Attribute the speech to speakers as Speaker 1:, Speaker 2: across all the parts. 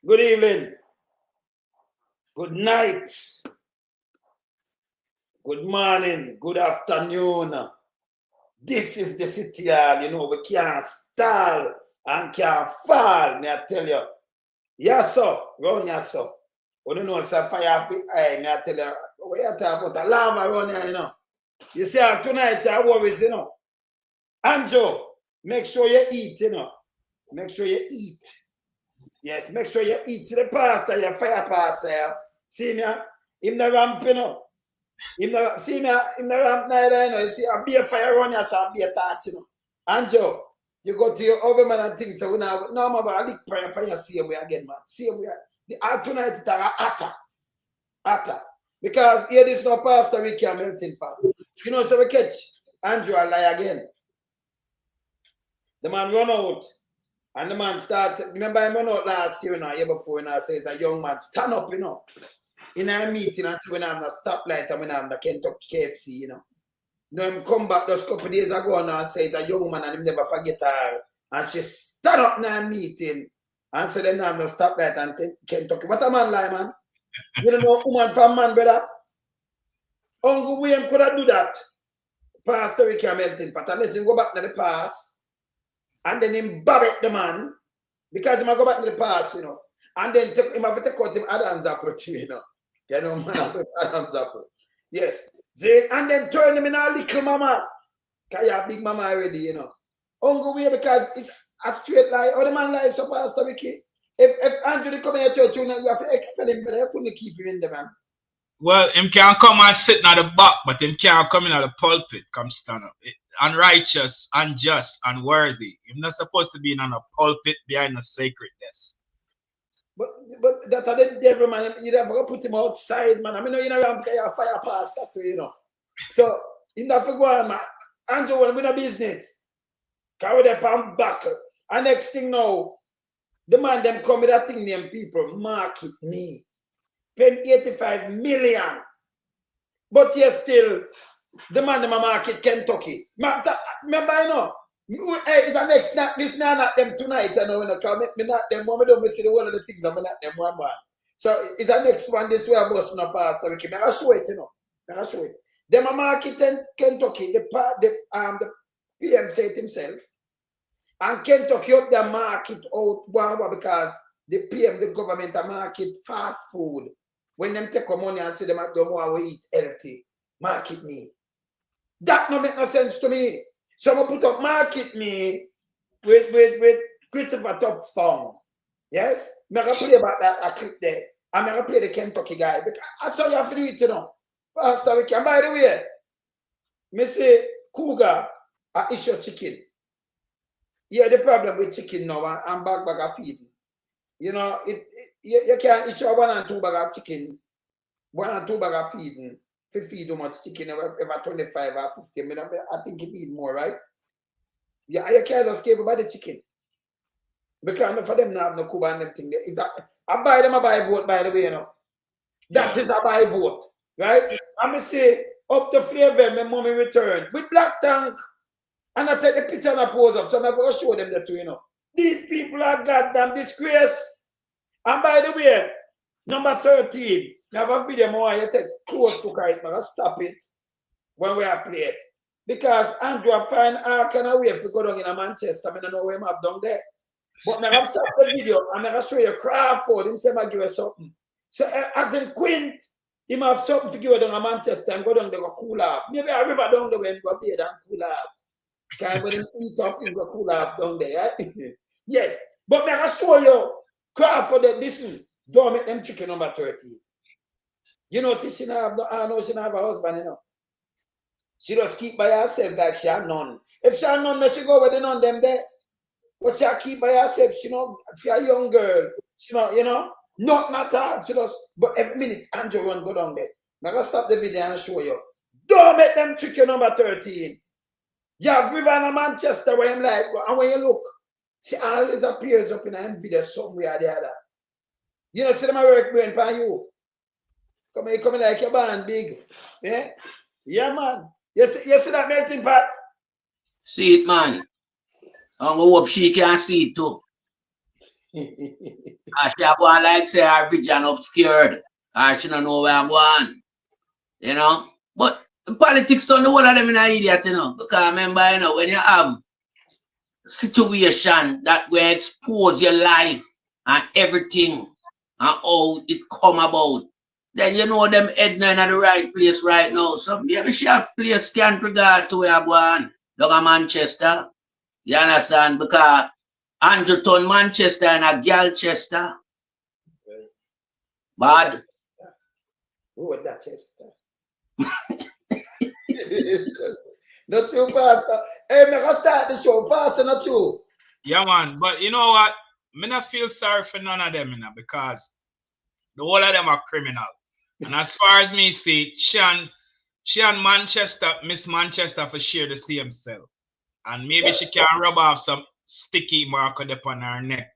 Speaker 1: Good evening. Good night. Good morning. Good afternoon. This is the city hall. You know, we can't stall and can't fall, me I tell you. Yes, sir. Run, yes, sir. We don't know, sir, fire, me I tell you. We are talking about a lava run here, you know. You see, tonight, I worries, you know. Anjo, make sure you eat, you know. Make sure you eat. Yes, make sure you eat the pasta, your fire parts there. See me, him the ramp, you know. See me, him the ramp neither, you know. You see, I'll be a fire run, yes, I'll be a touch, you know. Anjo, you go to your oven man and things, so we now, no, man, I lick prayer upon your same way again, man. Same way. Tonight, it's a atta. Because here, this no pasta, we can't melting pot. You know, so we catch Andrew a lie again. The man run out. And the man starts, remember I went out last year, year before, and I said, a young man, stand up, you know, in a meeting and say, when I'm the stoplight and when I'm the Kentucky KFC, you know. Now, him come back just a couple of days ago now and say, it's a young woman and him never forget her. And she stand up in a meeting and say, then I'm the stoplight and Kentucky. What a man lie, man. You don't know woman from man, brother. Uncle William could have do that. Pastor, we can't melting pot. And let him go back to the past. And then him bob at the man, because he might go back to the past, you know. And then him have to take out him Adam's apple too, you know. You know, man, Adam's apple. Yes. See, and then turn him in a little mama. Because you have big mama already, you know. Uncle way because it's a straight lie. Or the man lies so Pastor Ricky. If Andrew come in your church, you have to explain him, but I couldn't keep him in the man.
Speaker 2: Well, him can't come and sit at the back, but him can't come in at the pulpit, come stand up. Unrighteous, unjust, unworthy. Him not supposed to be in on a pulpit behind a sacred desk.
Speaker 1: But that's the devil, man. You have to put him outside, man. I mean, you know, you have fire past that too, you know. So, in that go on, man. Andrew will win a business. Carry the palm back. And next thing now, the man them come with that thing named people, market me. Spend 85 million. But yes, still, the man in my market Kentucky. Remember, I know. Hey, it's the next night. This man not them tonight. I know when I come. Me not them. When I don't see the one of the things. I'm not them one. So it's the next one. This way I'm busting up Pastor Ricky. I'll show it. You know. I'll show it. Them a market in Kentucky. The PM said it himself. And Kentucky up the market out because the PM, the government, a market fast food. When them take money and say them don't want to eat healthy, market me. That no make no sense to me. So I'm gonna put up market me with Christopher Tough song. Yes? I'm gonna play about that a clip there. I'm gonna play the Kentucky guy. Because that's how you have to do it, you know. Pastor Ricky. And by the way, me say Cougar issue chicken. Yeah, the problem with chicken now and bag of feeding. You know, you can't issue 1 and 2 bag of chicken, 1 and 2 bag of feeding. If you feed too much chicken, ever 25 or 50 minutes, I think you need more, right? Yeah, you can't just give about the chicken. Because for them not have no Cuba and them thing. I buy them, I buy vote, by the way, you know. That is a buy vote, right? I'm going to say, up to flavor, my mommy return with black tank. And I take the picture and I pose up. So I'm going to show them that too, you know. These people are goddamn disgrace. And by the way, number 13, I have a video more you take close to it, but I stop it when we are played. Because Andrew find all kind of way if you go down in Manchester, I don't know where I'm down there. But I have stopped the video and I show you Crawford, him say I give you something. So as in Quint, he might have something to give you down in Manchester and go down there go cool off. Maybe a river down there and go bathe and cool off. Can when him eat up and go cool off down there, right? Yes. But I show you Crawford listen, don't make them chicken number 13. You know, she not have no, she not have a husband, you know. She just keep by herself like she have none. If she have none, she go with the none them there. But she keep by herself, she know, she a young girl. She know, you know, not hard. She just, but every minute, Andrew run go down there. I'm going to stop the video and show you. Don't make them chicken number 13. You have River in Manchester where I'm like, and when you look, she always appears up in a video somewhere or the other. You know, see them work brain for you. Come like your band big. Yeah? Yeah, man. You see that melting pot?
Speaker 3: See it, man. I hope she can see it too. I she go on like say her vision obscured. Or she don't know where I'm going. You know? But the politics don't know all of them in an idiot, you know. Because remember, you know, when you have situation that will expose your life and everything and how it come about, then you know them head not in the right place right now. So maybe she have place can't regard to where I'm going. Down in Manchester. You understand? Because Andrew turn Manchester and a girl Chester. Bad.
Speaker 1: Who was that Chester? Not you, Pastor. Hey, me go start the show, Pastor, not you.
Speaker 2: Yeah, man. But you know what? Me not feel sorry for none of them, you know, because the whole of them are criminal. And as far as me see, she and Manchester, Miss Manchester, for share the same cell. And maybe she can rub off some sticky mark upon her neck,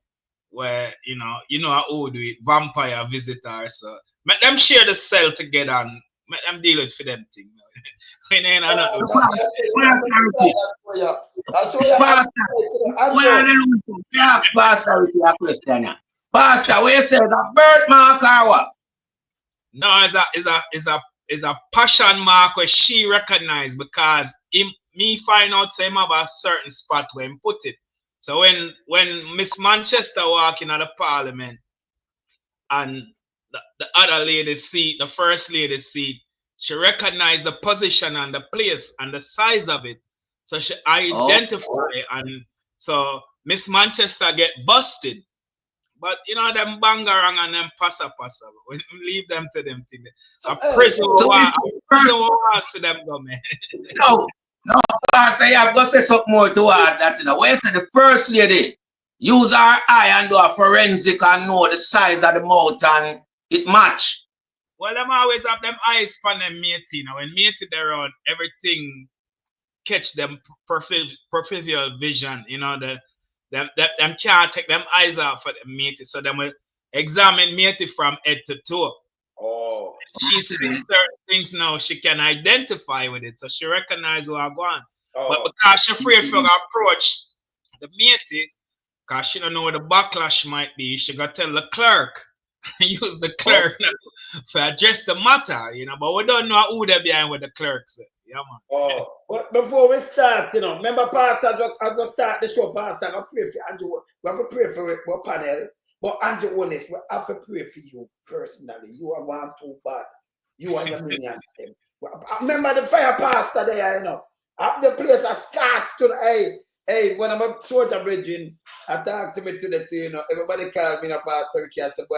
Speaker 2: where you know how do it, vampire visitor. So let them share the cell together and let them deal with for them thing.
Speaker 3: Pastor, with your question. Pastor, what you say? The birthmark or what?
Speaker 2: No, is a passion mark where she recognize because me find out say him have a certain spot where him put it. So when Miss Manchester walk in at the parliament and the other lady's seat, the first lady's seat, she recognized the position and the place and the size of it. So she identify and so Miss Manchester get busted. But you know them bangarang and them passa. We leave them to them thing. A prison war to them go, man.
Speaker 3: No, Pastor, you have got to say something more to add that, you know. When you say the first lady use her eye and do a forensic and know the size of the mouth and it match.
Speaker 2: Well, them always have them eyes for them matey. You know, when matey they're on, everything catch them peripheral vision. You know, them can't take them eyes off for them matey. So them will examine matey from head to toe.
Speaker 1: Oh.
Speaker 2: She sees certain things now, she can identify with it. So she recognizes who are going. Oh. But because she's afraid for her approach the matey, because she don't know what the backlash might be, she got to tell the clerk. Use the clerk to address the matter, you know. But we don't know who they're behind what the clerk said. Yeah, man.
Speaker 1: Oh, but before we start, you know, remember, Pastor, I'm going to start the show, Pastor. I'm going to pray for Andrew. We have to pray for our panel. But Andrew, honest, we have to pray for you personally. You are one too bad. You and your minions. Remember the fire pastor there, you know. Up the place I start to hey, when I'm a soldier bridging, I talk to me to the you know, everybody call me a pastor. I say, boy,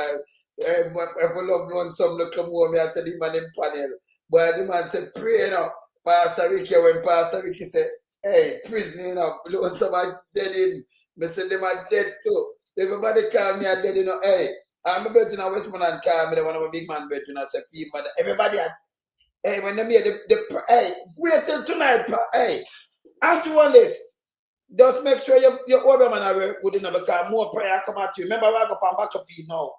Speaker 1: if a loved one, some look come home, I tell the man in panel. Boy, the man said, pray, you know. Pastor Ricky, when Pastor Ricky said, hey, prison, you know, when somebody dead in, I said, them are dead too. Everybody call me a dead, you know, hey, I'm a virgin of Westmoreland call me, the one of a big man virgin, I said, female, everybody, hey, when they made hey, wait till tonight, hey, aren't you on this? Just make sure your other man are good enough because more prayer come at you. Remember, I go on battlefield now.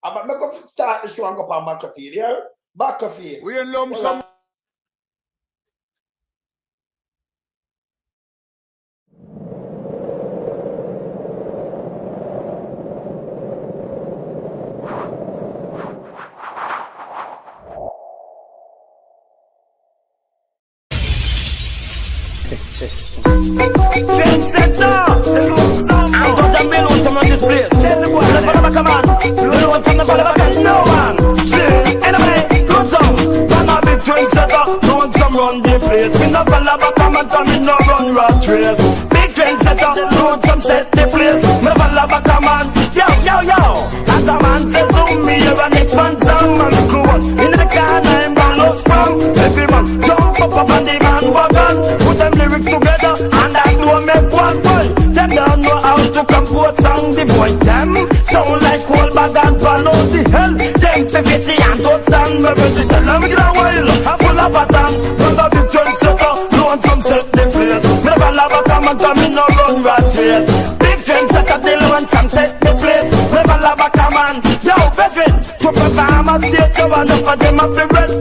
Speaker 1: I'm going to start the show and go on battlefield, yeah? Battlefield.
Speaker 4: We in lump sum.
Speaker 5: Trendsetter, I got a million from this place. Tell the boy, let's follow back a man. You want something to follow back a no man. Anyway, go some. I'm a big trendsetter, no one some run the place. Me no follow back a man, cause me no run rat race. Big trendsetter, no one some set the place. Me follow back a man, yo. As a man says to me, you're an expansion man. Cool, in the car, I'm down low sprung. Every man jump up on the man wagon. Put them lyrics together and I know make one boy. Them don't know how to compose song. The boy them sound like whole bag and follow the hell. Them to fit the hand to stand. Me visit the love get a while. I'm full of a tan. Run the big trendsetter, no one come set the place. Me never love a come and come in no run rat race. Big trendsetter, they want some set the place. Never love a come on. Yo, veteran, to perform a stage show and for them have to rest.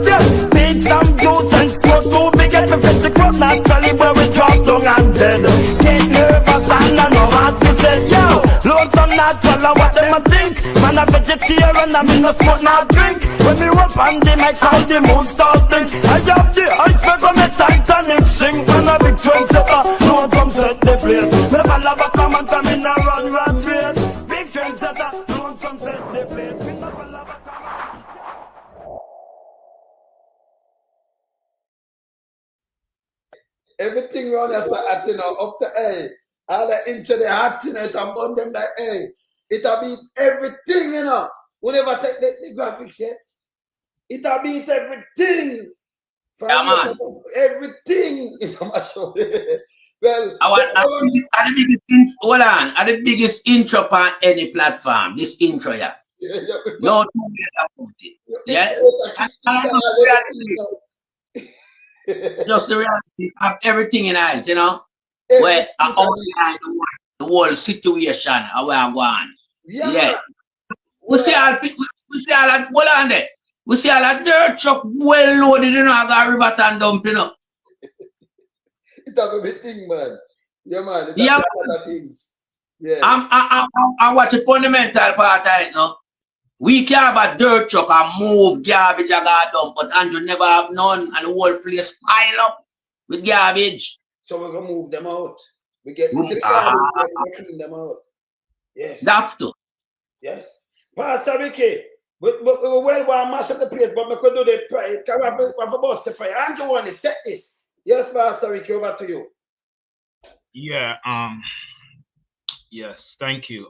Speaker 5: Need some juice and smoke too big at the fest. The crowd naturally where we drop down and dead. Get nervous and I know what to say. Yo, loads of natural and what them a think. Man a vegetarian and me no smoke no drink. When me up on the mic all the moon starting. I have the iceberg on me Titanic sing. Man a big trendsetter, no one come set the place. Never love a comment and me no run rat race. Big trendsetter, no one come set the place. Me never love a comment.
Speaker 1: Everything around us at up to all the into the heart it and burn them like it'll beat everything, We never take the graphics yet. It'll beat everything.
Speaker 3: Yeah, man.
Speaker 1: Everything my show. Well,
Speaker 3: Are the biggest intro on any platform. This intro, yeah. No two ways about it. Yeah. Just the reality of everything in it, where I outline the whole situation, how we are going. Yeah. We see all that well on there. We see all that dirt truck well loaded, I got river and dump,
Speaker 1: It have everything, man. Yeah, man. It
Speaker 3: Yeah,
Speaker 1: has other things. Yeah.
Speaker 3: I watch the fundamental part of it, We can have a dirt truck and move garbage I got dump, but Andrew never have none, and the whole place pile up with garbage.
Speaker 1: So we're gonna move them out. We get into the garbage, we clean them out. Yes.
Speaker 3: Have to.
Speaker 1: Yes. Pastor Ricky, we well want to mash up the place, but we could do the prayer. Can we have a bus to pray? Andrew want to step this. Yes, Pastor Ricky, over to you.
Speaker 2: Yeah, yes, thank you.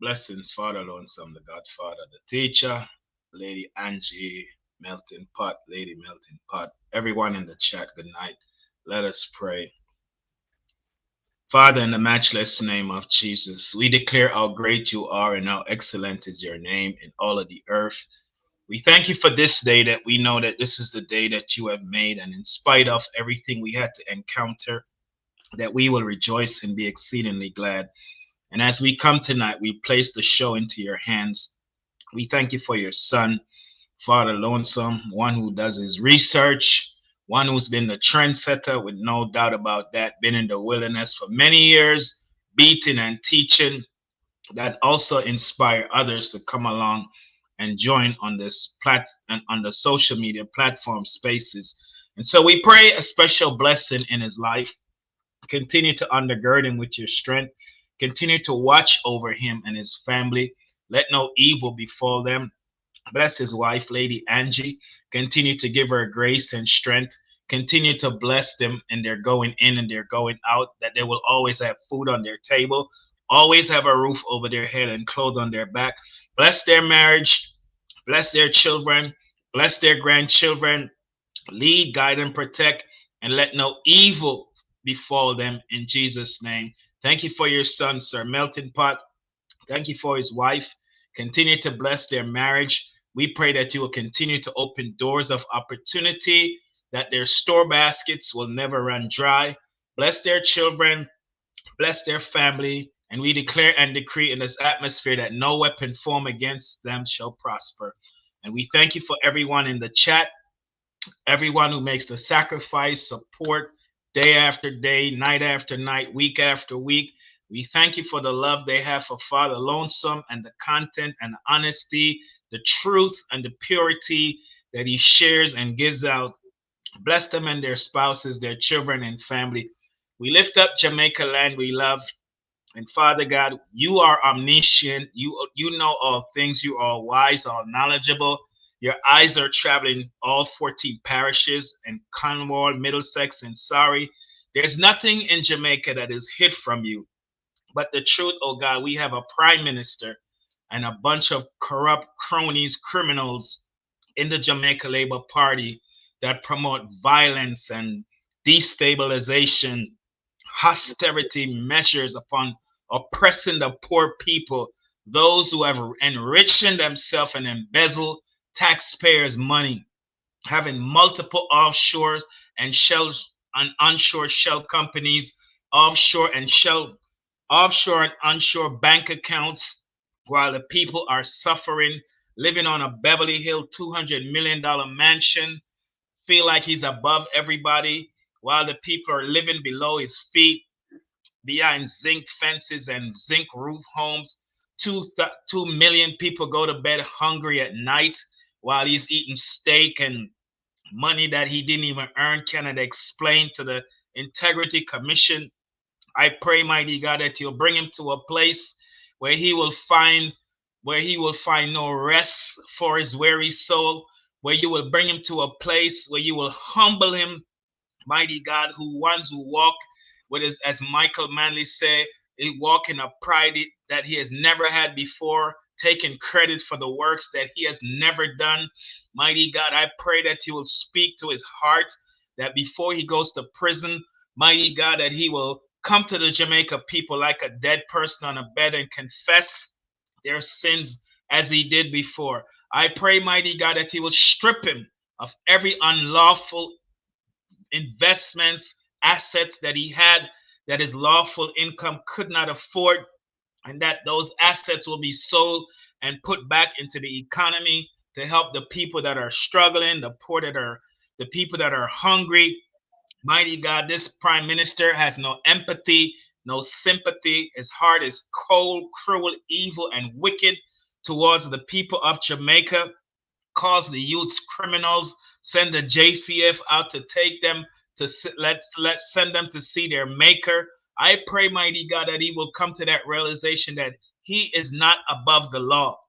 Speaker 2: Blessings, Father Lonesome, the Godfather, the teacher, Lady Angie, Melting Pot, Lady Melting Pot, everyone in the chat, good night. Let us pray. Father, in the matchless name of Jesus, we declare how great you are and how excellent is your name in all of the earth. We thank you for this day, that we know that this is the day that you have made, and in spite of everything we had to encounter, that we will rejoice and be exceedingly glad. And as we come tonight, we place the show into your hands. We thank you for your son, Father Lonesome, one who does his research, one who's been the trendsetter, with no doubt about that, been in the wilderness for many years, beating and teaching, that also inspire others to come along and join on this and on the social media platform spaces. And so we pray a special blessing in his life. Continue to undergird him with your strength. Continue to watch over him and his family. Let no evil befall them. Bless his wife, Lady Angie. Continue to give her grace and strength. Continue to bless them in their going in and their going out, that they will always have food on their table, always have a roof over their head and clothes on their back. Bless their marriage. Bless their children. Bless their grandchildren. Lead, guide, and protect, and let no evil befall them in Jesus' name. Thank you for your son, Sir Melting Pot. Thank you for his wife. Continue to bless their marriage. We pray that you will continue to open doors of opportunity, that their store baskets will never run dry. Bless their children, bless their family, and we declare and decree in this atmosphere that no weapon formed against them shall prosper. And we thank you for everyone in the chat, everyone who makes the sacrifice, support day after day, night after night, week after week. We thank you for the love they have for Father Lonesome, and the content and the honesty, the truth and the purity that he shares and gives out. Bless them and their spouses, their children and family. We lift up Jamaica land we love. And Father God, you are omniscient. You know all things. You are wise, all knowledgeable. Your eyes are traveling all 14 parishes and Cornwall, Middlesex, and Surrey. There's nothing in Jamaica that is hid from you. But the truth, oh God, we have a prime minister and a bunch of corrupt cronies, criminals in the Jamaica Labour Party that promote violence and destabilization, austerity measures upon oppressing the poor people, those who have enriched themselves and embezzled taxpayers' money, having multiple offshore and onshore shell companies, offshore and onshore bank accounts, while the people are suffering, living on a Beverly Hills $200 million mansion, feel like he's above everybody, while the people are living below his feet, behind zinc fences and zinc roof homes. 2 million people go to bed hungry at night while he's eating steak and money that he didn't even earn. Cannot explain to the Integrity Commission. I pray, mighty God, that you'll bring him to a place where he will find no rest for his weary soul, where you will bring him to a place where you will humble him, mighty God, who walk with his, as Michael Manley said, he walk in a pride that he has never had before, taking credit for the works that he has never done. Mighty God, I pray that you will speak to his heart, that before he goes to prison, mighty God, that he will come to the Jamaica people like a dead person on a bed and confess their sins as he did before. I pray, mighty God, that he will strip him of every unlawful investments, assets that he had that his lawful income could not afford, and that those assets will be sold and put back into the economy to help the people that are struggling, the people that are hungry. Mighty God, this prime minister has no empathy, no sympathy. His heart is cold, cruel, evil, and wicked towards the people of Jamaica. Calls the youths criminals, send the JCF out to take them to let's send them to see their maker. I pray, mighty God, that he will come to that realization that he is not above the law.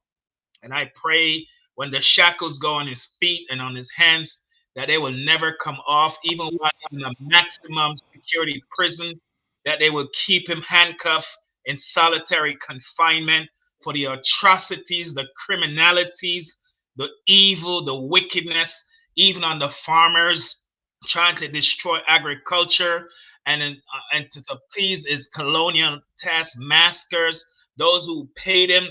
Speaker 2: And I pray when the shackles go on his feet and on his hands, that they will never come off, even while in a maximum security prison, that they will keep him handcuffed in solitary confinement for the atrocities, the criminalities, the evil, the wickedness, even on the farmers trying to destroy agriculture and to please his colonial taskmasters, those who paid him,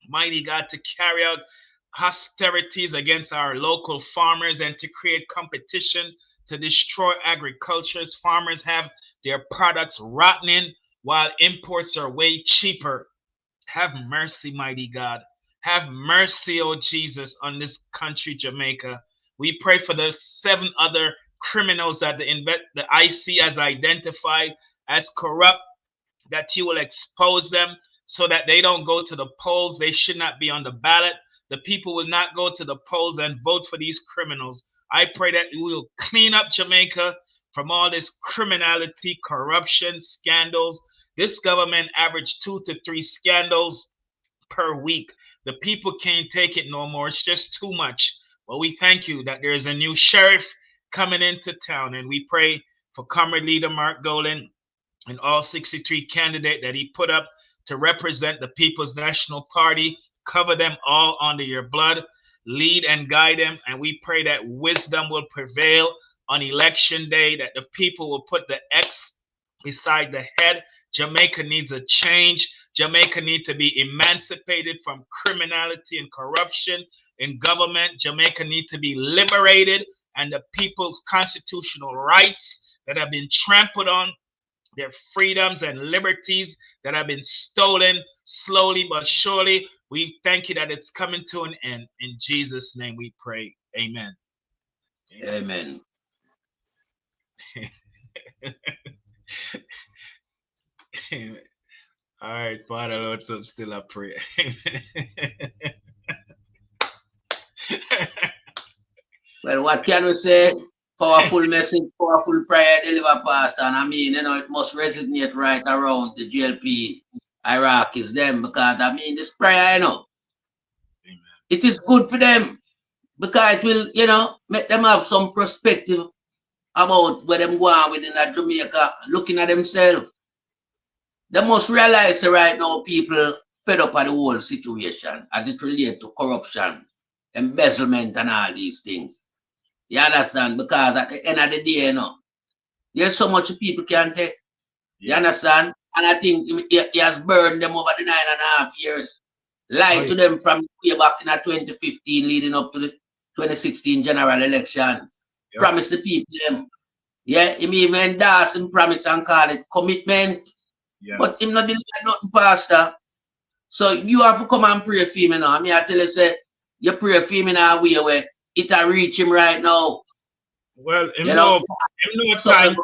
Speaker 2: mighty God, to carry out austerities against our local farmers and to create competition to destroy agriculture. Farmers have their products rotting while imports are way cheaper. Have mercy, mighty God. Have mercy, oh Jesus, on this country, Jamaica. We pray for the 7 other criminals that the IC has identified as corrupt, that you will expose them so that they don't go to the polls. They should not be on the ballot. The people will not go to the polls and vote for these criminals. I pray that we will clean up Jamaica from all this criminality, corruption, scandals. This government averaged 2 to 3 scandals per week. The people can't take it no more. It's just too much. But we thank you that there is a new sheriff coming into town, and we pray for Comrade Leader Mark Golan and all 63 candidates that he put up to represent the People's National Party. Cover them all under your blood. Lead and guide them. And we pray that wisdom will prevail on election day, that the people will put the X beside the head. Jamaica needs a change. Jamaica needs to be emancipated from criminality and corruption in government. Jamaica needs to be liberated, and the people's constitutional rights that have been trampled on, their freedoms and liberties that have been stolen slowly but surely. We thank you that it's coming to an end. In Jesus' name we pray. Amen.
Speaker 3: Amen.
Speaker 2: Amen. All right, Father, Lord, so still I pray.
Speaker 3: Well, what can we say? Powerful message, powerful prayer, deliver, Pastor. And I mean, it must resonate right around the GLP Iraqis, them, because I mean, this prayer,
Speaker 2: Amen.
Speaker 3: It is good for them because it will, make them have some perspective about where them going within that Jamaica, looking at themselves. They must realize that right now people fed up at the whole situation as it relates to corruption, embezzlement, and all these things. You understand? Because at the end of the day, there's so much people can take. You understand? And I think he has burned them over the 9.5 years. Lied to them from way back in 2015 leading up to the 2016 general election. Promise the people them. Yeah, him even endorse him promise and call it commitment.
Speaker 2: Yeah.
Speaker 3: But him not deliver nothing, Pastor. So you have to come and pray for him now. I mean, I tell you, say, you pray for him in a way where it'll reach him right now.
Speaker 2: Well, time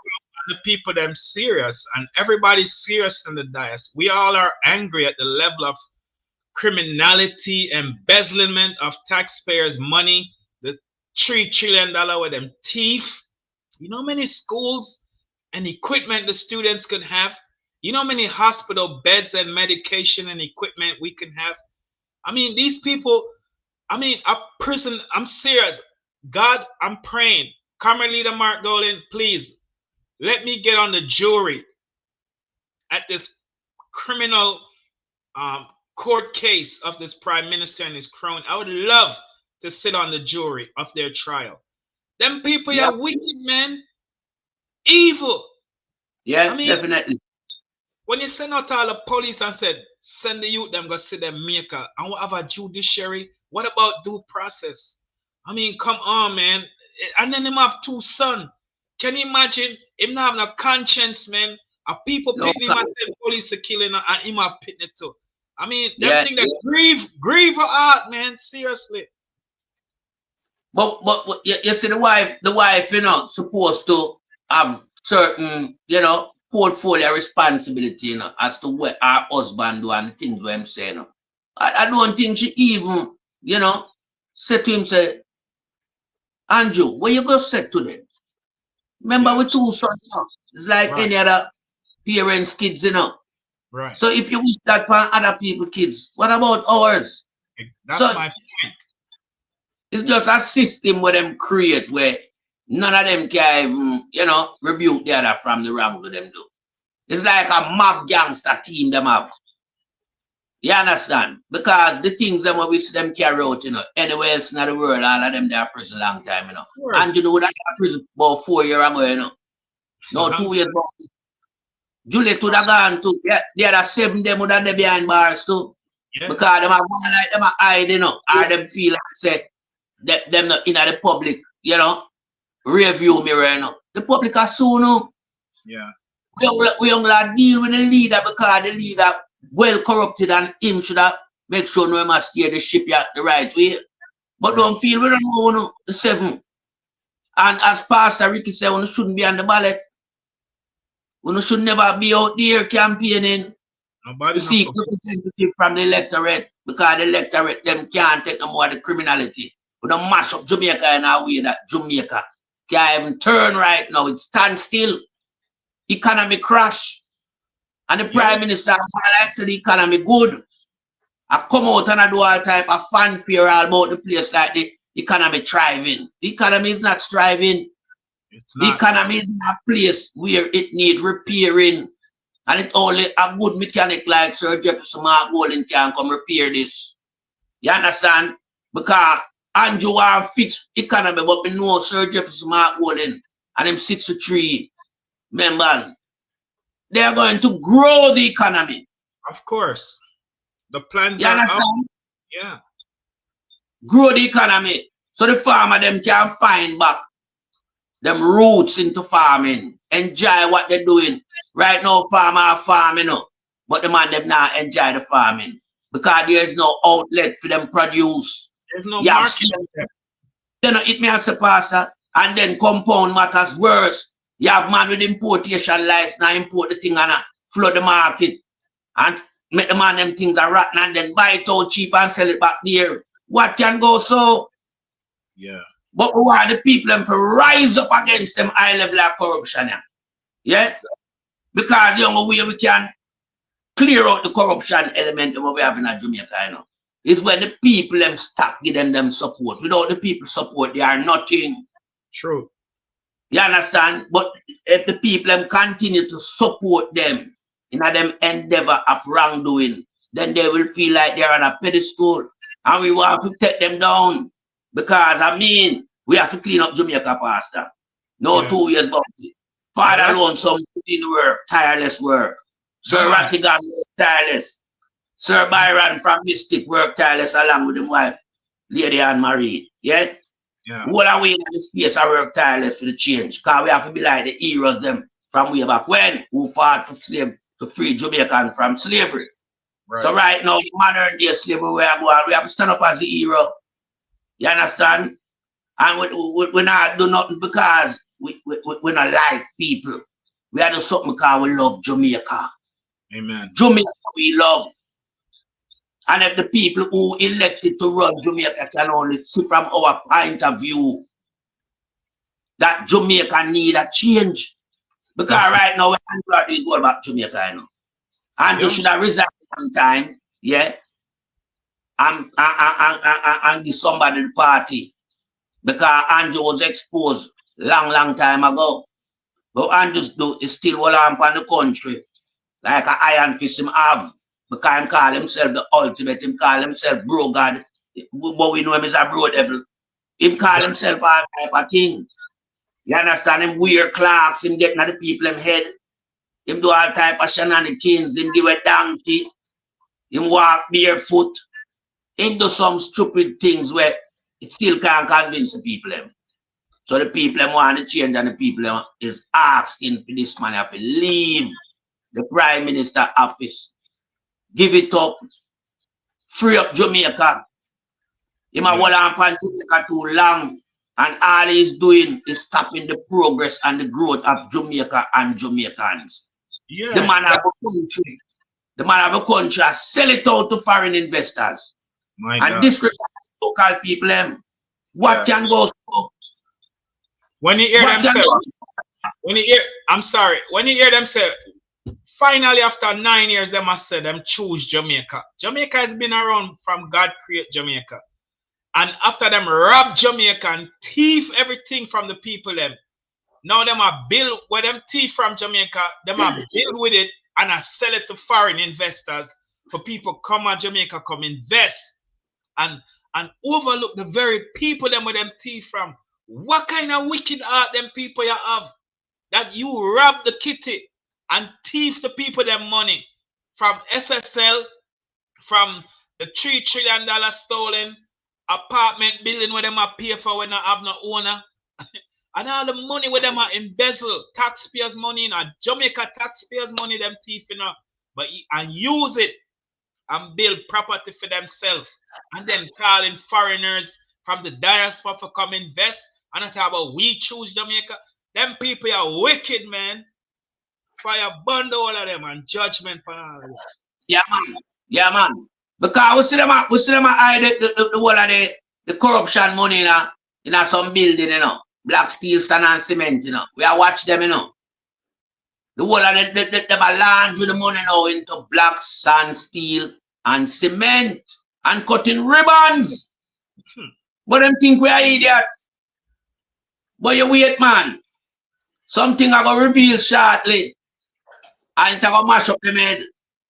Speaker 2: the people them serious, and everybody's serious in the diocese. We all are angry at the level of criminality, embezzlement of taxpayers' money, the $3 trillion with them thief. You know how many schools and equipment the students could have? You know how many hospital beds and medication and equipment we can have? I mean, these people, I mean, a prison, I'm serious. God, I'm praying. Comrade Leader Mark Golden, please, let me get on the jury at this criminal court case of this prime minister and his crony. I would love to sit on the jury of their trial. Them people are wicked, man. Evil.
Speaker 3: Yeah,
Speaker 2: I mean,
Speaker 3: definitely.
Speaker 2: When you send out all the police and said, send the youth, them go see them Jamaica, and what about judiciary? What about due process? I mean, come on, man. And then him have 2 sons. Can you imagine him not having a conscience, man? A people pick him and say police are killing her, and him have picked it too. I mean, them thing that grieve her heart, man. Seriously.
Speaker 3: But you see, the wife, you know, supposed to have certain, you know, portfolio responsibility, you know, as to what our husband do and the things what I'm saying. You know. I don't think she even, you know, said to him, say, Andrew, where you go set to them? Remember, with 2 sons, you know? It's like any other parents' kids, you know.
Speaker 2: Right.
Speaker 3: So if you wish that for other people's kids, what about ours?
Speaker 2: That's my point.
Speaker 3: It's just a system where them create where none of them can even, you know, rebuke the other from the wrong that them do. It's like a mob gangster team them have. You understand? Because the things them we see them carry out, you know, anywhere else in the world, all of them they are prison long time, you know. And you know that prison about 4 years ago, you know. No, 2 years ago. Juliet would have gone to, the other 7 them would have been behind bars too. Yeah. Because them are going like them are hide, you know, or them feel like say that them not in the public, you know, review mirror, you know. The public are soon, no.
Speaker 2: Yeah.
Speaker 3: We only deal with the leader because the leader well corrupted and him should have make sure no must steer the ship the right way. But don't feel we don't know, no, the 7. And as Pastor Ricky said, we shouldn't be on the ballot. We should never be out there campaigning to seek representative from the electorate because the electorate them can't take no more of the criminality. We don't mash up Jamaica in a way that Jamaica can't even turn right now. It stands still. Economy crash. And the Prime Minister like said the economy good. I come out and I do all type of fanfare about the place like the economy thriving. The economy is not thriving. The economy is in a place where it needs repairing. And it's only a good mechanic like Sir Jefferson Golden can come repair this. You understand? Because Andrew will fix economy, but we know Sir Jefferson Golden and them 63 members, they are going to grow the economy.
Speaker 2: Of course. The plans
Speaker 3: you
Speaker 2: are
Speaker 3: understand?
Speaker 2: out. Yeah.
Speaker 3: Grow the economy. So the farmer them can find back them roots into farming. Enjoy what they're doing. Right now, farmer are farming, you know, but the man them not enjoy the farming. Because there's no outlet for them produce.
Speaker 2: There's no market.
Speaker 3: Then it may answer, Pastor, and then compound matters worse. You have man with importation license now import the thing and flood the market and make the man them things are rotten and then buy it out cheap and sell it back there. What can go so?
Speaker 2: Yeah.
Speaker 3: But we want the people them to rise up against them high level of corruption. Yeah? Because the only way we can clear out the corruption element that we have in Jamaica, you know, is when the people them stop giving them support. Without the people support, they are nothing.
Speaker 2: True.
Speaker 3: You understand? But if the people them continue to support them in them endeavor of wrongdoing, then they will feel like they're on a pedestal. And we want to take them down. Because, I mean, we have to clean up Jamaica, Pastor. No 2 years about it. Father alone, some in work, tireless work. Sir Rattigan, tireless. Sir Byron from Mystic work tireless along with his wife, Lady Anne Marie. Yeah?
Speaker 2: Yeah.
Speaker 3: All our way in the space I work tireless for the change. Because we have to be like the heroes them from way back when who fought to free Jamaican from slavery. Right. So right now, modern day slavery we are going, we have to stand up as a hero. You understand? And we not do nothing because we not like people. We are doing something because we love Jamaica.
Speaker 2: Amen.
Speaker 3: Jamaica we love. And if the people who elected to run Jamaica can only see from our point of view that Jamaica need a change. Because right now, Andrew is all about Jamaica, you know. Andrew should have resigned sometime, yeah. And give somebody the party. Because Andrew was exposed long time ago. But Andrew is still all on the country. Like an iron fist him have. Because he call himself the ultimate. He call himself bro God. But we know him as a bro devil. He call himself all type of thing. You understand? Him wear clocks. Him getting at the people in head. Him do all type of shenanigans. Him give a donkey. Him walk barefoot. Him do some stupid things where it still can't convince the people. So the people want to change, and the people is asking for this man to leave the Prime Minister office. Give it up. Free up Jamaica. He might hold on Jamaica too long, and all he's doing is stopping the progress and the growth of Jamaica and Jamaicans. Yeah, the man of a country. The man of a country sell it out to foreign investors. And disrespect local people. What can go so?
Speaker 2: When you hear them say, when you hear them say, finally after 9 years, they must say them choose Jamaica. Jamaica has been around from God create Jamaica. And after them rob Jamaica and thief everything from the people them. Now them are build where them thief from Jamaica, them are build with it and I sell it to foreign investors for people come to Jamaica, come invest and overlook the very people them with them thief from. What kind of wicked heart them people you have that you rob the kitty and thief the people them money from SSL, from the $3 trillion stolen apartment building where them are pay for when I have no owner, and all the money where them are embezzle, taxpayers' money, Jamaica taxpayers' money them thiefing but and use it and build property for themselves, and then calling foreigners from the diaspora for come invest. And I talk about we choose Jamaica. Them people are wicked, man. Fire burn all of them and judgment for all of them.
Speaker 3: Yeah, man. Yeah, man. Because we see them hide the whole of the corruption money in some building, you know. Black steel, stand and cement, you know. We are watch them, you know. The whole of them are land with the money now into black sand, steel, and cement and cutting ribbons. But them think we are idiot. But you wait, man. Something I gonna reveal shortly. And it's gonna mash up the head.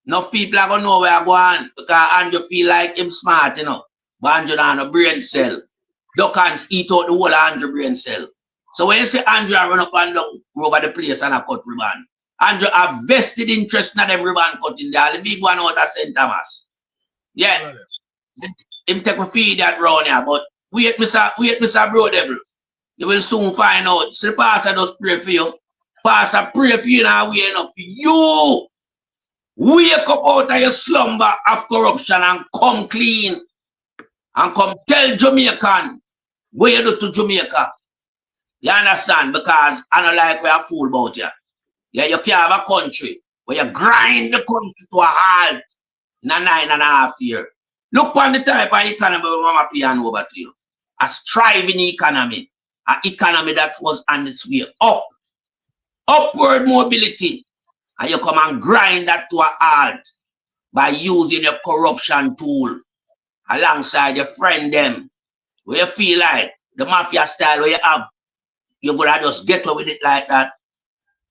Speaker 3: Enough people are gonna know where I'm going because Andrew feel like him smart, you know. But Andrew don't have a brain cell. Duckans eat out the whole Andrew brain cell. So when you say Andrew run up and down over the place and a cut ribbon, Andrew have vested interest in every ribbon cutting there. The big one out of St. Thomas. Yeah. Him take a feed that round here, but wait, Mr. Bro Devil. You will soon find out. So the pastor does pray for you. Pastor pray for you now. We enough. You wake up out of your slumber of corruption and come clean. And come tell Jamaican what you do to Jamaica. You understand? Because I don't like where I fool about you. Yeah, you can't have a country where you grind the country to a halt in a 9.5 years. Look on the type of economy we want to over to you. A striving economy. An economy that was on its way up. Upward mobility. And you come and grind that to a halt by using your corruption tool alongside your friend them. Where you feel like the mafia style where you have, you're gonna just get away with it like that.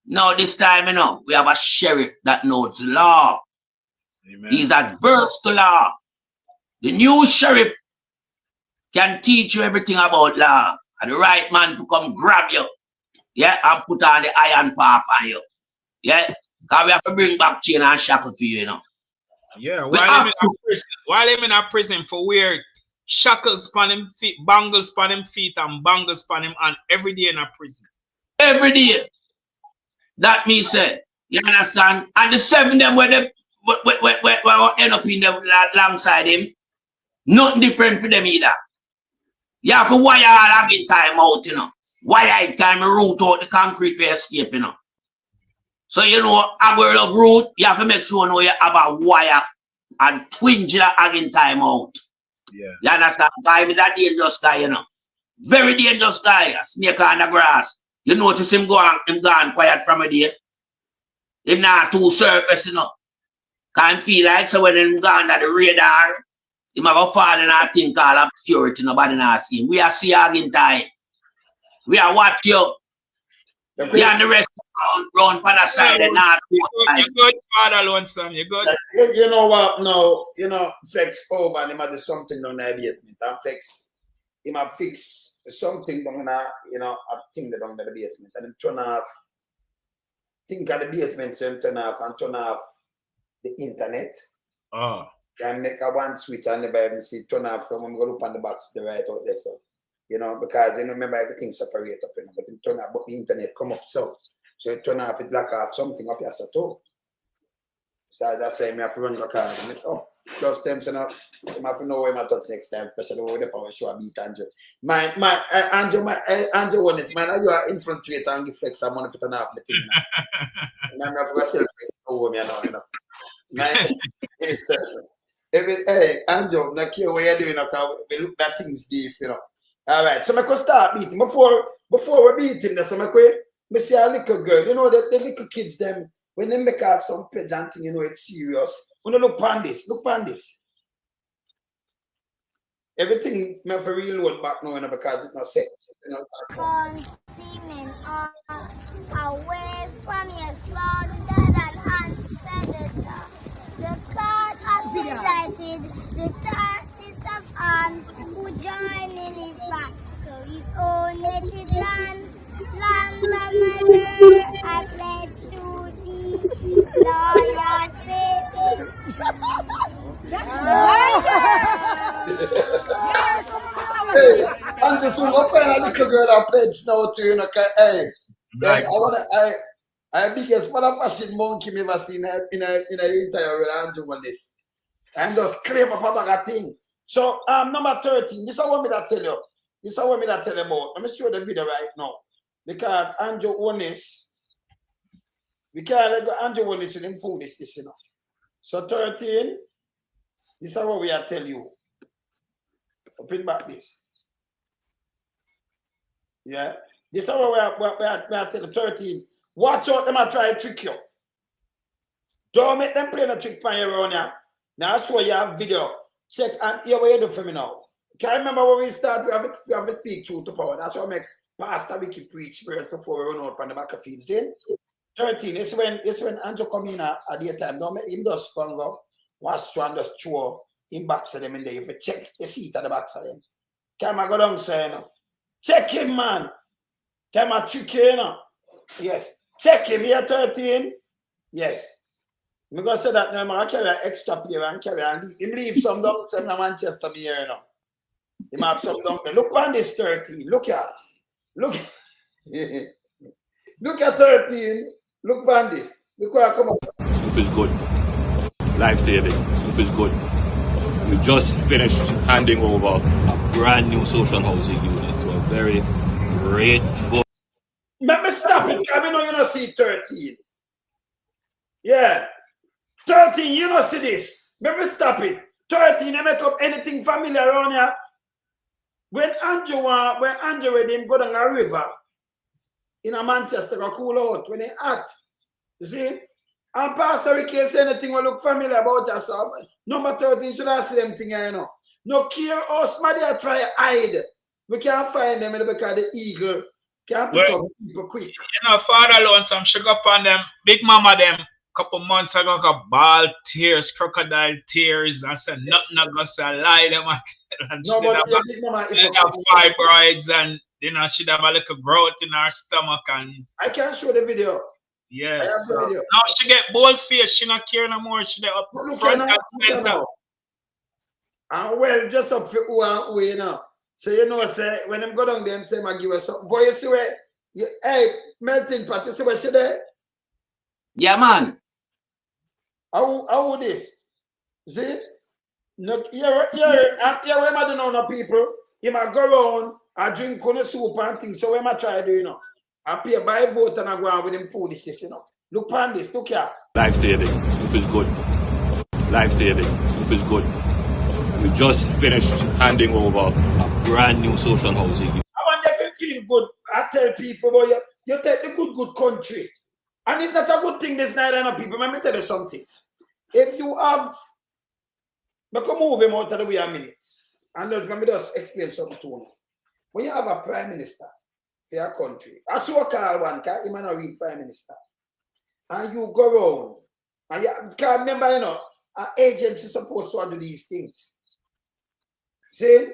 Speaker 3: Now this time, you know, we have a sheriff that knows law. Amen. He's adverse to law. The new sheriff can teach you everything about law. And the right man to come grab you, yeah, and put on the iron pipe on you. Yeah, because we have to bring back chain and shackle for you, you know.
Speaker 2: Yeah, while I'm in a prison for wear shackles on him feet, bangles on him feet, and bangles on him, and every day in a prison.
Speaker 3: Every day. That means say, you understand? And the 7 them where they end up in the alongside him, nothing different for them either. You have to wire all of the time out, you know. Wire it time root out the concrete for escape, you know. So you know, a word of root, you have to make sure you know you have a wire and twinge again time out.
Speaker 2: Yeah.
Speaker 3: You understand? Guy is a dangerous guy, you know. Very dangerous guy. A snake on the grass. You notice him gone quiet from a day. Him not too surface, you know. Can't feel like so when him gone at the radar, he might go fall in a thing called obscurity, nobody not see him. We are see again time. We are watch you. We are the rest round for the side and not
Speaker 2: you're good, Father Lonesome. You're good.
Speaker 1: You know what? No, you know, Flex over and he might do something down the basement. And Flex, he might fix something down there, you know, a thing down the basement. And him turn off, think of the basement, so him turn off the internet.
Speaker 2: Oh.
Speaker 1: And make a one switch and never even see turn off. So I'm going to look on the box the right out there. So, you know, because you remember everything separate up, you know, but it turn off, but the internet come up so it turn off, it black off something up here, so so that's why I have to run the car. Just them, so now I have to know where I touch next time, especially when the power show a beat Andrew. Andrew won it, man. You are infiltrator and you flex some money for turn off the thing. And I have to tell Flex over me now, you know. Hey, Andrew, not care what you're doing, we look at things deep, you know. All right, so I could start beating. Before we beat him, that's so I see a little girl, you know, the little kids, them, when they make out some pleasant thing, you know, it's serious. When you look on this. Everything may for real load back now, you know, because it's not set. You know,
Speaker 4: semen away from your slaughtered and unsedated. The court has indicted the artist of Anne who joined in his back. So his own native land of my birth, I pledge to thee, loyal faith. That's
Speaker 1: hey, I'm just going to find a little girl I pledge now to, you know, hey, I biggest for the fashion monkey me ever seen in a entire world Andrew on this. And just claim up about that thing. So number 13, this is what me that tell you. This is what me that tell you about. Let me show the video right now. Because Andrew Onis, we can't let go Andrew Onis with him food this, you know. So 13, this is what we are tell you. Open back this. Yeah. This is what we are tell you 13. Watch out, them I try to trick you. Don't make them play no trick on your own here. Now I show you a video. Check and hear what you do for me now. Can I remember when we start, we have to speak truth to power. That's why I make Pastor Wiki preach first before we run out on the back of field. See? 13, it's when Andrew come in at the time. Don't make him just come up, watch one just throw him back to them in there. If you check the seat at the back of them. Can I go down, say, you know? Check him, man. Can I trick you, you know? Yes. Check him here, 13. Yes. I'm going to say that now, I carry an extra pair and carry and leave some down in Manchester here, you know. He have some down there. Look on this 13. Look at. Look. Look at 13. Look on this. Look where I come up.
Speaker 6: Soup is good. Life saving. Soup is good. We just finished handing over a brand new social housing unit to a very grateful.
Speaker 1: Let me stop it, because we know you don't see 13. Yeah. 13, you don't see this. Let me stop it. 13, you make up anything familiar around here. When Andrew ready him go down a river in a Manchester to cool out when he act. You see? And Pastor Ricky say anything will look familiar about us. Number 13 should have same thing, you know. No care how somebody try to hide. We can't find them because the eagle can't pick up people quick.
Speaker 2: You know, Father Lonesome sugar upon them, Big Mama them, couple months ago got ball tears, crocodile tears. I said nothing not gonna say lie them.
Speaker 1: No, but Big Mama
Speaker 2: have fibroids and you know she'd have a little growth in her stomach and
Speaker 1: I can't show the video.
Speaker 2: Yeah.
Speaker 1: I have the video.
Speaker 2: Now she get bold face, she not care no more. She up front and center.
Speaker 1: And well, just up for who you know. So you know, say when them go down there, say I give her something. Boy, you see where hey, melting pot, you see where she there?
Speaker 3: Yeah, man.
Speaker 1: How would this? See? No, here where I don't know no people. You might go around and drink on the soup and things. So where I try to do, you know. I pay by vote and I go on with them food this, you know. Look on this, look here.
Speaker 6: Life saving. Soup is good. Life saving. Soup is good. We just finished handing over a brand new social housing.
Speaker 1: I want them to feel good. I tell people, boy, you take the good country. And it's not a good thing, this night, and people. Let me tell you something. If you have, but come move him out of the way a minute. And let me just explain something to you. When you have a prime minister for your country, a so-called one, because he might not real prime minister, and you go around, and you can't remember, you know, an agency is supposed to do these things. See?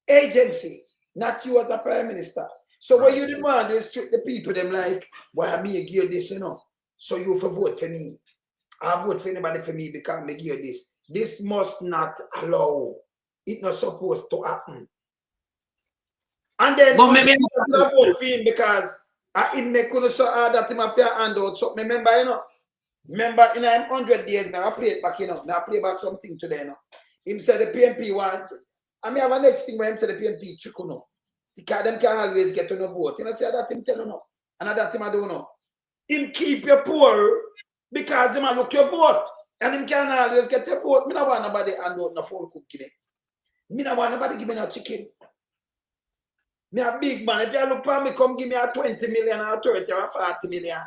Speaker 1: Agency, not you as a prime minister. So what you demand is treat the people them like, why me give you this, you know? So you for vote for me. I vote for anybody for me because me give you this. This must not allow. It's not supposed to happen. And then
Speaker 3: But maybe
Speaker 1: I vote for him because I make so hard that him a fair handout. So remember, you know, remember in 100 days, I play it back, you know, I play back something today, you know. Him said the PMP want, I mean, I have a next thing where him said the PMP trick, you know. Because them can always get on a vote. You know, say that him tell you no. And that him I don't know. Him keep you poor because him a look your vote. And him can always get your vote. Me not want nobody hand out no phone cooking. Me not want nobody give me no chicken. Me a big man. If you look for me, come give me a 20 million or 30 or 40 million.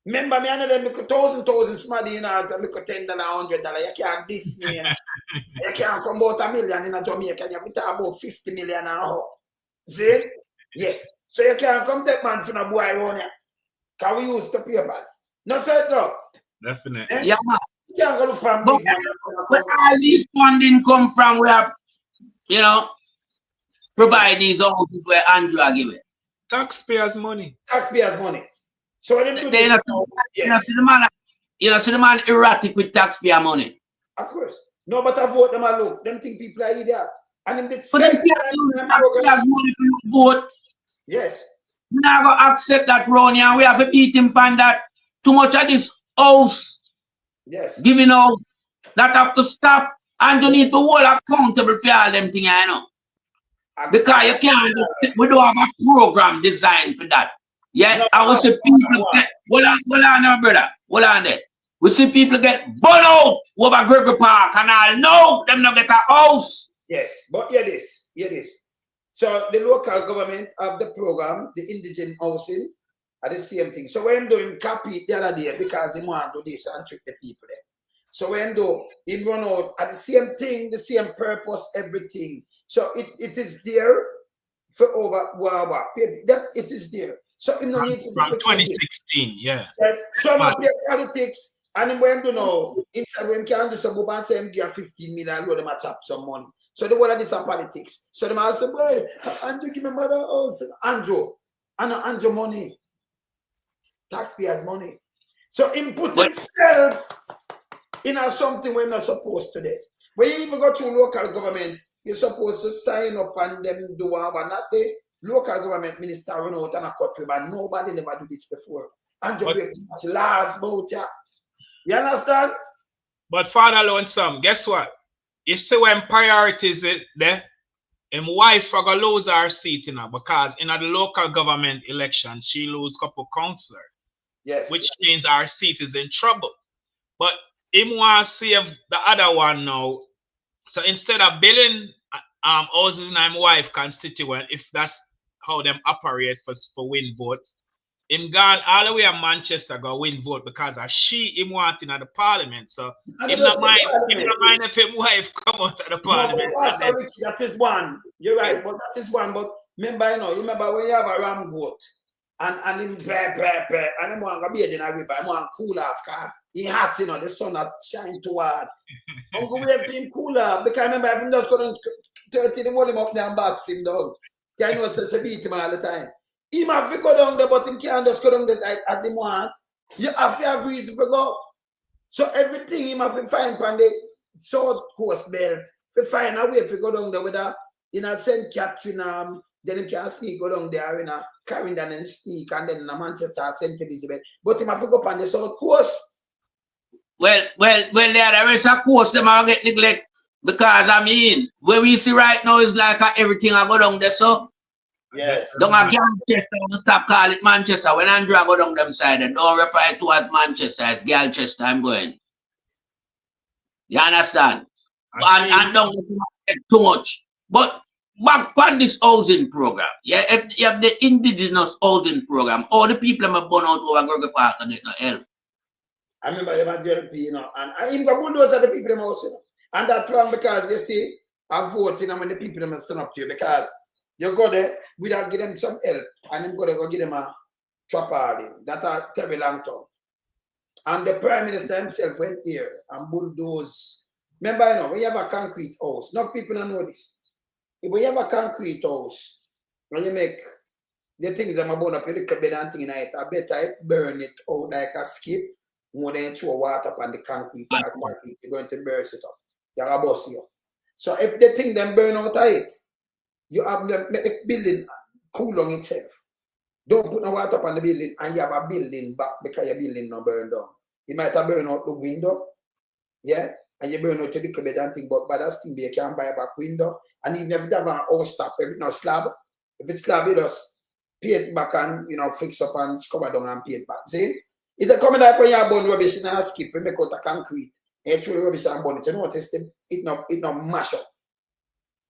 Speaker 1: Remember me and them make thousand smarty in odds and make $10, $100. You can't diss me. You know? You can't come about $1 million in a Jamaica. You have to talk about 50 million and up. See? Yes. So you can't come take man from a boy around here. Because we use the papers. No, sir, no.
Speaker 2: Definitely.
Speaker 1: Eh?
Speaker 3: yeah,
Speaker 1: You can't go look for a
Speaker 3: but
Speaker 1: big man.
Speaker 3: where all these funding come from, we have, you know, provide these houses where Andrew are giving.
Speaker 2: Taxpayers' money.
Speaker 1: Taxpayers' money. So when they do
Speaker 3: They,
Speaker 1: this,
Speaker 3: you know, see the man erratic with taxpayer money.
Speaker 1: of course. No, but I vote them a look. Them think people are idiot. And them did
Speaker 3: But
Speaker 1: say
Speaker 3: them can't use taxpayers money to vote.
Speaker 1: yes.
Speaker 3: We not gonna accept that round here. We have to beat him on that. Too much of this house
Speaker 1: Yes.
Speaker 3: giving out that have to stop, and you need to hold accountable for all them things, you know. Because you can't just, we don't have a program designed for that. Yeah,
Speaker 1: No,
Speaker 3: I will see people get hold on now, brother. Hold on there. We see people get burn out over Gregory Park and all. No, them not get a house.
Speaker 1: Yes, but hear this, hear this. So the local government have the program, the indigent housing, are the same thing. So when I'm doing copy it the other day because they want to do this and trick the people there. So when do him run out at the same thing, the same purpose, everything. So it is there for over wow. That it is there. So him no need to
Speaker 2: From 2016, yeah.
Speaker 1: yes. Some of play politics and him when do know inside when can do some and say him give 15 million load them a chop some money. So the one of this are politics. So the man say, boy, Andrew give me mother house. Andrew money. Taxpayers' money. So him put himself in a something we're not supposed to do. When you even go through local government, you're supposed to sign up and them do one, but not the local government minister run out and a cut ribbon. Nobody never do this before. Andrew break much laws about ya. You understand?
Speaker 2: But Father Lonesome, guess what? You see when priorities is there, and wife for go lose her seat in her because in the local government election, she lose couple councillor.
Speaker 1: Yes.
Speaker 2: Which means our seat is in trouble. But him want to save the other one now. So instead of building houses in my wife constituent, if that's how them operate for win votes, him gone all the way to Manchester go win vote because of him wanting at the parliament. So him not mind if him wife come out of the parliament.
Speaker 1: No, Richie, that is one. You're right, but that is one. But remember, you remember when you have a ram vote and him and him want to be in a river, him want to cool off car. He hot, the sun not shine too hard. I'm going to him cool off because remember if him just go down 30 the volume up there and box him down. I know such a beat him all the time. He have to go down there, but he can't just go down there like as he want. You have to have reason for go. So everything he have to find on the South Coast belt. To find a way to go down there with a St. Catherine, then he can sneak go down there in a Clarendon and sneak and then in a Manchester, St. Elizabeth. But he have to go up on the South Coast.
Speaker 3: Well, there is a coast them all get neglect because I mean, where we see right now is like everything I go down there, so.
Speaker 1: Yes.
Speaker 3: Don't have Galchester, stop calling it Manchester. When Andrew go down them side, don't refer to as Manchester, it's Galchester I'm going. You understand? and don't get too much. But back on this housing program, yeah, if you have the indigenous housing program, all the people that are born out over Gov'T Park and get no help.
Speaker 1: I remember them at JLP, you know, and I even got those are the people them also, you know. And that's wrong because you see, I vote, you know, when the people them stand up to you because you go there without give them some help and then go give them a trap party. That's a terrible long time. And the Prime Minister himself went here and bulldoze. Remember, you know, when you have a concrete house, enough people don't know this. If you have a concrete house, when you make the things that I'm about to put a bed and thing in it, I better burn it out like a skip more than throw water upon the concrete. You're going to burst it up. You're a boss here. So if the thing then burn out of it, you have to make the building cool on itself. Don't put no water upon the building and you have a building back because your building not burn down. You might have burn out the window, yeah, and you burn out to the bed and thing, but that thing you can buy a back window. And even if you have an house top, if it's not slab, if it's slab, you just paint back and, you know, fix up and cover down and paint back. See? It's coming like when you have burn rubbish in a skip, we make out a concrete, and you throw the rubbish and burn it. You notice it not mash up.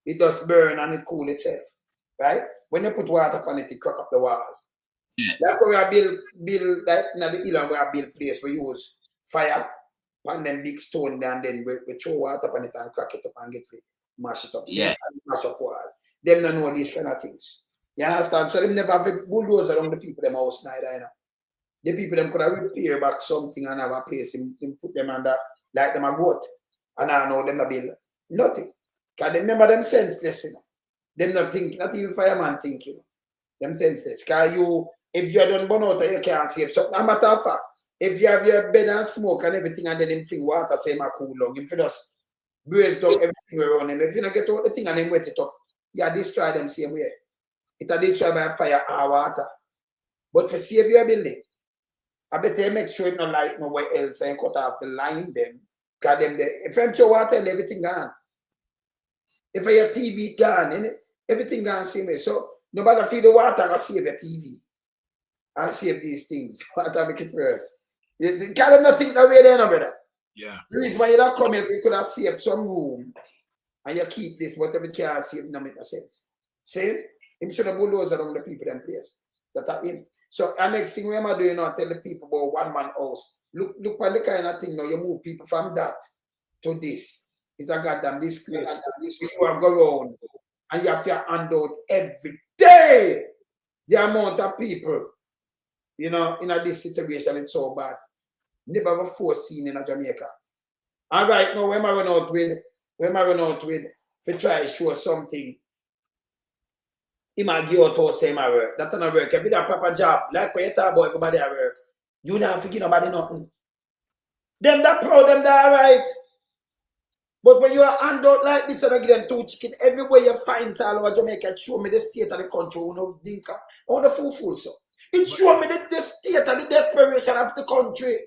Speaker 1: It just burn and it cool itself, right? When you put water upon it, it crack up the wall. Yeah. That's why we build like in the island where I build place, we use fire, and then big stone, and then we throw water upon it and crack it up and get it, mash it up.
Speaker 3: Yeah.
Speaker 1: And mash up wall. Them don't know these kind of things. You understand? So them never have a bulldozer around the people them house neither, you know. The people them could have repair back something and have a place and put them under like them a goat. And I know them a build nothing. Because they remember them senseless, you know. Them not think, not even fireman thinking. Them senseless. Because if you done burn out, you can't save something. As a matter of fact, if you have your bed and smoke and everything and then them think water say my cool long, if you just brace down everything around them, if you don't get out the thing and then wet it up, you destroy them same way. It will destroy by fire or water. But for save your building, I better make sure it not like nowhere else and cut off the line them. Because them if I'm sure water and everything gone. If your TV gone, everything gone same way. So nobody feed the water and save your TV. And save these things. Water make it worse. You can't not think that way there, no brother.
Speaker 2: Yeah.
Speaker 1: The reason why you don't come here, you could have saved some room and you keep this, whatever you can't save, no make no sense. See? Him should have bulldozed around the people in place. That are him. So the next thing we am doing now, tell the people about one man house. Look at the kind of thing now, you move people from that to this. It's a goddamn disgrace. You have go around and you have to hand out every day the amount of people, you know, in this situation. It's so bad. Never before seen in Jamaica. And right now, when I run out with, to try to show something, he might give out to say my work. That's not work. If you do a proper job, like when you talk about everybody at work, you don't have to give nobody nothing. Them that proud, them that are right. But when you are hand out like this and I give them 2 chicken, everywhere you find it all over Jamaica, show me the state of the country, you know, dinka, all the full so. It show me the state and the desperation of the country.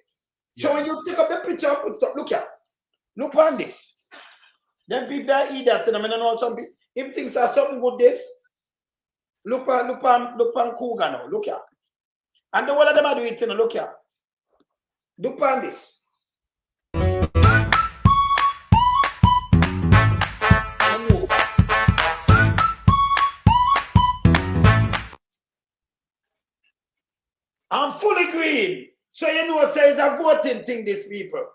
Speaker 1: So when you take up the picture and put it up, look here. Look on this. Then people that eat that, and I mean, I know some people, if things are something good this, look on Cougar now, look here. And the one of them are doing it, look here. Look on this. I'm fully green. So you know, say it's a voting thing, these people.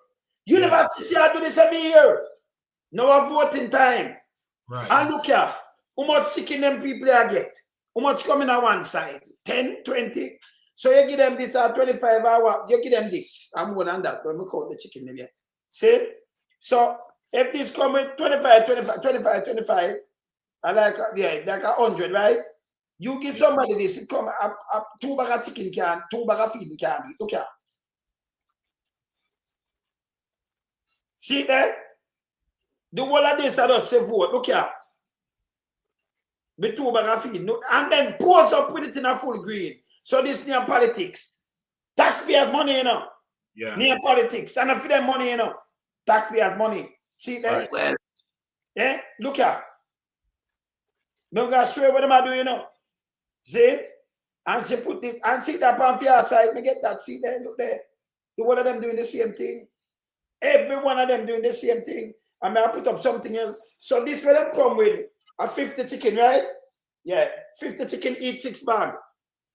Speaker 1: You never see I do this every year. Now a voting time.
Speaker 2: Right.
Speaker 1: And look here, how much chicken them people get? How much coming on one side? 10, 20. So you give them this at 25 hours, you give them this. I'm going on that, don't look out the chicken them yet. See? So if this come with 25, I like, yeah, like 100, right? You give somebody this, it come up 2 bag of chicken can, 2 bag of feed can be. Look here. See there? The whole of this I just say vote. Look here. With 2 bag of feed. And then pose up with it in a full green. So this near politics. Taxpayers' money, you know.
Speaker 2: Yeah.
Speaker 1: Near politics. And if them money, you know. Taxpayers' money. See there?
Speaker 2: Right.
Speaker 3: Well,
Speaker 1: Yeah? Look here. No guys show what am I doing, you know. See? And she put this, and see that on your side, me get that, see there, look there. The one of them doing the same thing. Every one of them doing the same thing. and I put up something else. So this will them come with a 50 chicken, right? Yeah, 50 chicken eat 6 bag.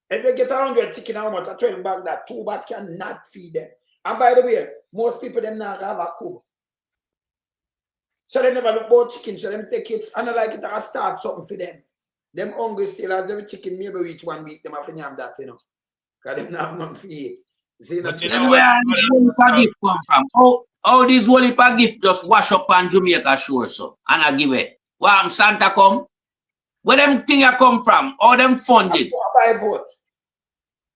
Speaker 1: If you get 100 chicken, how much? A 12 bag that 2 bag cannot feed them. And by the way, most people them not have a cook. So they never look about chicken, so them take it and I like it and start something for them. Them hungry still as every chicken maybe reach 1 week, them have to have that, you know. Because them not have nothing for eat. See,
Speaker 2: But you
Speaker 3: Then
Speaker 2: know
Speaker 3: where
Speaker 2: what?
Speaker 3: these whole gift come from? How these whole gift just wash up on Jamaica shore so and I give it. Wow, Santa come. Where them thing I come from? All them funded.
Speaker 1: By vote.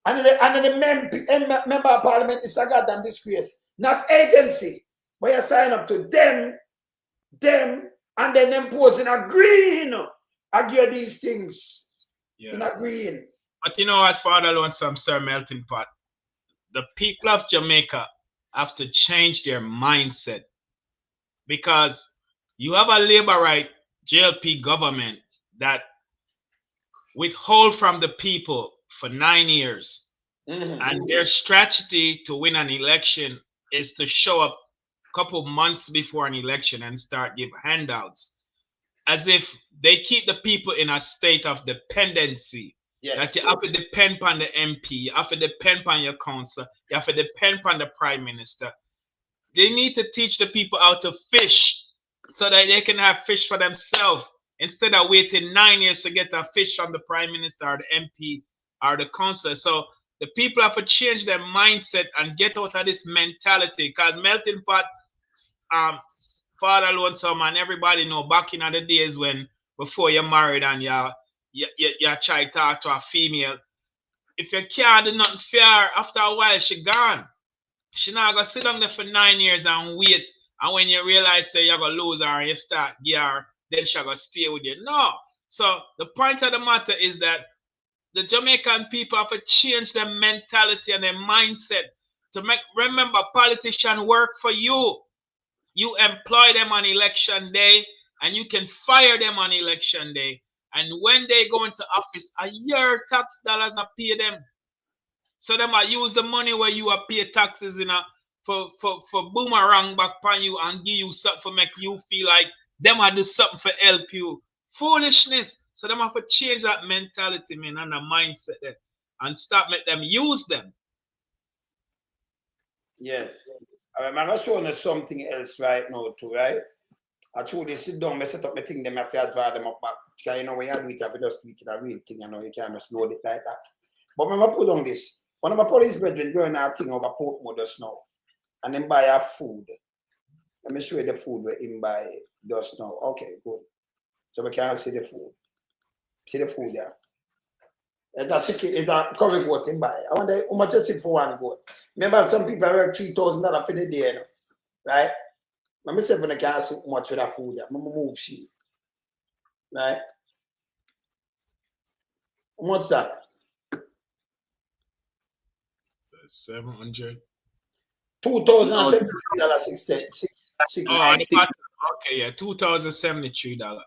Speaker 1: And the member of parliament is a goddamn disgrace. Not agency. But you sign up to them, and then them pose in a green. I give these things in a green.
Speaker 2: But you know what, Father Lonesome, Sir Melting Pot? The people of Jamaica have to change their mindset because you have a labor right JLP government that withhold from the people for 9 years. And their strategy to win an election is to show up a couple months before an election and start give handouts as if they keep the people in a state of dependency.
Speaker 1: Yes.
Speaker 2: That you have to depend on the MP, you have to depend on your council, you have to depend on the prime minister. They need to teach the people how to fish so that they can have fish for themselves instead of waiting 9 years to get a fish from the prime minister or the MP or the council. So the people have to change their mindset and get out of this mentality because Melting Pot, Father Lonesome and everybody know back in the days when before you're married and you try to talk to a female, if you can't do nothing fair, after a while she gone. She not gonna sit down there for 9 years and wait, and when you realize say you're gonna lose her and you start give her, then she gonna stay with you. No. So the point of the matter is that the Jamaican people have to change their mentality and their mindset to remember politicians work for you. You employ them on election day and you can fire them on election day. And when they go into office, a year tax dollars are pay them. So them I use the money where you are pay taxes in for boomerang back upon you and give you something for make you feel like them I do something for help you. Foolishness. So them have to change that mentality, man, and the mindset there, and stop make them use them.
Speaker 1: Yes. I'm going to show you something else right now too, right? I truly sit down, I set up my thing, them have to draw them up back. Because you know when you do it, you have to just do it in a real thing, you know, you can't just load it like that. But when I put on this, one of my police brethren going out thing over Portmore just now, and then buy a food. Let me show you the food where him buy just now. Okay, good. So we can see the food. See the food there. It's a chicken, it's a curry goat in buy. I wonder how much is it for one goat. Remember some people work $3,000 for the day, you know? Right? Let me see if I can see how much for that food there. I'm gonna move sheet. Right? How much is that?
Speaker 2: 700.
Speaker 1: $2,073.66.
Speaker 2: Oh, okay, yeah, $2,073.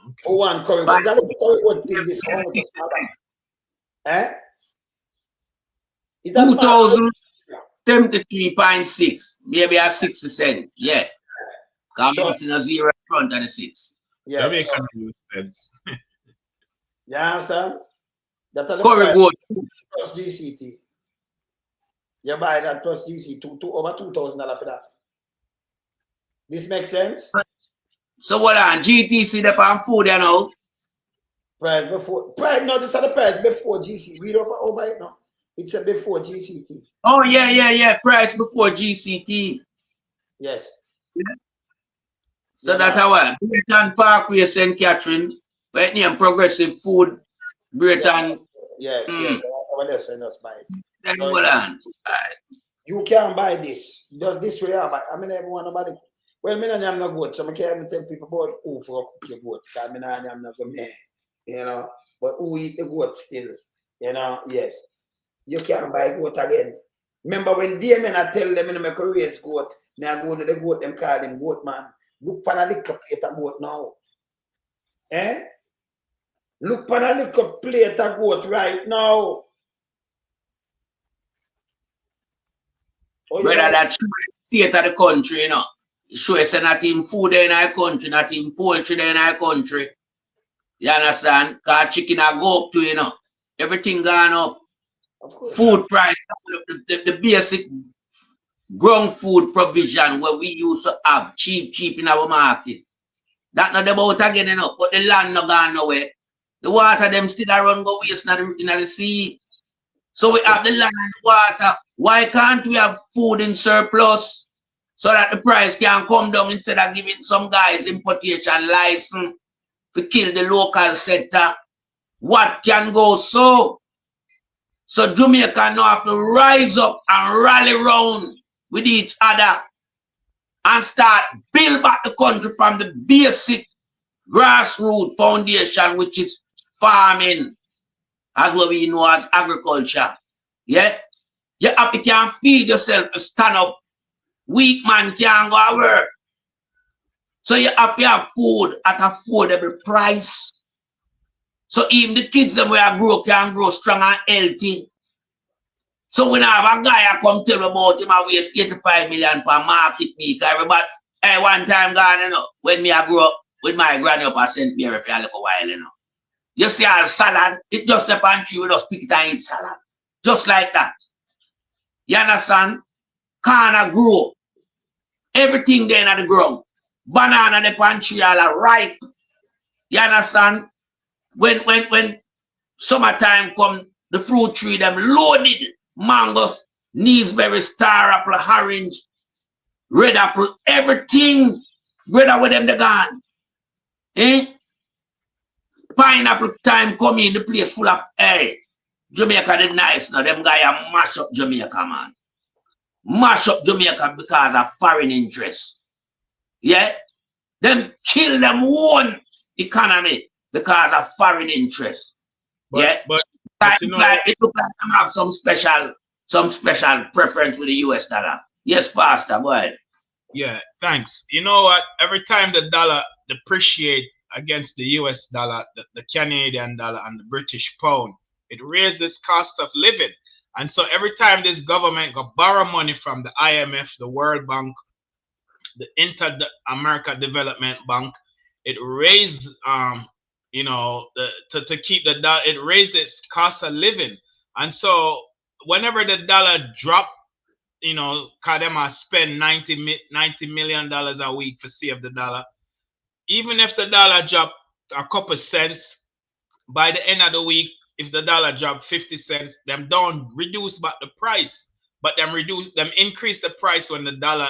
Speaker 2: Okay.
Speaker 1: For one curry goat. That is curry goat thing this one. Eh?
Speaker 3: 2,073.6, maybe a 60 cents. Yeah. Come so, in a zero in front of the 6.
Speaker 2: Yeah. That makes sense.
Speaker 1: You understand? That's a
Speaker 3: curry goat
Speaker 1: plus GCT. You buy that plus GC over $2,000 for that. This makes sense?
Speaker 3: So what on GTC the pan food, you know?
Speaker 1: Price before no, this is the price before GC. Read over it now. It's a before GCT.
Speaker 3: Oh yeah. Price before GCT.
Speaker 1: Yes.
Speaker 3: Yeah. So that's how Britain Parkway, St. Catherine, right near Progressive Food, Britain.
Speaker 1: Yes.
Speaker 3: Then hold on.
Speaker 1: You can't buy this. Just this way, but I mean everyone about it. Well, me and I'm not good, so I can't even tell people about who for cook your goat. Because I'm not good man, you know. But who eat the goat still, you know? Yes. You can't buy goat again. Remember when they men I tell them in make a race goat, me I go to the goat, them call him goat man. Look for a little plate of goat now. Eh? Look for a little plate of goat right now.
Speaker 3: Oh, brother, that's the state of the country, you know. show us not in food in our country, not in poultry in our country. You understand? Because chicken are go up to, you know. Everything gone up.
Speaker 1: Of course.
Speaker 3: Food price, the basic ground food provision where we used to have cheap in our market. That not about again, you know, but the land not gone nowhere. The water them still around go waste in the sea. So we have the land and the water. Why can't we have food in surplus so that the price can come down instead of giving some guys importation license to kill the local sector? What can go so? So Jamaica now have to rise up and rally round with each other and start build back the country from the basic grassroots foundation, which is farming, as what we know as agriculture. Yeah? You have to can feed yourself to stand up. Weak man can't go to work. So you have to have food at affordable price. So even the kids that we are grow can grow strong and healthy. So when I have a guy I come tell me about him, I waste 85 million per market meat. Everybody, hey, one time gone, you know, when me I grew up with my granny up at St. Mary for a little while, you know. You see our salad, it just step on tree, we just pick it and eat salad. Just like that. You understand? Corn grow. Everything there at the ground. Banana the pan tree all ripe. You understand? When summertime come, the fruit tree them loaded. Mangoes, Neesberry, star apple, orange, red apple, everything. Brother with them they gone. Eh? Pineapple time come in, the place full of, hey, Jamaica is nice now. Them guys mash up Jamaica, man. Mash up Jamaica because of foreign interest. Yeah? Them kill them own economy because of foreign interest. Yeah?
Speaker 2: But
Speaker 3: It's like it looks like them have some special preference with the US dollar. Yes, Pastor, go ahead.
Speaker 2: Yeah, thanks. You know what? Every time the dollar depreciate against the US dollar, the Canadian dollar and the British pound, it raises cost of living. And so every time this government go borrow money from the IMF, the World Bank, the Inter-America Development Bank, it raises you know, to keep the dollar, it raises cost of living. And so whenever the dollar drop, you know, cause them spend $90 million a week for save the dollar. Even if the dollar drop a couple cents, by the end of the week, if the dollar drop 50 cents, them don't reduce back the price, but them increase the price when the dollar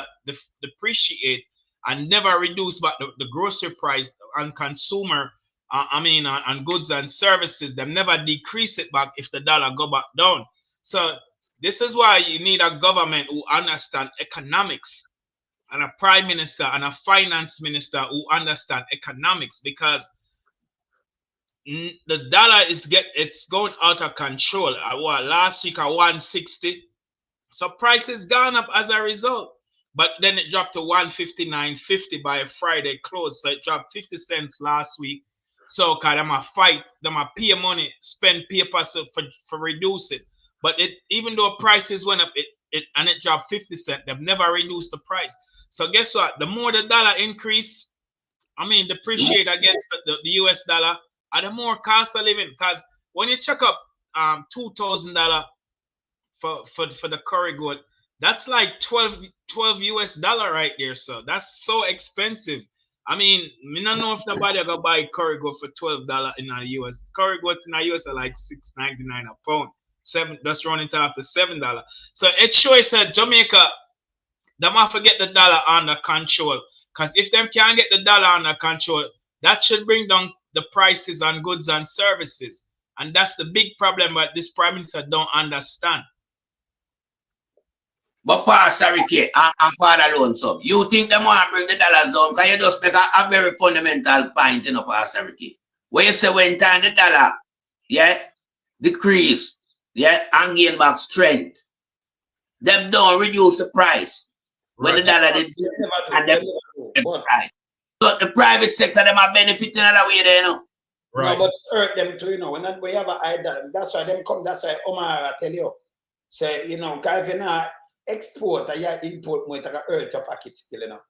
Speaker 2: depreciate, and never reduce back the grocery price on consumer, on goods and services. Them never decrease it back if the dollar go back down. So this is why you need a government who understand economics, and a prime minister and a finance minister who understand economics, because the dollar it's going out of control. Last week at 160, so prices gone up as a result. But then it dropped to 159.50 by Friday close. So it dropped 50 cents last week. So cause them a fight, them a pay money, spend paper for reduce it. But even though prices went up, it dropped 50 cents, they've never reduced the price. So guess what? The more the dollar increase, depreciate against the US dollar, and the more cost of living. Because when you check up $2,000 for the curry goat, that's like 12 US dollar right there. So that's so expensive. Me don't know if nobody gonna buy curry goat for $12 in the US. Curry goat in the US are like $6.99 a pound. That's running up to $7. So it shows that Jamaica, them have to get the dollar under control. Because if them can't get the dollar under control, that should bring down the prices on goods and services. And that's the big problem that this prime minister don't understand.
Speaker 3: But Pastor Ricky and Father Lonesome, you think them want to bring the dollars down? Because you just make a very fundamental point, you know, Pastor Ricky. Where you say when time the dollar, decrease, and gain back strength, them don't reduce the price. When the dollar did and them the price. So the private sector, them are benefiting another way there, you know.
Speaker 1: Right. No, but hurt them too, you know. When we have a high dollar, that's why them come, that's why Omar I tell you. Say, you know, because if you not export or you import more, it can hurt your pocket still, you know.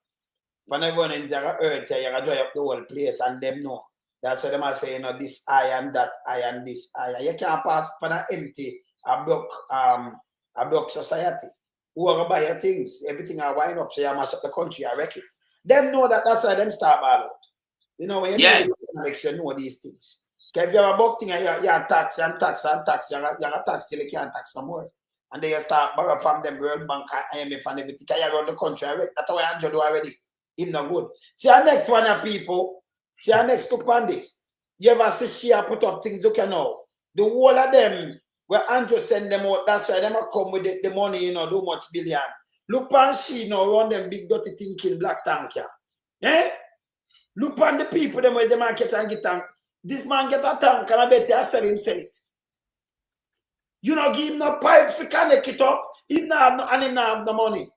Speaker 1: when everyone in the earth, you gotta dry up the whole place and them know. That's what them are saying, this eye and that eye and this eye. You can't pass for an empty, a block society. Who are buy your things, everything are wind up, so you mash up the country, I reckon. Them know that's why them start ball out. You know, when you know you know these things. Because if you have a buck thing, you tax and tax and tax, you have tax till you can't tax no more. And then you start borrow from them World Bank, IMF and everything. Because you run the country, that's how Andrew do already. Him not good. See our next one of people, see our next look on this. You ever see she put up things, look now. The whole of them, where Andrew send them out, that's why them come with the money, you know, do much billion. Look on she now, run them big dirty thinking black tank here. Eh? Look on the people, them where the market and get tank. This man get a tank and I bet you sell it. You know, give him no pipes to connect it up. He not have no money.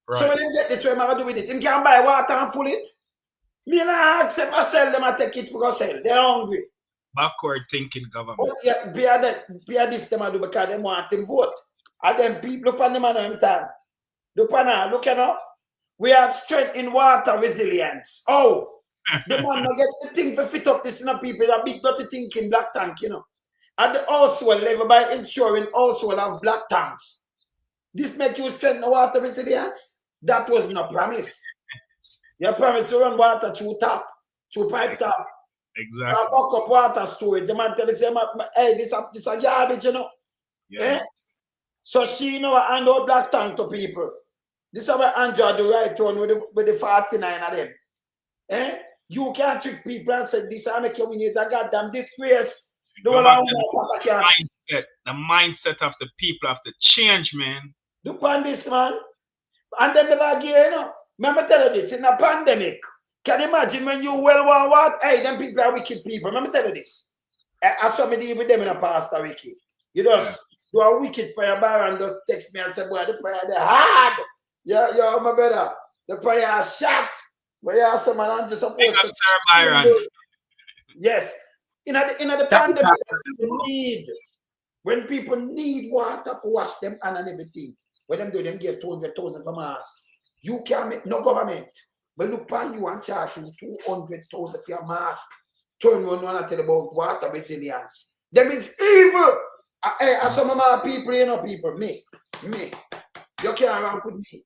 Speaker 1: Right. So when him get this way, I'm do with it. Him can buy water and full it. Me not accept I sell them, I take it for sell. They're hungry.
Speaker 2: Backward thinking government.
Speaker 1: But yeah, be this them I do because they want him vote. And them people look on them and them time. Look you know. We have strength in water resilience. Oh. The man not get the thing for fit up this in people that big dirty thinking black tank, you know. At the household level by ensuring household have black tanks. This make you strengthen water resilience? That was no promise. Your promise to run water through tap, through pipe tap.
Speaker 2: Exactly.
Speaker 1: Back up water storage. The man tell you, hey, this a garbage, you know.
Speaker 2: Yeah.
Speaker 1: Eh? So she know hand out black tank to people. This is what Andrew do right one with the 49 of them. Eh? You can't trick people and say this and make you win. It's a goddamn disgrace. The
Speaker 2: mindset of the people have to change, man.
Speaker 1: Look on this, man. And then never again, you know. Remember tell you this, in a pandemic, can you imagine when you well want what? Hey, them people are wicked people. Remember tell you this. I saw me deal with them in a pastor wiki. You just do a wicked prayer bar and just text me and say, boy, the prayer they hard. Yeah, my brother. The prayer is shot. But yeah, some man just supposed to.
Speaker 2: Sir Byron.
Speaker 1: Yes. In the pandemic, when people need water for wash them and everything, when them do them get 200,000 from us, you can't make no government. But look upon you and charge you 200,000 for your mask. Turn one and tell about water resilience. Them is evil. As some of my people, you know, people, me. You can't run with me.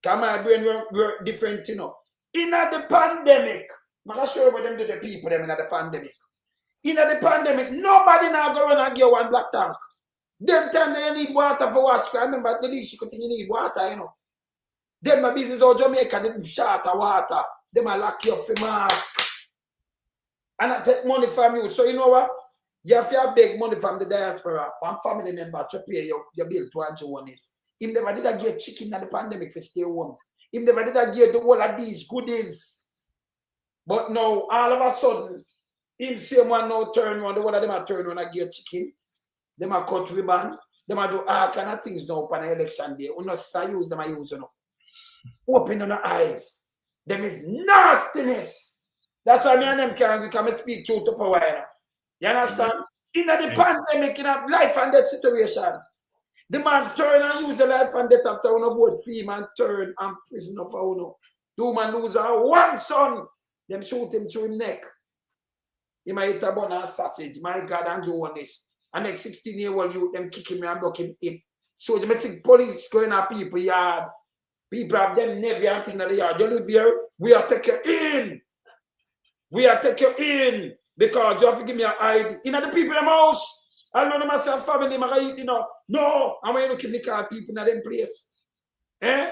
Speaker 1: Because my brain work different, you know. In the pandemic, I'm not sure what them do the people them in the pandemic. In the pandemic, nobody now go run and get one black tank. Them time they need water for wash. I remember at the least you could think you need water, you know. Them my business or Jamaica, they short of water. Them I lock you up for mask. And I take money from you. So you know what? You have to beg money from the diaspora, from family members to pay your bill to Andrew one is. If never did I get chicken in the pandemic for stay home. If never did I get the whole of these goodies. But now, all of a sudden, him same one now turn on, the one of them are turn on and get chicken. Them are cut ribbon. Them are do all kind of things now on the election day. We not use them, I use you know. Open on the eyes. Them is nastiness. That's why me and them can come and speak truth to power. You understand? In the pandemic, in a life and death situation, the man turn and use a life and death after one board fee, man turn and prisoner for one. The woman lose her one son. Them shoot him through his neck. He might eat a bun and sausage. My God, Andrew won this. And next 16-year-old youth, them kick him and block him in. So the Mexican police going at people yard. People have them never and thing in the yard. You live here, we are take you in. We are take you in. Because you have to give me an ID. You know the people in the house. I know myself, family, you know. No, I'm going to keep the car people in them place. Eh?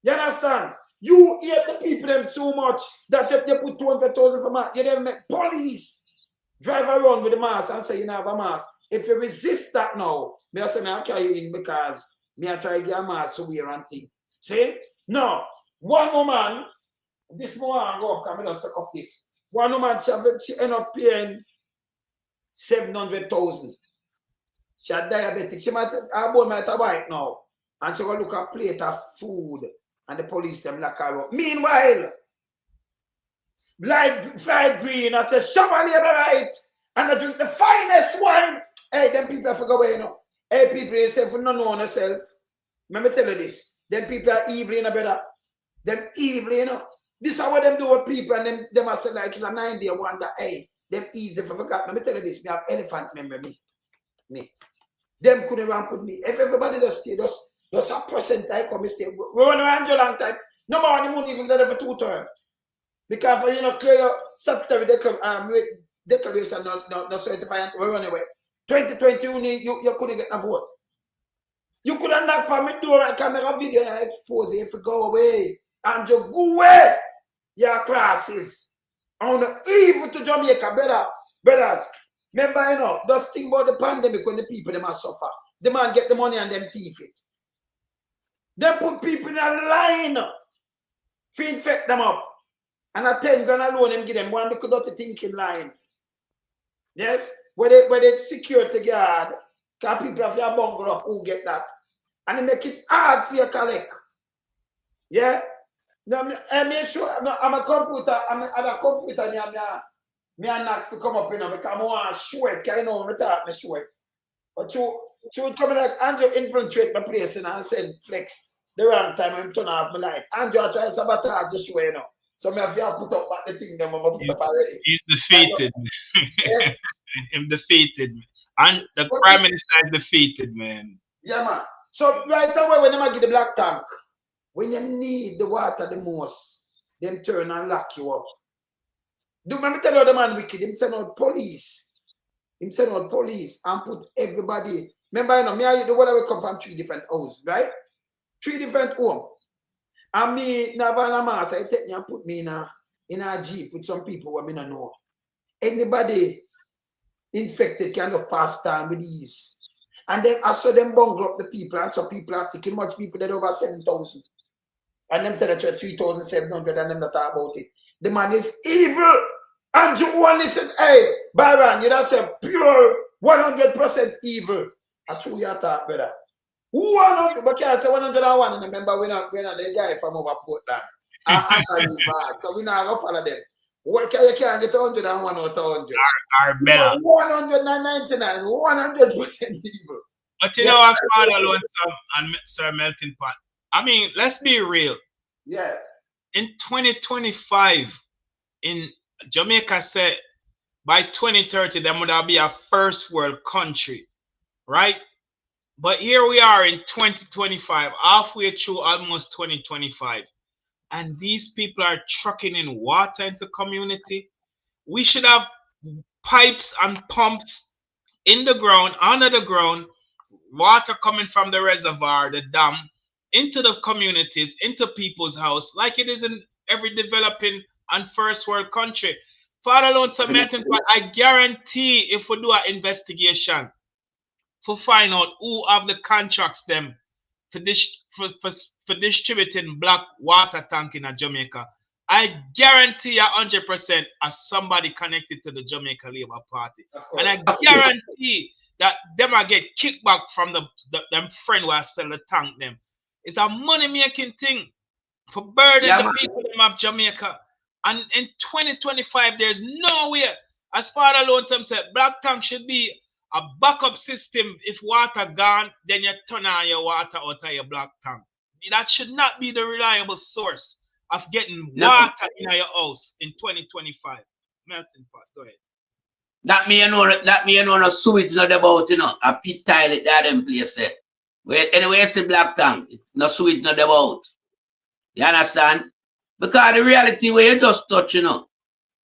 Speaker 1: You understand? You hate the people them so much that you put 200,000 for mask. You then make police drive around with the mask and say you don't have a mask. If you resist that now, I say I carry you in because I try to get a mask to wear and thing. See? No. One woman, this woman go up, come and just up this. One woman, she end up paying 700,000. She had diabetic. She might have white now. And she will look at a plate of food. And the police them lock her up. Meanwhile, like fried green, I say, Chevalier right. And I drink the finest wine. Hey, them people have to go away, you know. Hey, people, they say, for not knowing yourself. Let me tell you this. Them people are evil, you know, brother. Them evil, you know. This is what them do with people, and them are say like it's a 9-day wonder. Hey, them easy for forgot. Let me tell you this, me have elephant memory. Me. Them couldn't even put me. If everybody just stay, just a percentile come stay. We run around you long time. Number one, the money even there for 2 terms. Because for clear your statutory declaration not certified, we run away. 2020 you couldn't get a vote. You could have knocked on my door and camera video and expose it if you go away. And you go away your classes. On the evil to Jamaica, brothers. Remember, just think about the pandemic when the people them are suffer. The man get the money and them thief it. They put people in a line to infect them up. And at 10 grand alone, them give them one because dirty thinking line. Yes? Where they security guard, because people have your bungle up who get that. And they make it hard for you to collect. Yeah? Now, I make sure I'm a computer, I'm a computer, me and not to come up, because I want to show it, because I talk, me show it. But you would come like, Andrew infiltrate my place, and send flex the wrong time, and turn off my light. Andrew try to sabotage the show, So I have to put up the thing, I'm going to put up already.
Speaker 2: He's defeated. Yeah. Him defeated. And the Prime Minister is defeated, man.
Speaker 1: Yeah, man. So right away, when they get the black tank, when you need the water the most, them turn and lock you up. Do let me tell you the man wicked, him send out police. Him send out police and put everybody. Remember, me and the water will come from 3 different houses, right? 3 different homes. And me, Navana Mass, I take me and put me in a jeep with some people who I don't know. Anybody infected can just pass down with ease. And then I saw them bungle up the people, and some people are sick. Much people that over 7,000. And them tell the church 3,700 and them that talk about it. The man is evil. And you only said, hey, Byron, you don't say pure 100% evil. I true your talk, brother. 100, but can't say 101, and remember we're not the guy from over Portland. So we're not going to follow them. What can you can't get 101 or 100?
Speaker 2: Are better.
Speaker 1: 199, 100% evil.
Speaker 2: But you know, I found alone and Sir Melting Pot. I mean, let's be real.
Speaker 1: Yes.
Speaker 2: In 2025, in Jamaica said by 2030 there would be a first world country, right? But here we are in 2025, halfway through almost 2025, and these people are trucking in water into community. We should have pipes and pumps in the ground, under the ground, water coming from the reservoir, the dam, into the communities, into people's house, like it is in every developing and first world country. Father Lord, I guarantee if we do an investigation for find out who have the contracts them for distributing black water tank in Jamaica, I guarantee 100% as somebody connected to the Jamaica Labour Party. And I guarantee that them are get kickback from them friend who sell the tank them. It's a money-making thing for burden the people of Jamaica. And in 2025, there's nowhere, as Father Lonesome said, black tank should be a backup system. If water gone, then you turn on your water out of your black tank. That should not be the reliable source of getting water in your house in 2025. Melting Pot, go ahead.
Speaker 3: That me no sewage not about, a pit toilet that them place there. Where anyway it's a black tank, no sewage not about. You understand? Because the reality where you just touch,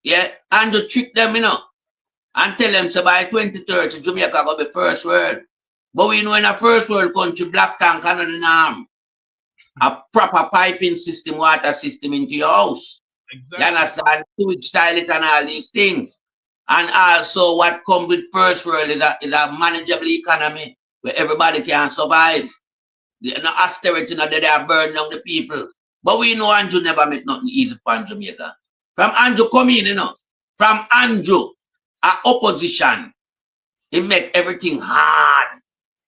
Speaker 3: yeah, and you trick them, and tell them so by 2030 Jamaica go be first world. But we know in a first world country, black tank and an arm. A proper piping system, water system into your house. Exactly. You understand? Sewage toilet and all these things. And also what comes with first world is a manageable economy where everybody can survive. No austerity, they are burning down the people. But we know Andrew never make nothing easy for Jamaica. From Andrew come in, from Andrew, our opposition, he make everything hard.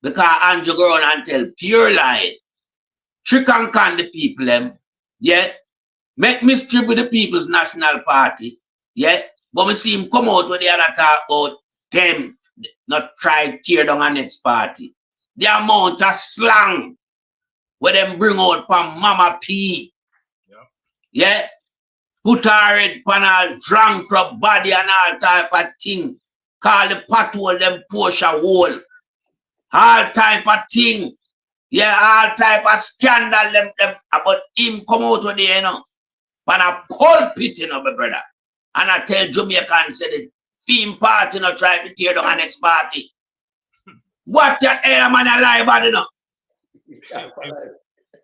Speaker 3: Because Andrew go on and tell pure lie. Trick and con the people, yeah. Make mischief with the People's National Party, yeah. But we see him come out when they are talk about them, not try to tear down our next party. The amount of slang where them bring out from Mama P. Yeah. put her head on all drunk up body and all type of thing. Call the pothole them Porsche hole. All type of thing. Yeah, all type of scandal them about him come out with the, you know. But a pulpit, you know, my brother. And I tell Jamaican say the theme party, you know, try to tear down the next party. What the hell man alive, you know?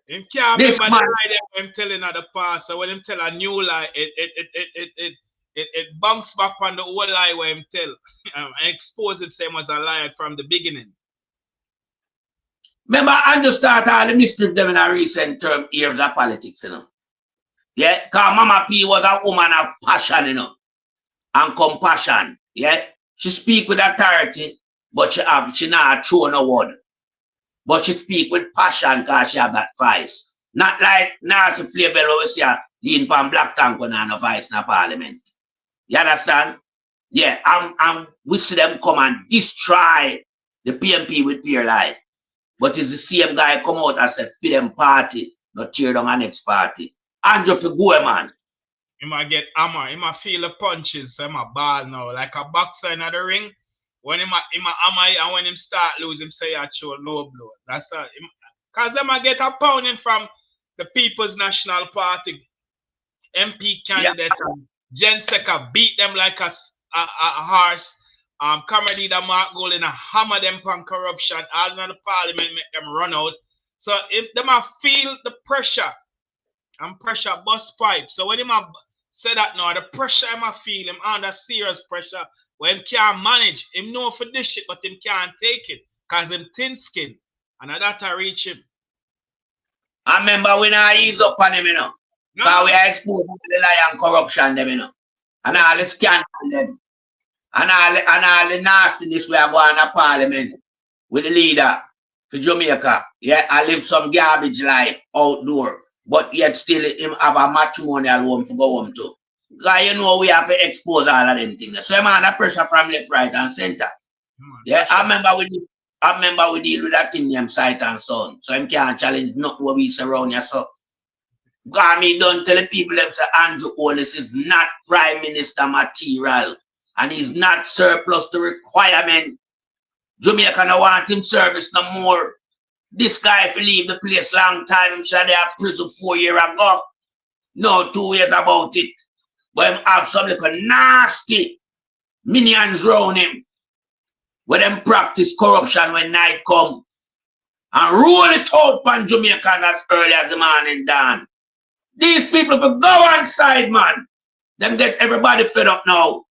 Speaker 2: Him can't remember the lie that him telling at the past. So when him tell a new lie, it bunks back on the old lie where him tell and expose himself as a liar from the beginning.
Speaker 3: Remember, Andrew started all the mischief them in a recent term years of politics, you know. Yeah, because Mama P was a woman of passion, you know, and compassion. Yeah, she speak with authority, but she not throw no word. But she speak with passion because she have that voice. Not like Nancy Flavell always say, lean from black tank when I no voice in the parliament. You understand? Yeah, we see them come and destroy the PMP with pure lie. But it's the same guy come out and said, feed them party, not tear down the next party. Andrew for go, man.
Speaker 2: He might get hammer, he might feel the punches, so he might ball now. Like a boxer in the ring. When he might hammer and when him start lose, him say I show low blow. That's because they might get a pounding from the People's National Party MP candidate. Yeah. Jen Seca beat them like a horse. Comedy that Mark Golding hammer them on corruption. All in the parliament make them run out. So if they might feel the pressure and pressure bust pipe. So when him say that now, the pressure him a feel, him under serious pressure. When him can't manage, him know for this shit, but him can't take it. Cause him thin skin. And that I reach him.
Speaker 3: I remember when I ease up on him, you know. Because we are exposing the lie and corruption them, you know. And all the scandal them. And all the nastiness we are going to parliament with the leader for Jamaica. Yeah, I live some garbage life outdoor. But yet still him have a matrimonial home to go home to. Because you know we have to expose all of them things. So I'm under pressure from left, right, and center. Yeah, I remember we deal with that thing named Sight and Sound. So him can't challenge nothing what we surround you. So God me don't tell the people them say Andrew Holness is not prime minister material. And he's not surplus to requirement. Jamaica no want him service no more. This guy if he leave the place long time, him should have prison 4 years ago. No 2 years about it. But him have some little nasty minions around him. Where them practice corruption when night come. And roll it out on Jamaica as early as the morning dawn. These people will go on side, man. Them get everybody fed up now.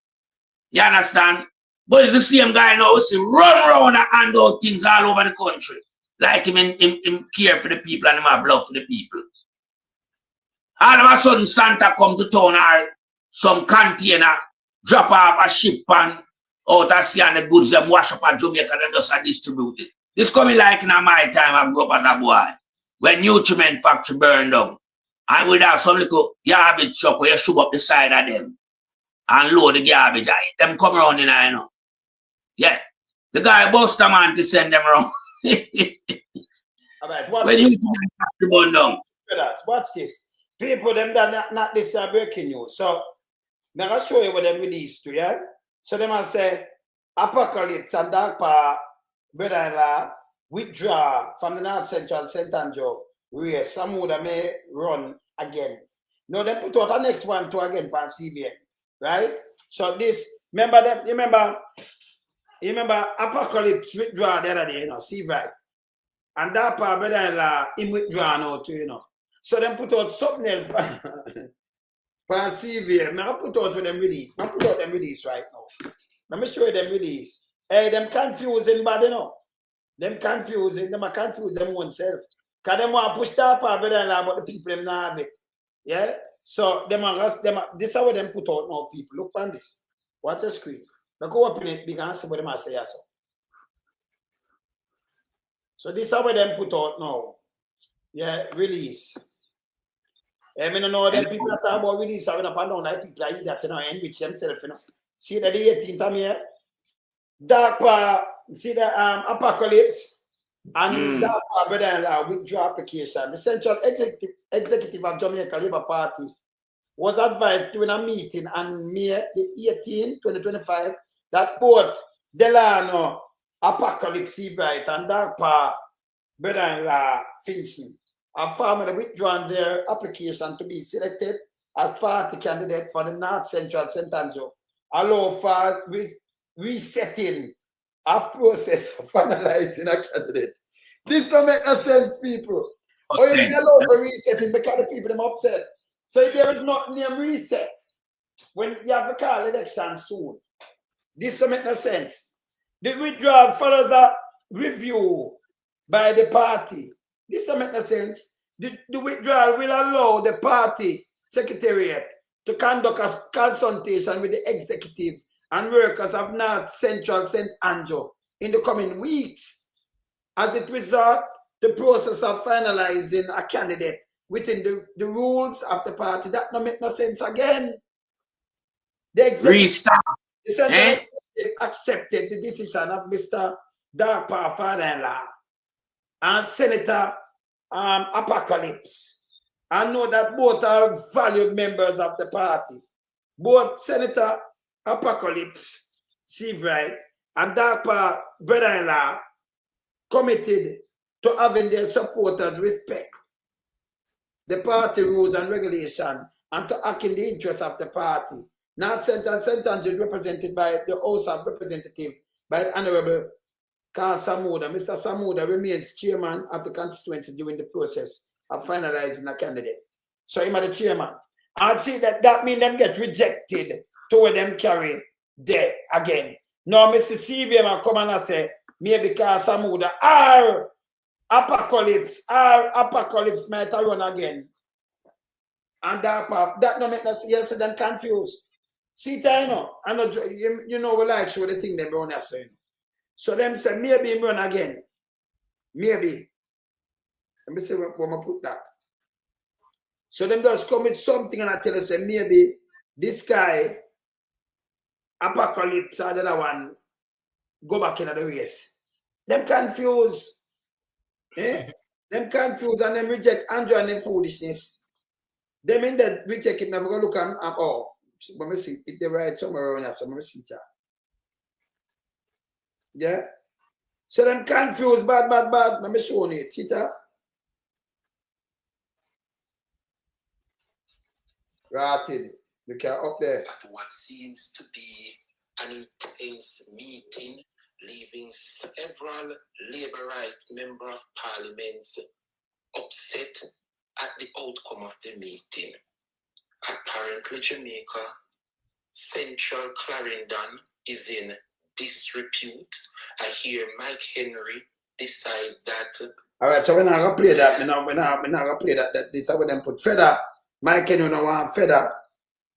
Speaker 3: You understand? But it's the same guy now who see run around and hand out things all over the country. Like him care for the people and him have love for the people. All of a sudden Santa come to town or some container drop off a ship and out of sea and the goods them wash up at Jamaica and just distribute it. This coming like in my time I grew up as a boy. When nutriment factory burned down. And we'd have some little garbage truck where you shove up the side of them. And load the garbage. Them come around in I know. Yeah. The guy bust a man to send them around.
Speaker 1: All right, watch
Speaker 3: when
Speaker 1: this.
Speaker 3: Watch
Speaker 1: this. People them that not this are breaking news. So I'm gonna show you what them released to, yeah? So them will say Apocalypse and Dark Power brother-in-law withdraw from the North Central St. Andrew race. Some would may run again. No, they put out the next one to again pan CBN. Right? So this, remember them, you remember Apocalypse withdraw the other day, you know, see right. And that part brother-in-law him withdraw now too, you know. So them put out something else pan CVM. I put out with them release. I put out them release right now. Let me show you them release. Hey, them confusing bad, you know. Them confusing, them are confused them oneself. Because them want to push that part brother-in-law, but the people them not have it. Yeah? So this is how them put out now, people. Look on this. Watch the screen. Look go open it big and see what them say so. So this is how them put out now. Yeah, release. I mean, know them people that talk about release having up and down, like people that eat that, you know, enrich themselves, you know. See that the 18th time here? Dark Power, see the Apocalypse and Dark Power brother-in-law withdraw application. The Central Executive of Jamaica Labour Party was advised during a meeting on May the 18th, 2025, that both Delano, Apocalypse Bright, and Darpa, brother-in-law Finson, have formally withdrawn their application to be selected as party candidate for the North Central St. Andrew, allow for resetting a process of finalizing a candidate. This don't make no sense, people. Or you allow for resetting because the people them upset. So if there is not name reset when you have to call election soon. This don't make no sense. The withdrawal follows a review by the party. This don't make no sense. The withdrawal will allow the party secretariat to conduct a consultation with the executive and workers of North Central St. Andrew in the coming weeks as it results the process of finalizing a candidate within the rules of the party. That don't make no sense again. The executive accepted the decision of Mr. Darpa father-in-law and Senator Apocalypse. I know that both are valued members of the party. Both Senator Apocalypse, Seavright, and Darpa brother-in-law committed to having their supporters respect the party rules and regulation and to act in the interest of the party. North Central St. Andrew is represented by the House of Representatives by the Honorable Carl Samuda. Mr. Samuda remains chairman of the constituency during the process of finalizing a candidate. So him are the chairman. I'd say that means them get rejected to where them carry there again. Now Mr. CBM come and say maybe Carl Samuda or Apocalypse might run again. And that don't make us yes then confused. See, I know you know we like show the thing them run here saying. So them say maybe him run again. Maybe. Let me see where I put that. So them just come with something and I tell us say maybe this guy Apocalypse or the other one go back into the race. Them confused. Them confused and them reject Andrew and them foolishness. Them in that reject it, never go look at oh, let me see, if they write somewhere around here, so let me see that. Yeah? So them confused, bad. Let me show you, Tita. Right, look at up there.
Speaker 7: At what seems to be an intense meeting, leaving several Labour rights member of parliaments upset at the outcome of the meeting. Apparently, Jamaica Central Clarendon is in disrepute. I hear Mike Henry decide that.
Speaker 1: All right, so we're not gonna play that. We're not gonna play that. This is how them put feather. Mike Henry no want feather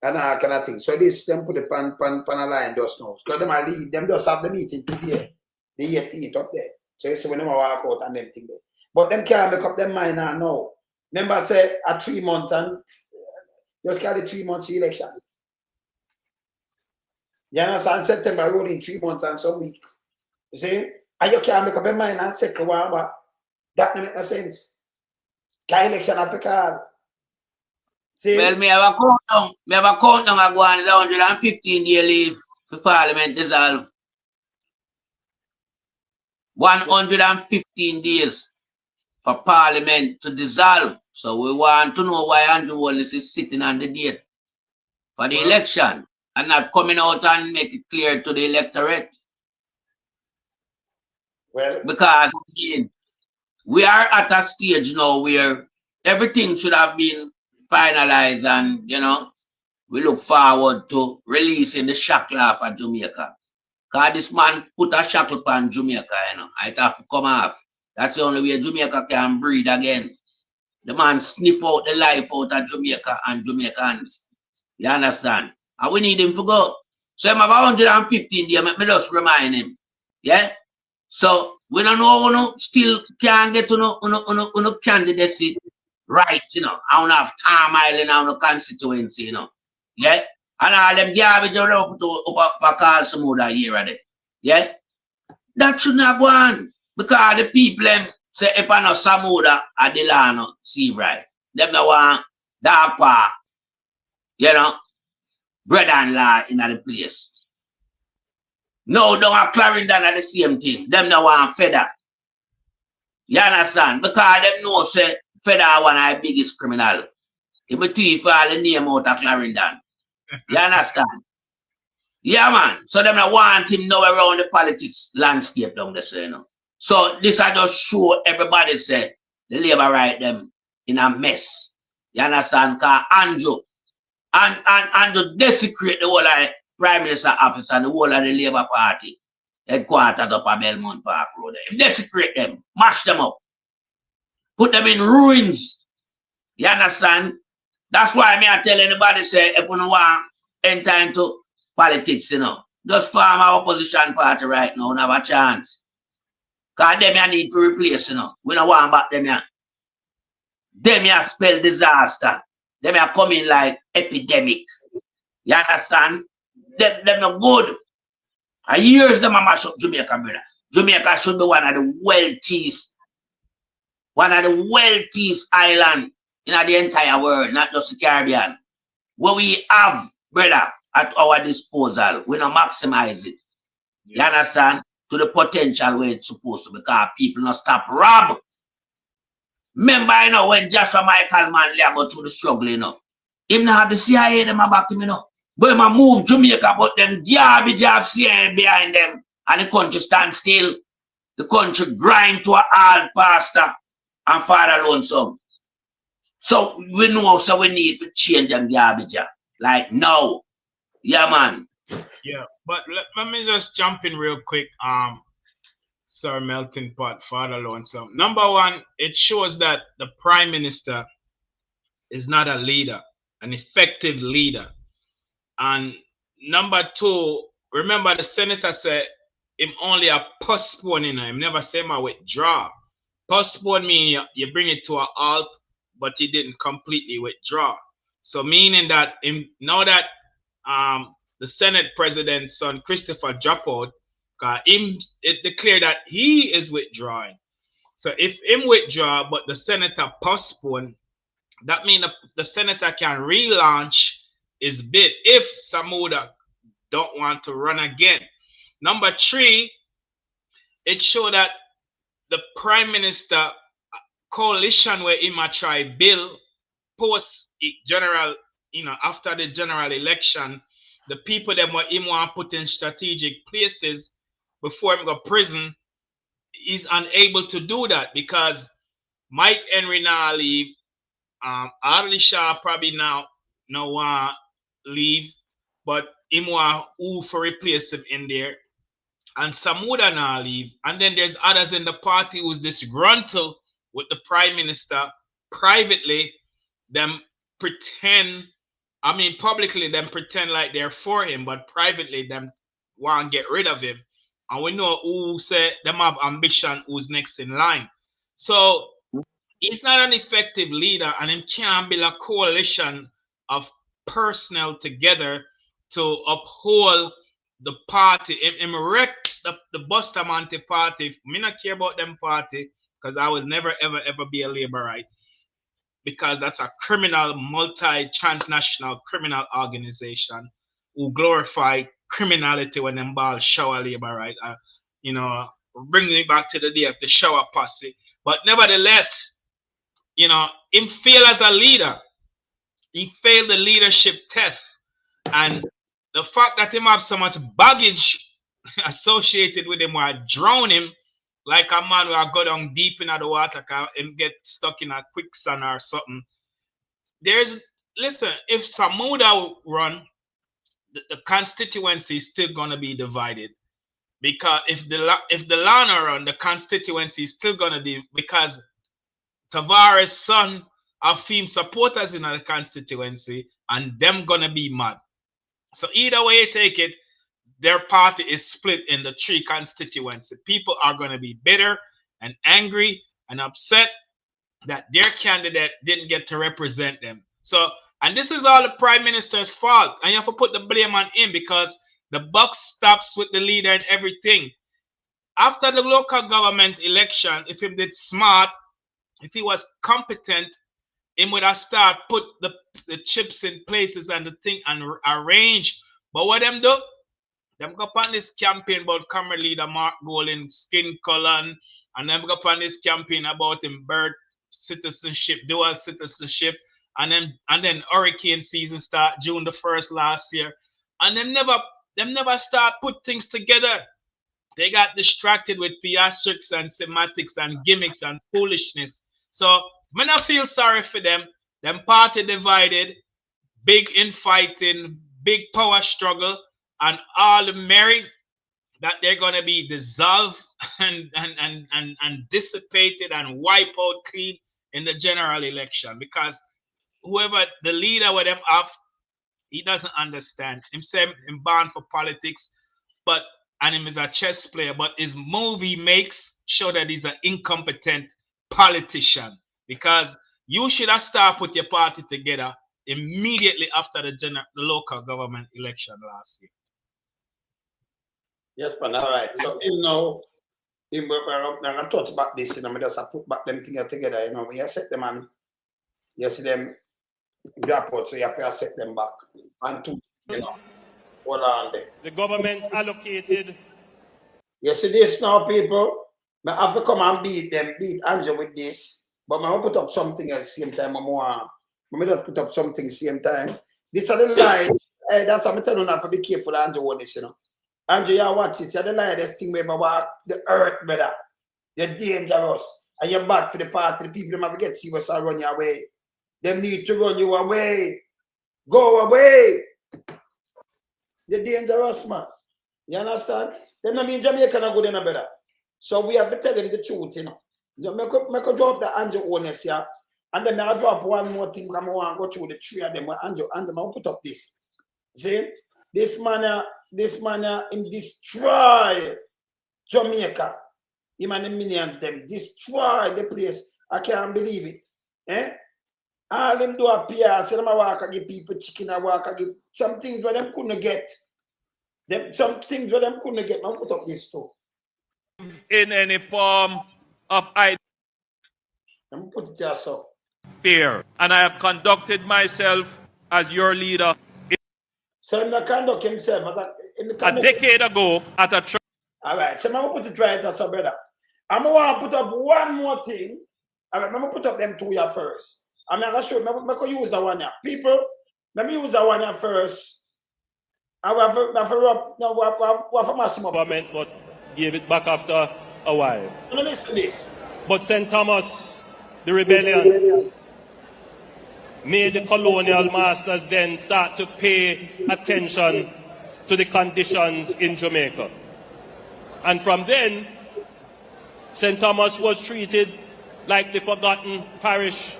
Speaker 1: and all kind of thing. So this them put it pan a line just now. Because them are leave. Them just have the meeting today. The 18th up there. So you see when them walk out and them thing there. But them can't make up them mind now. Remember say at 3 months and just carry 3 months election. You understand? September rolling 3 months and some week. You see? And you can't make up your mind and second one, but that don't make no sense. Can election Africa? See?
Speaker 3: Well, me have a countdown. Me have a countdown I go on 115 day leave for Parliament dissolve. 115 days for Parliament to dissolve. So we want to know why Andrew Wallace is sitting on the date for the election and not coming out and make it clear to the electorate.
Speaker 1: Well,
Speaker 3: because again, we are at a stage now where everything should have been finalized and, you know, we look forward to releasing the shackle off of Jamaica. Because this man put a shackle on Jamaica, you know, it have to come off. That's the only way Jamaica can breathe again. The man sniff out the life out of Jamaica and Jamaicans. You understand? And we need him to go. So I'm about 115 days, let me just remind him. Yeah? So we don't know who still can't get to no candidacy right, you know. I don't have turmoil in our constituency, you know. Yeah? And all them garbage up to call some other here or there. Yeah? That should not go on. Because the people say if I know Samuda or Delano, see right. Them no want Darpa, you know, brother-in-law in the place. No, don't have Clarendon are the same thing. Them no want Feather. You understand? Because them know say Feather one of the biggest criminal. If we thief all the name out of Clarendon. You understand? Yeah, man. So them not want him now around the politics landscape down there, you know. So this I just show everybody say the Labour right them in a mess. You understand? Because Andrew desecrate the whole of Prime Minister office and the whole of the Labour Party headquarters up at Belmont Park Road. He desecrate them, mash them up, put them in ruins. You understand? That's why I tell anybody say if you want enter into politics, you know, just form our opposition party right now, have a chance. Because them you need to replace, you know. We don't want back them here. Them you spell disaster. Them are coming like epidemic. You understand? Them not good. And years them a mash up Jamaica, brother. Jamaica should be one of the wealthiest island in the entire world, not just the Caribbean. What we have, brother, at our disposal, we don't maximize it. You understand? To the potential where it's supposed to, because people not stop rob. Remember, you know, when Joshua Michael Manley go through the struggle, you know, him not have the CIA them back him, you know. But him move Jamaica, but them garbage have CIA behind them, and the country stand still. The country grind to a hard pastor and father lonesome. So we know, so we need to change them garbage, like now. Yeah, man.
Speaker 2: Yeah, but let me just jump in real quick. Sir Melting Pot, Father Lonesome. Number one, it shows that the Prime Minister is not a leader, an effective leader. And number two, remember the senator said him only a postponing him, never say him a withdraw. Postpone means you bring it to a halt, but he didn't completely withdraw. So meaning that now that the Senate President's son Christopher dropped out, it declared that he is withdrawing. So if him withdraw, but the senator postpone, that means the senator can relaunch his bid if Samuda don't want to run again. Number three, it showed that the Prime Minister coalition where he might try bill post general, you know, after the general election, the people that him want put in strategic places before him go prison, is unable to do that because Mike Henry now leave, Adley Shaw probably now want leave, but him want who for replace him in there, and Samuda now leave, and then there's others in the party who's disgruntled with the Prime Minister. Privately, them pretend, I mean publicly them pretend like they're for him, but privately them want to get rid of him. And we know who say them have ambition, who's next in line. So he's not an effective leader, and him can't build a coalition of personnel together to uphold the party. Him wreck the Bustamante party. Me not care about them party because I will never ever be a Labourite, because that's a criminal, multi-transnational criminal organization who glorify criminality when them balls shower labor, right? You know, bring me back to the day of the shower posse. But nevertheless, you know, him failed as a leader. He failed the leadership test. And the fact that him have so much baggage associated with him will drown him like a man will go down deep into the water and get stuck in a quicksand or something. Listen, if Samuda run, the constituency is still gonna be divided, because if the Lana run, the constituency is still gonna be, because Tavares' son have film supporters in the constituency, and them gonna be mad. So either way you take it, their party is split in the three constituency. People are gonna be bitter and angry and upset that their candidate didn't get to represent them. So, and this is all the Prime Minister's fault, and you have to put the blame on him, because the buck stops with the leader and everything. After the local government election, if he did smart, if he was competent, him would have start put the chips in places and the thing and arrange. But what them do? Them go on this campaign about camera leader Mark Golding skin color, and them go on this campaign about him birth citizenship, dual citizenship, and then hurricane season start June the 1st last year, and them never start put things together. They got distracted with theatrics and semantics and gimmicks and foolishness. So when I feel sorry for them, party divided, big infighting, big power struggle, and all the merry that they're gonna be dissolved and dissipated and wiped out clean in the general election, because whoever the leader with them have, he doesn't understand. Him say him born for politics, and him is a chess player, but his move he makes show that he's an incompetent politician, because you should have started put your party together immediately after the local government election last year.
Speaker 1: Yes, man. All right. So we're gonna talk about this, you know, we just put back them things together, you know. When you set them and you see them drop out, so you have to set them back. And two, you know, hold on there.
Speaker 5: The government allocated.
Speaker 1: You see this now, people? I have to come and beat Angel with this, but I want to put up something at the same time. I just put up something same time. This are the lie. That's what I'm telling you now, to be careful, Angel, with this, you know. Angel, you watch it. You're the lie, this thing where you walk the earth, brother. You're dangerous. And you're bad for the party. The people never get see what's run your way. They need to run you away. Go away. You're dangerous, man. You understand? Them not mean Jamaica not good enough, brother. So we have to tell them the truth, you know. Make a drop the Angel owners here. And then I'll drop one more thing. I want to go through the three of them. Angel, I'll put up this. See? This man in destroy Jamaica. Him and the minions them destroy the place. I can't believe it. Eh? All them do appear. Say them I walk and give people chicken. I walk and give some things where them couldn't get. Some things where them couldn't get. I'll put up this too.
Speaker 5: In any form of
Speaker 1: I'm put it here, so.
Speaker 5: fear, and I have conducted myself as your leader
Speaker 1: So I'm not conduct himself
Speaker 5: a decade ago at a church.
Speaker 1: All right, so I'm going to put it right, so brother. I'm going to put up one more thing. All right, I'm going to put up them two here first. I'm going to show you, I'm going to use that one here. People, let me use that one here first. I will have a maximum.
Speaker 5: Government, but gave it back after a while.
Speaker 1: Now listen to this.
Speaker 5: But St. Thomas, the rebellion, made the colonial masters then start to pay attention to the conditions in Jamaica. And from then, St. Thomas was treated like the forgotten parish.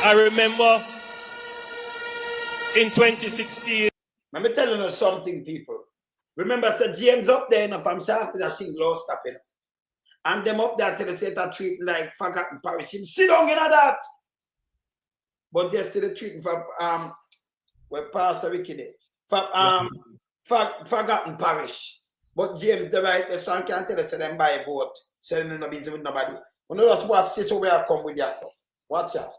Speaker 5: I remember in 2016.
Speaker 1: Let me tell you something, people. Remember, Sir James up there, you know, from Shaft to the Shingle stopping. And them up there till they say that treating like forgotten parish. Sit down in that. But they're still treating from where Pastor Ricky did. From forgotten parish. But James the right the son can't tell us them by a vote. So they're not busy with nobody. When you just watch this over here come with your stuff. Watch out.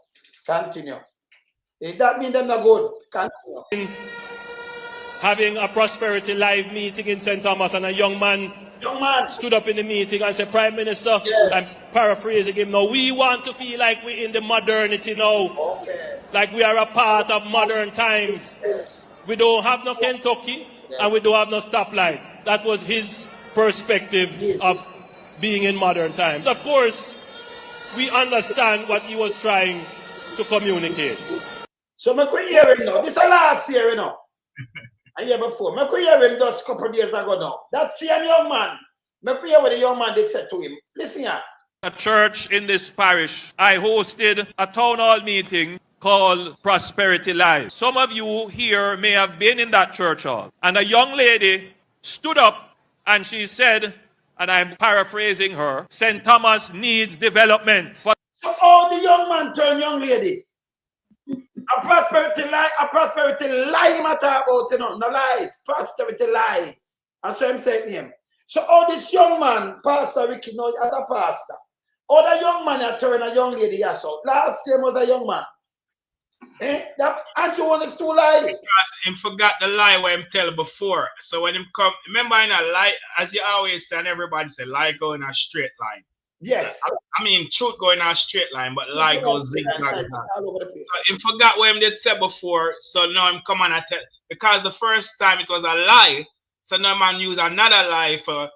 Speaker 1: Continue. If that means they're not good, continue.
Speaker 5: Having a Prosperity Live meeting in St. Thomas, and a young man stood up in the meeting and said, Prime Minister,
Speaker 1: yes.
Speaker 5: I'm paraphrasing him now, we want to feel like we're in the modernity now.
Speaker 1: Okay.
Speaker 5: Like we are a part of modern times.
Speaker 1: Yes.
Speaker 5: We don't have no Kentucky, yes. And we don't have no stoplight. That was his perspective, yes, of being in modern times. Of course, we understand what he was trying to communicate.
Speaker 1: So I could hear him now. This is last year, you know. A year before. I could hear him just a couple of days ago now. That same young man. I could hear what the young man did say to him. Listen here.
Speaker 5: A church in this parish, I hosted a town hall meeting called Prosperity Live. Some of you here may have been in that church hall. And a young lady stood up and she said, and I'm paraphrasing her, St. Thomas needs development.
Speaker 1: So all the young man turned young lady. A prosperity lie matter about, you know, no lie, prosperity lie. That's what I'm saying him. So all this young man, Pastor Ricky, now as a pastor, Other young man that turn a young lady, yes, so last year was a young man. That Andrew one is too lie.
Speaker 2: Because him forgot the lie where him tell before. So when him come, remember in a lie, as you always say, and everybody say, lie go in a straight line.
Speaker 1: Yes.
Speaker 2: I mean, truth go in a straight line, but lie goes zigzag.
Speaker 1: All over the place.
Speaker 2: So him forgot what him did say before, so now him come on and tell, because the first time it was a lie, so now man use another lie for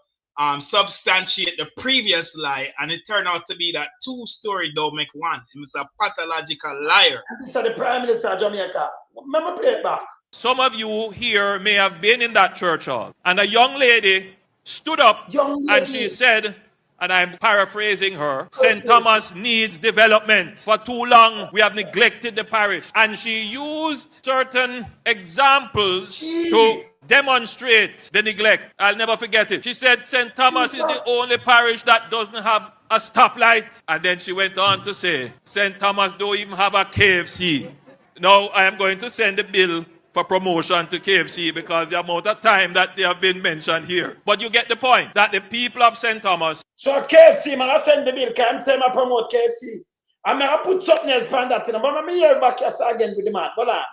Speaker 2: substantiate the previous lie, and it turned out to be that two story don't make one. He's a pathological liar.
Speaker 1: And this is the Prime Minister of Jamaica. Remember, play it back.
Speaker 6: Some of you here may have been in that church hall, and a young lady stood up and she said, and I'm paraphrasing her, St. Thomas needs development. For too long, we have neglected the parish. And she used certain examples to demonstrate the neglect. I'll never forget it. She said, St. Thomas is the only parish that doesn't have a stoplight. And then she went on to say, St. Thomas don't even have a KFC. Now I am going to send a bill for promotion to KFC because the amount of time that they have been mentioned here. But you get the point that the people of St. Thomas.
Speaker 1: So KFC, man, I send the bill. Can I say I promote KFC? I'm going to put something else on that. But let me hear back here again with the man. Hold on.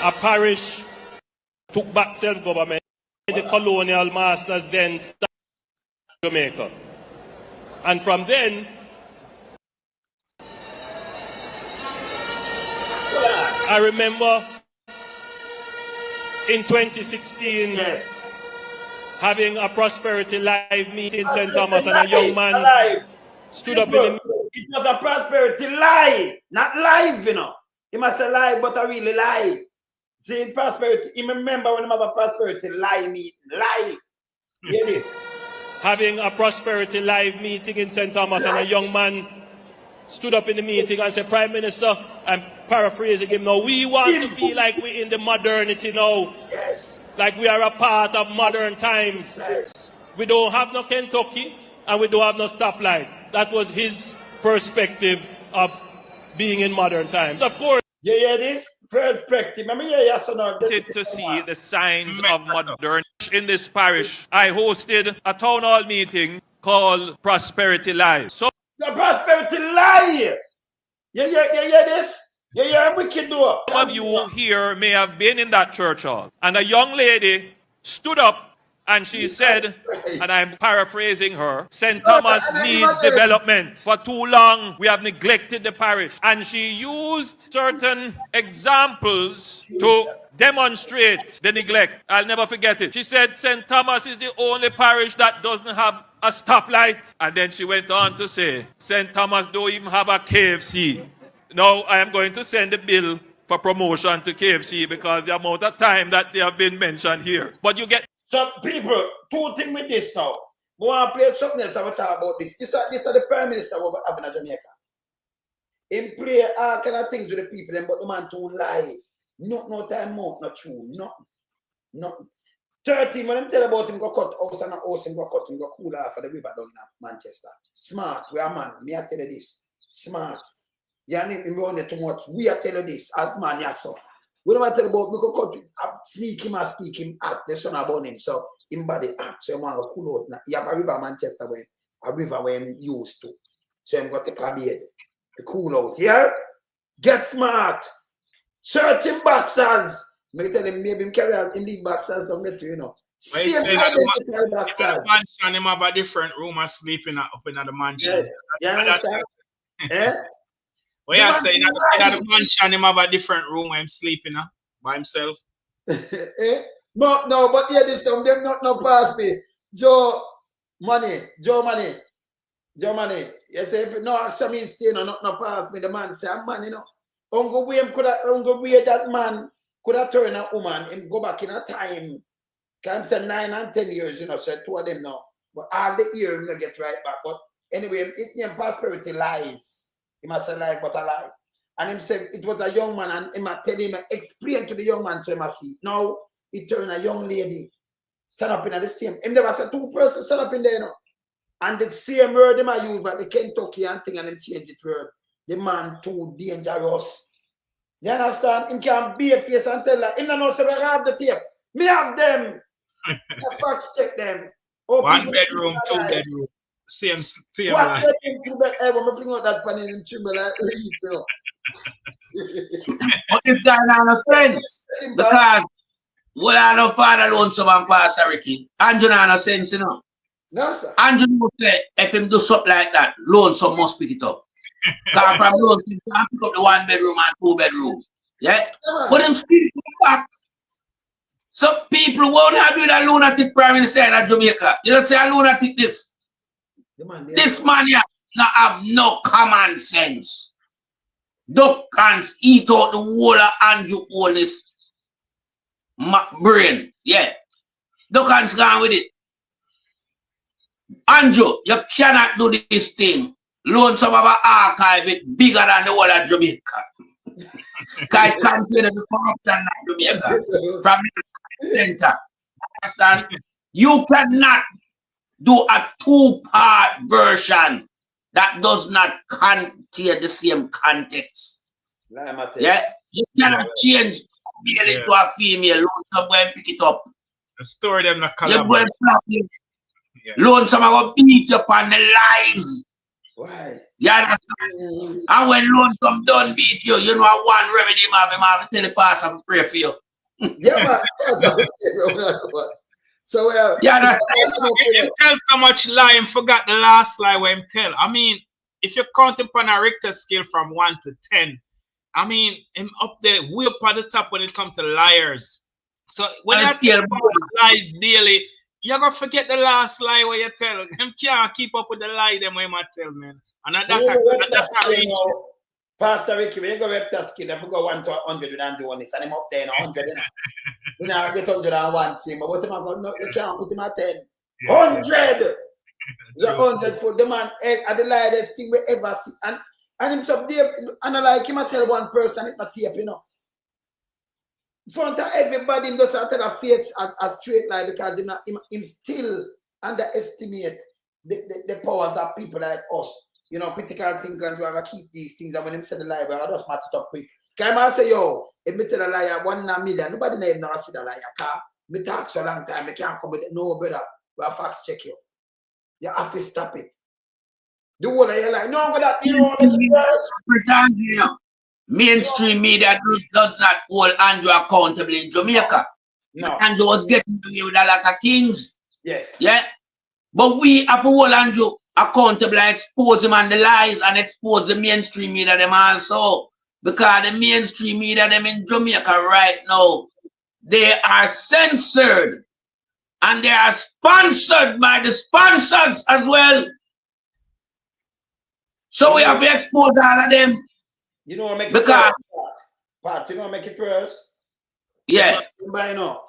Speaker 6: A parish took back self-government. The colonial masters then started Jamaica. And from then, I remember in 2016 having a Prosperity Live meeting in St. Thomas, and a young man stood up in the...
Speaker 1: It was a Prosperity Live, not live, you know. He must say live, but I really live. See, in Prosperity, you remember when I have a Prosperity Live meeting, live. Hear this.
Speaker 6: Having a Prosperity Live meeting in St. Thomas, and a young man stood up in the meeting and said, Prime Minister, I'm paraphrasing him now, we want to feel like we're in the modernity now.
Speaker 1: Yes.
Speaker 6: Like we are a part of modern times.
Speaker 1: Yes.
Speaker 6: We don't have no Kentucky and we don't have no stoplight. That was his perspective of being in modern times. Of course,
Speaker 1: you hear this? Perspective.
Speaker 6: To see the signs of modernity in this parish, I hosted a town hall meeting called Prosperity Live. So
Speaker 1: the Prosperity Live. You hear this? You hear wicked door.
Speaker 6: Some of you here may have been in that church hall, and a young lady stood up and she said, and I'm paraphrasing her, St. Thomas needs development. For too long, we have neglected the parish. And she used certain examples to demonstrate the neglect. I'll never forget it. She said, St. Thomas is the only parish that doesn't have a stoplight. And then she went on to say, St. Thomas don't even have a KFC. Now I am going to send a bill for promotion to KFC because the amount of time that they have been mentioned here. But you get...
Speaker 1: So people, two things with this now. We want to play something else. I will talk about this. This is the Prime Minister we're having in Jamaica. He play all kind of things with the people, but the man too lie. No time out, not true. Nothing. 13, when I tell about him, go cut house and a house, him go cut, him go cool off for the river down in Manchester. Smart, we are man. Me I tell you this. Smart. You need him on too much. We are telling you this as man, yes, sir. We don't tell about me go cut sneak him and speak him at the son about him. So him body act. So you want to cool out. Now, you have a river Manchester where a river where him used to. So him got the caveat to cool out. Yeah? Get smart. Searching boxers. Me tell him maybe him carry out in the boxers don't get to, you know. Same identical boxers.
Speaker 2: And him have a different room and sleeping up in the mansion.
Speaker 1: Yes. You understand? Eh?
Speaker 2: Well, yeah, say in the mansion, him have a different room where him sleeping by himself.
Speaker 1: No, but yeah, this time them not pass me. Joe money. You say if no action me stay not pass me. The man say, man, you know, Uncle William that man could have turned a woman and go back in a time. Can't say 9 and 10 years, you know, so two of them now. But all the year him not get right back. But anyway, it name Prosperity Lies. He must say lie, but a lie. And him said it was a young man, and he must tell him, explain to the young man so he must see. Now, he turned a young lady, stand up in the same. Him there was a two person stand up in there, you know. And the same word him I use, but the Kentucky and thing, and him change it word. The man too dangerous. You understand? Him can be a face and tell her, him don't know, so we have the tape. Me have them. The facts check them. Oh,
Speaker 2: One bedroom, two bedroom. Same
Speaker 1: One
Speaker 2: line.
Speaker 1: bedroom, 2 bedroom. I'm figuring out that panel in Chimba like you know.
Speaker 3: But this guy not no sense. Because what I know Father Lonesome and Pastor Ricky, Andrew not no sense, you know.
Speaker 1: No, sir.
Speaker 3: Andrew would say, if him do something like that, Lonesome must pick it up. Because from Lonesome, he can't pick up the 1 bedroom and 2 bedroom. Yeah? But him still come back. Some people won't have with a lunatic prime minister in Jamaica. You don't say a lunatic this. This man here not have no common sense. Duck can't eat out the whole of Andrew Oldest brain. Yeah. Duck can't gone with it. Andrew, you cannot do this thing. Loan some of our archive it bigger than the whole of Jamaica. Because it contains the corruption of Jamaica from the center. Understand? You cannot do a 2-part version that does not contain the same context. Yeah? You cannot change male into a female. Loan some go and pick it up.
Speaker 2: The story them not
Speaker 3: you go and Loan some go beat up on the lies.
Speaker 1: Why?
Speaker 3: You understand? And when loan some done beat you, you know one remedy him have to tell the pastor to pray for you.
Speaker 1: Yeah, man. So
Speaker 3: yeah,
Speaker 2: he tell so much lie and forgot the last lie where him tell. I mean, if you count upon a Richter scale from 1 to 10, I mean, him up there, way up at the top when it comes to liars. So when you tell lies daily, you're gonna forget the last lie where you tell. Him can't keep up with the lie them way I tell, man. And that's how
Speaker 1: Pastor Ricky, when you go Reptile skill, if you go 1 to 100 with Andrew on this, and him up there in 100, you know. You know, get 101 same, but what am I going no, you can't put him at 10. 100! The 100 for the man at the lightest thing we ever see. And him up there, and I like him, I tell one person, it's not tape, you know. In front of everybody, him just tell a face a straight lie because him still underestimate the powers of people like us. You know, critical thinkers, we are going to keep these things, and when him say the lie, we are just match it up quick. Can I say, yo, if me tell a liar 1 in a million, nobody never see the liar, car. Me talk so long time, I can't come with it. No, brother, we have facts check you. You have to stop it. The one you like, no, but that, you know,
Speaker 3: mainstream media does not hold Andrew accountable in Jamaica.
Speaker 1: No.
Speaker 3: Andrew was getting away with a lot of things.
Speaker 1: Yes.
Speaker 3: Yeah. But we have to hold Andrew accountable and expose him on the lies and expose the mainstream media them also. Because the mainstream media them in Jamaica right now, they are censored and they are sponsored by the sponsors as well. So we have to expose all of them.
Speaker 1: You know what make it
Speaker 3: because
Speaker 1: Pat, you know what make it worse?
Speaker 3: Yeah.
Speaker 1: By now,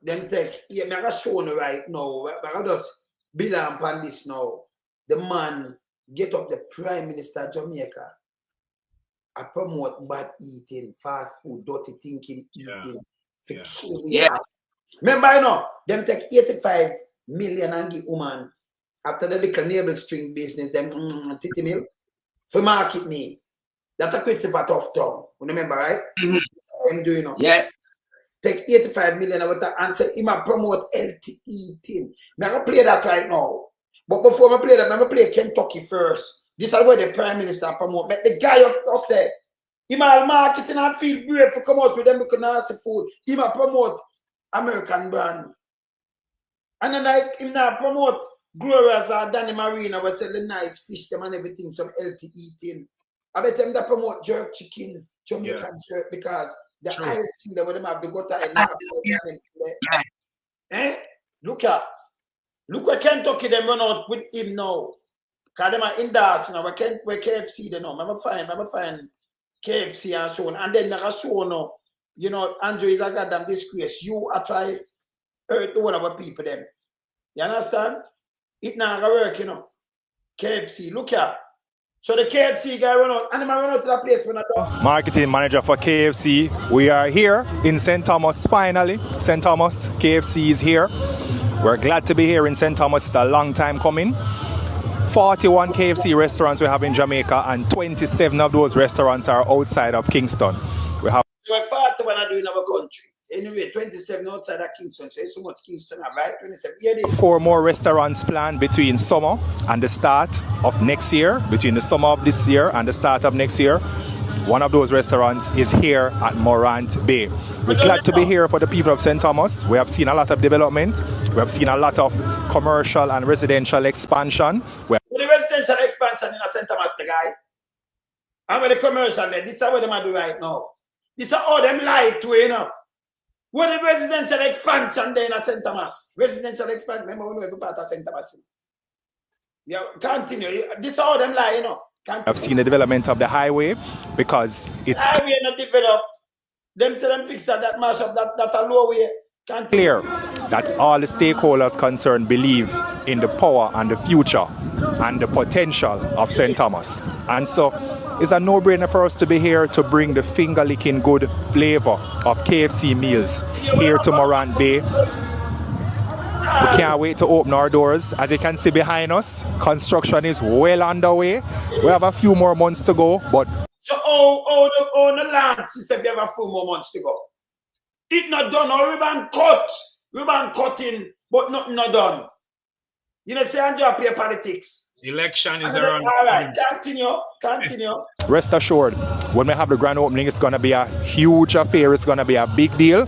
Speaker 1: them take, yeah, me I got shown right now, but I just build upon this now. The man get up the Prime Minister of Jamaica. I promote bad eating, fast food, dirty thinking, eating.
Speaker 3: Yeah.
Speaker 1: Remember, you know, them take 85 million and give woman after the little navel string business, them titty mill for market me. That's a question for tough tongue. Remember, right? Them do, you know.
Speaker 3: Yeah.
Speaker 1: Take 85 million and say, he might promote healthy eating. I'm going to play that right now. But before I play that, I'm going to play Kentucky first. This is where the Prime Minister promote. But the guy up there, he might marketing and feel brave for come out with them because now see food. He might promote American brand. And then like him now promote Gloria's or Danny Marina, but sell the nice fish them and everything, some healthy eating. I bet them that promote jerk chicken, Jamaican jerk, because the ice thing that them have the gutter and eh? Look where Kentucky them run out with him now. Because them are in Dallas now, where KFC they know. Remember find KFC and so on. And then I show now, you know, Andrew is a goddamn disgrace. You are trying to hurt the one of our people them. You understand? It not gonna work, you know. KFC, look here. So the KFC guy run out, and I run out to that place when I don't.
Speaker 8: Marketing manager for KFC. We are here in St. Thomas finally. St. Thomas, KFC is here. We're glad to be here in St. Thomas. It's a long time coming. 41 KFC restaurants we have in Jamaica, and 27 of those restaurants are outside of Kingston. We have.
Speaker 1: We're far to when I do in our country. Anyway, 27 outside of Kingston. So it's so much Kingston, right? 27. Hear this.
Speaker 8: 4 more restaurants planned between summer and the start of next year, between the summer of this year and the start of next year. One of those restaurants is here at Morant Bay. We're glad to be here for the people of St. Thomas. We have seen a lot of development. We have seen a lot of commercial and residential expansion.
Speaker 1: The residential expansion in St. Thomas, the guy. And with the commercial, this is what they do right now. This is all them lie to, you know. What the residential expansion there in St. Thomas? Residential expansion, remember we know every part of St. Thomas. Yeah, continue. This is all them lie, you know.
Speaker 8: I've seen the development of the highway because it's
Speaker 1: highway not developed. Them say them fix that mash up that a low way.
Speaker 8: Clear that all the stakeholders concerned believe in the power and the future and the potential of St. Thomas. And so it's a no-brainer for us to be here to bring the finger-licking good flavor of KFC meals here to Morant Bay. We can't wait to open our doors. As you can see behind us, construction is well underway. We have a few more months to go, but...
Speaker 1: So, the land, she said, you have a few more months to go. It's not done, or ribbon cutting, but nothing not done. You know, say, Handout play politics.
Speaker 2: Election is around.
Speaker 1: All right, continue.
Speaker 8: Rest assured, when we have the grand opening, it's going to be a huge affair. It's going to be a big deal.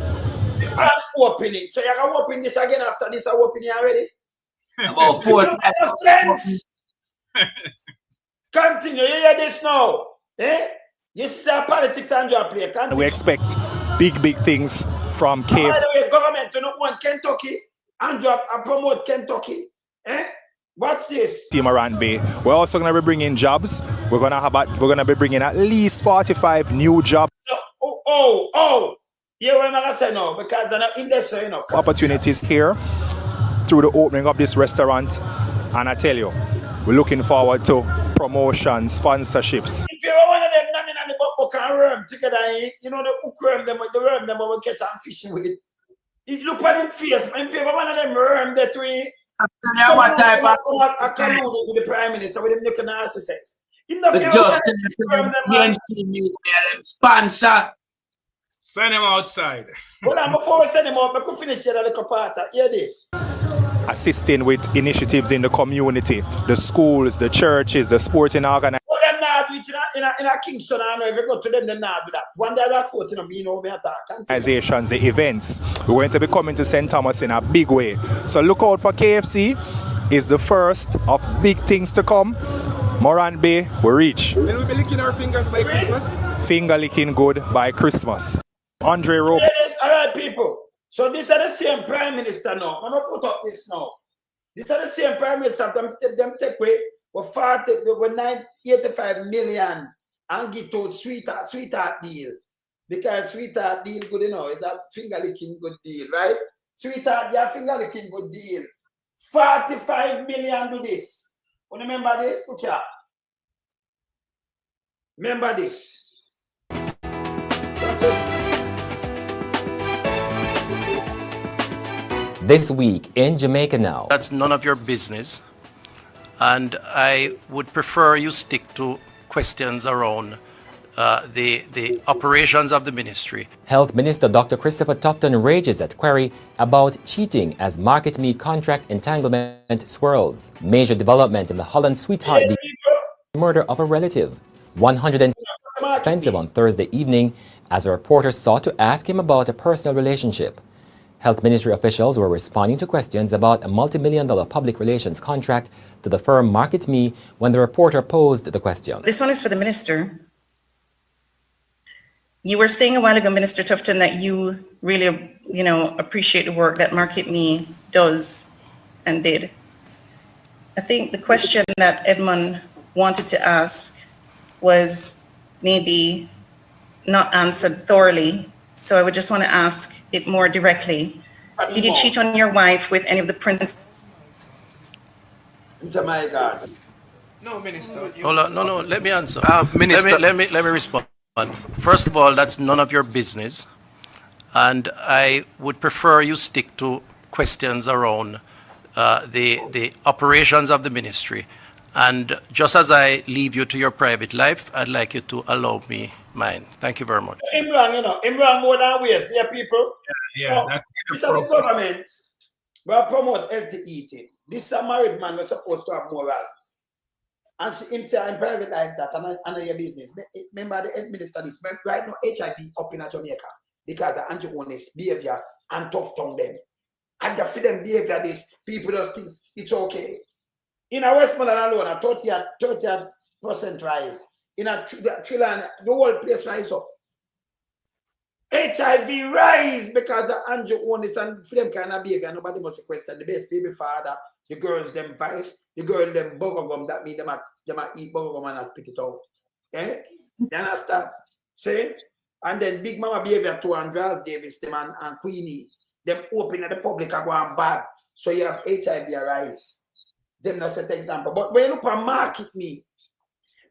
Speaker 1: Opening. So you're going to open this again after this opening already?
Speaker 3: About 4
Speaker 1: times. Continue. You hear this now? Eh? You see politics and your play. Continue.
Speaker 8: We expect big things from KFC.
Speaker 1: By the way, government do not want Kentucky and promote Kentucky. Eh? Watch this.
Speaker 8: Team Morant Bay. We're also going to be bringing jobs. We're going to be bringing at least 45 new jobs.
Speaker 1: Yeah, we're not going to say no because they're not in there, so you know.
Speaker 8: Opportunities here through the opening of this restaurant, and I tell you, we're looking forward to promotion, sponsorships.
Speaker 1: If you're one of them, nothing on the book and worm together, you know the hook worm them, the worm them, will catch and fishing with it. You look at them face, and if you're one of them worm that we.
Speaker 3: What type of
Speaker 1: I can't with the Prime Minister with him looking at us.
Speaker 3: Sponsor.
Speaker 2: Send him outside.
Speaker 1: Hold on, before we send him out, I could finish here a little part. Hear this.
Speaker 8: Assisting with initiatives in the community, the schools, the churches, the sporting organizations.
Speaker 1: Well, them not do it in a Kingston. I know if you go to them, they not do that. One day I thought, you know, me attack.
Speaker 8: Organizations, the events. We're going to be coming to St. Thomas in a big way. So look out for KFC. It's the first of big things to come. Morant Bay, we reach.
Speaker 9: Will we be licking our fingers by Christmas?
Speaker 8: Finger licking good by Christmas. Andre Rope.
Speaker 1: All right, people. So these are the same Prime Minister now. I'm going to put up this now. These are the same Prime Minister. Them take away with 85 million and give to sweetheart deal. Because sweetheart deal good, you know, is that finger licking good deal, right? Sweetheart, yeah, finger licking good deal. 45 million do this. You remember this? Look here. Remember this.
Speaker 10: This week in Jamaica now.
Speaker 11: That's none of your business. And I would prefer you stick to questions around the operations of the ministry.
Speaker 10: Health Minister Dr. Christopher Tufton rages at query about cheating as market meat contract entanglement swirls. Major development in the Holland sweetheart deal. Murder of a relative. 100 offensive on Thursday evening as a reporter sought to ask him about a personal relationship. Health Ministry officials were responding to questions about a multi-million-dollar public relations contract to the firm Market Me when the reporter posed the question.
Speaker 12: This one is for the minister. You were saying a while ago, Minister Tufton, that you really, appreciate the work that Market Me does and did. I think the question that Edmund wanted to ask was maybe not answered thoroughly. So I would just want to ask it more directly. Did you cheat on your wife with any of the princes?
Speaker 1: My God.
Speaker 11: No, Minister. Hold on. No, let me answer. Minister. Let me respond. First of all, that's none of your business. And I would prefer you stick to questions around the operations of the ministry. And just as I leave you to your private life, I'd like you to allow me mine. Thank you very much.
Speaker 1: Imran, you know, Imran more than waste, yeah, people.
Speaker 2: Yeah,
Speaker 1: This is the government. We promote healthy eating. This is a married man was supposed to have morals. And she himself in private life that and your business. Remember the health minister this right now HIV up in Jamaica because of anti-honest behavior and tough tongue them. And the freedom behavior this people just think it's okay. In a Westmoreland alone, a 30% rise. In a Chilean, the whole place rise up. HIV rise because the anti-honest and freedom kind of behavior. Nobody must question the best baby father. The girls them vice, the girl them bubblegum, that mean them eat bubblegum and spit it out. Eh? You understand? See? And then Big Mama behavior to Andreas Davis, them and Queenie, them open at the public are going bad. So you have HIV arise. Them not set example. But when you look at market me,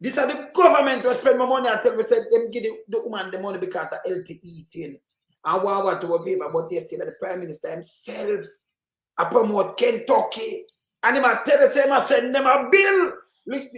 Speaker 1: this are the government will spend more money until we said them give the woman the money because of healthy eating. And what to work paper, but yesterday the Prime Minister himself I promote Kentucky. And him I tell the same, I send them a bill. Let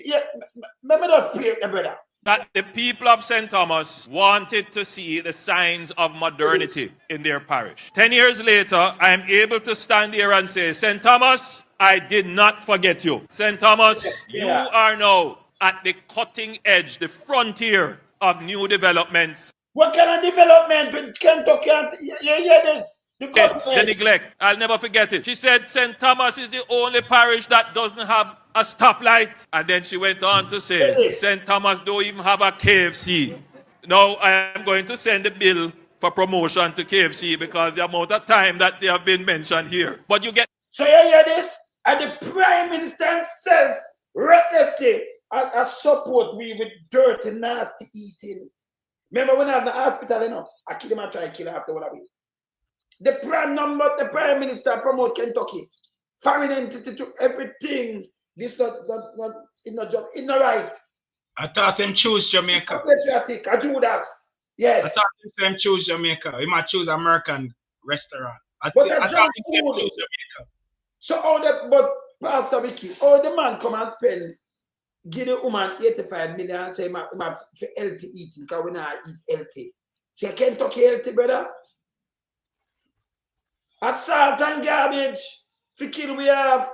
Speaker 1: me just pray the brother.
Speaker 6: That the people of St. Thomas wanted to see the signs of modernity in their parish. 10 years later, I am able to stand here and say, St. Thomas, I did not forget you. St. Thomas, you are now at the cutting edge, the frontier of new developments.
Speaker 1: What kind of development with Kentucky? You hear this?
Speaker 6: The neglect. I'll never forget it. She said St. Thomas is the only parish that doesn't have a stoplight. And then she went on to say, St. Thomas don't even have a KFC. Now I am going to send a bill for promotion to KFC because the amount of time that they have been mentioned here. But you get...
Speaker 1: So you hear this? And the Prime Minister himself, recklessly, I support we with dirty, nasty eating. Remember when I have the hospital, you know, I kill him and try to kill him after what I mean. The Prime Minister promote Kentucky. Foreign entity to everything. This not job. It's not right.
Speaker 2: I thought him choose Jamaica.
Speaker 1: Patriotic, a Judas. Yes.
Speaker 2: I thought him choose Jamaica. He might choose American restaurant. I
Speaker 1: thought
Speaker 2: him choose Jamaica.
Speaker 1: So all that, but Pastor Vicky, all the man come and spend, give the woman 85 million and say, "I'm healthy eating because we not eat healthy." Say Kentucky healthy, brother. Assault and garbage, for kill we have.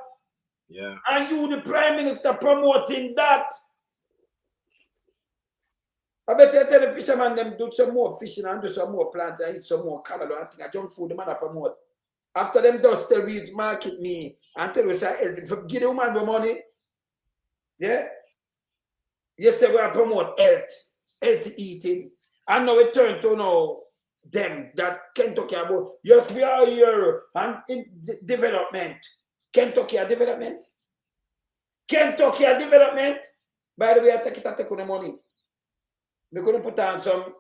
Speaker 2: Yeah.
Speaker 1: And you, the Prime Minister, promoting that. I bet you tell the fishermen them do some more fishing and do some more planting and eat some more callaloo and think I junk food the man I promote. After them does tell we market me and tell we say give the woman the money. Yeah. Yes, say we promote healthy eating. And now we turn to now them that Kentucky about. Yes, we are here and in development. Kentucky a development. Kentucky a development. By the way, I take it and take on the money. We couldn't put on some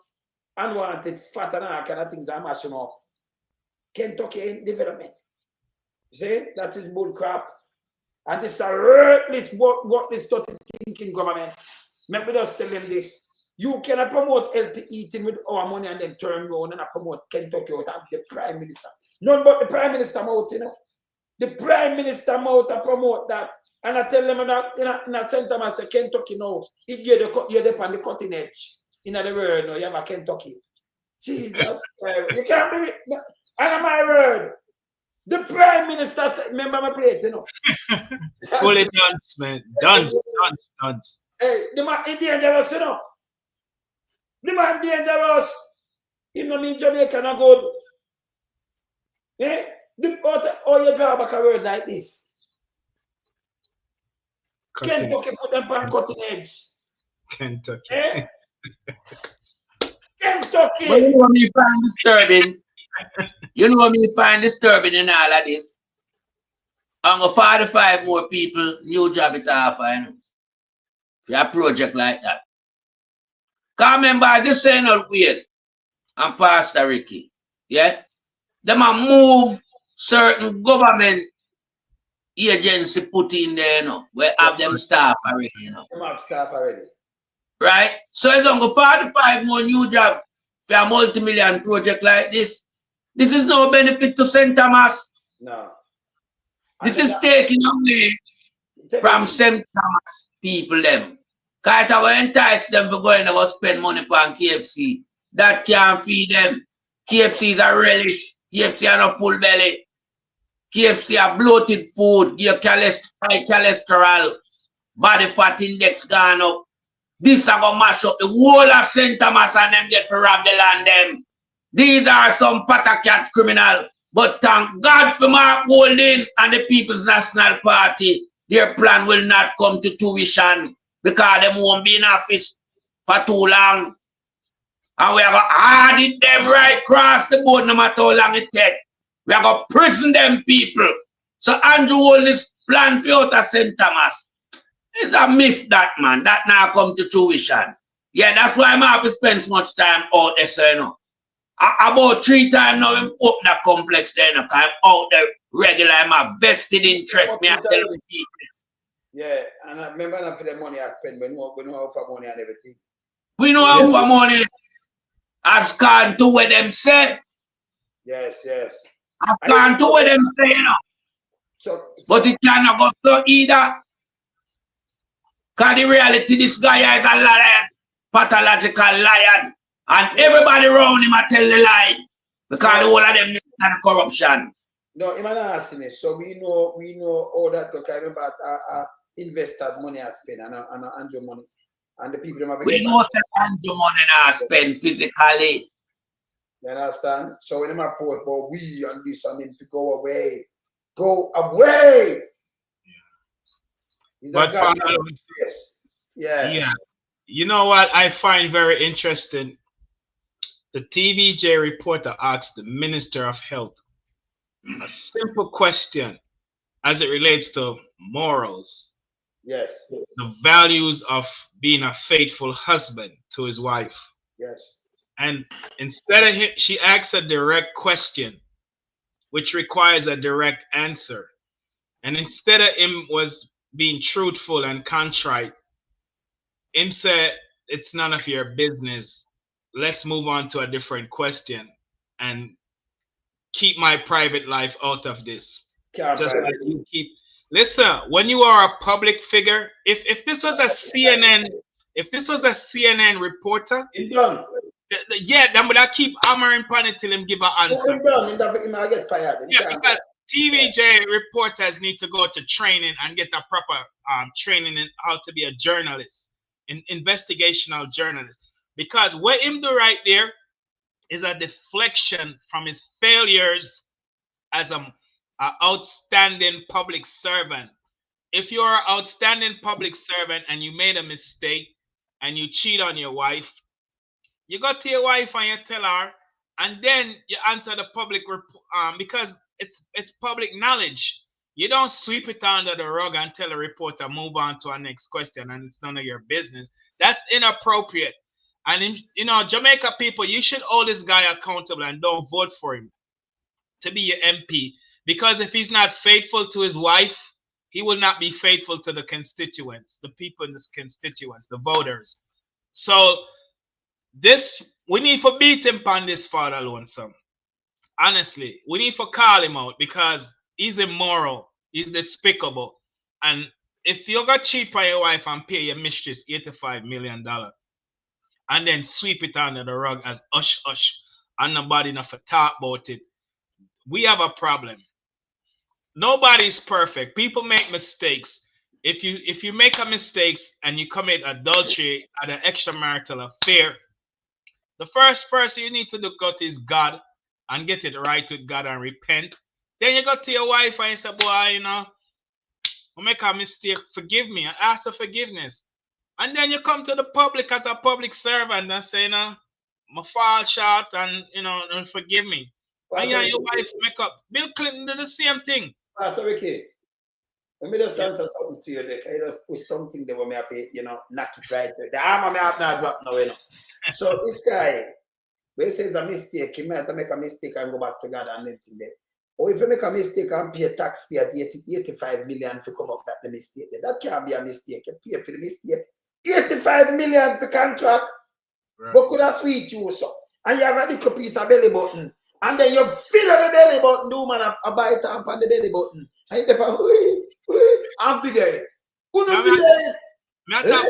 Speaker 1: unwanted fat and all kind of things that mashing up. Kentucky in development. See, that is bull crap. And this is a reckless what this dirty thinking government. Let me just tell them this. You cannot promote healthy eating with our money and then turn around and promote Kentucky out of the Prime Minister. None but the Prime Minister mouth, you know. The Prime Minister mouth to promote that. And I tell them that in a center, I say Kentucky now, if you're on the cutting edge. In the world, no, you have a Kentucky. Jesus, you can't believe it. And my word, the Prime Minister said, remember my plate, you know.
Speaker 2: Fully dance, man. Dance.
Speaker 1: Hey, the man is dangerous, you know. The man dangerous. He no mean Jamaica no good. Eh? All you draw back a word like this. Kentucky put them on cutting edge.
Speaker 2: Kentucky.
Speaker 1: Eh? Kentucky.
Speaker 3: But you know what me find disturbing? You know what me find disturbing in all of this? I'm going 45 more people, new job it offer, you know. For a project like that. Because remember, I just saying out weird. And Pastor Ricky. Yeah? Them a move certain government agency put in there, you know, where have them staff already, you know.
Speaker 1: Them have staff already.
Speaker 3: Right? So it's on 45 more new jobs for a multi-million project like this. This is no benefit to St. Thomas.
Speaker 1: No.
Speaker 3: This is taking away from St. Thomas people them. Cause it will entice them for going to go spend money on KFC. That can't feed them. KFC is a relish. KFC are no full belly. KFC are bloated food. Your high cholesterol, body fat index gone up. This are gonna mash up the whole of St. Thomas and them get for rob the land them. These are some patacat criminal. But thank God for Mark Golding and the People's National Party. Their plan will not come to fruition because they won't be in office for too long. And we are going to audit them right across the board no matter how long it takes. We are going to prison them people. So Andrew Golding's plan for out of St. Thomas. It's a myth, that man. That now come to fruition. Yeah, that's why I'm have to spend so much time out there, so you know. About 3 times now, I'm open the complex there, you know, because I'm out there regular. I'm a vested interest. Me, I tell the people.
Speaker 1: Yeah, and I remember not for the money I spend. We know how for money and everything.
Speaker 3: We know how for money has gone to what them say.
Speaker 1: Yes, yes.
Speaker 3: Has gone to what them say, you know. But it cannot go so either. Because the reality, this guy is a liar, pathological liar. And everybody around him I tell the lie. Because the whole of them is corruption.
Speaker 1: No, I'm not asking it. So we know all that. Okay, I remember investors' money I spend and Andrew money. And the people have
Speaker 3: we know that Andrew money I spend physically.
Speaker 1: You understand? So when I post about we and this and then to go away. Go away!
Speaker 2: But yeah. You know what I find very interesting? The TVJ reporter asked the Minister of Health a simple question as it relates to morals.
Speaker 1: Yes.
Speaker 2: The values of being a faithful husband to his wife.
Speaker 1: Yes.
Speaker 2: And instead of him, she asked a direct question, which requires a direct answer. And instead of him was being truthful and contrite, him said, it's none of your business. Let's move on to a different question and keep my private life out of this. Just like you keep. Listen, when you are a public figure, if this was a CNN, reporter, yeah, then would I keep hammering upon it till him give an answer.
Speaker 1: Get fired.
Speaker 2: Yeah, because TVJ reporters need to go to training and get a proper training in how to be a journalist, an investigational journalist. Because what him do right there is a deflection from his failures as an outstanding public servant. If you're an outstanding public servant and you made a mistake and you cheat on your wife, you go to your wife and you tell her, and then you answer the public because it's public knowledge. You don't sweep it under the rug and tell a reporter move on to our next question and it's none of your business. That's inappropriate. And Jamaica people, you should hold this guy accountable and don't vote for him to be your MP. Because if he's not faithful to his wife, he will not be faithful to the constituents, the people in this constituents, the voters. So we need to beat him on this father alone, son. Honestly, we need to call him out because he's immoral, he's despicable. And if you got cheat on your wife and pay your mistress $85 million and then sweep it under the rug as hush hush and nobody enough to talk about it, we have a problem. Nobody's perfect. People make mistakes. If you make a mistake and you commit adultery at an extramarital affair, the first person you need to look at is God and get it right with God and repent. Then you go to your wife and you say, boy, I make a mistake, forgive me, and ask for forgiveness. And then you come to the public as a public servant and say, my fall short and, and forgive me. And your wife make up. Bill Clinton did the same thing.
Speaker 1: Pastor Ricky, let me just answer something to you. Like, I just push something there where me have to, knock it right. The arm I have not dropped now, So this guy, when he says a mistake, he might have to make a mistake and go back to God and everything there. Or if you make a mistake and pay taxpayers 85 million to cover up that mistake, that can't be a mistake. You pay for the mistake. 85 million for contract. Right. But could have sweet you so. And you have a little piece of belly button. And then you feel the belly button, do man a bite up on the belly button. And you go, and figure it. Who no video it?
Speaker 2: I talk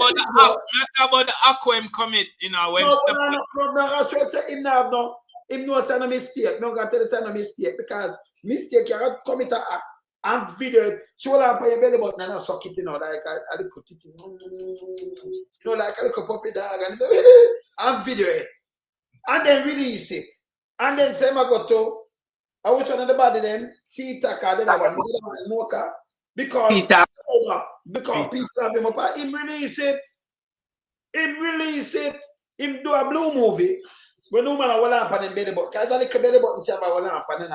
Speaker 2: about the aqua commit, you know, when step
Speaker 1: no, show say him now no. Him no say no mistake. No gonna tell say no mistake because mistake you got commit an act and video it. Show up on your belly button and suck it, you know, like I could you know, like a little puppy dog and video it. And then release it. And then say I go to I was one of the body them see Taka, then I want Mocha because people have him up. Him release it. Him do a blue movie. When no man will happen in belly button. Because I like a belly button chap will happen and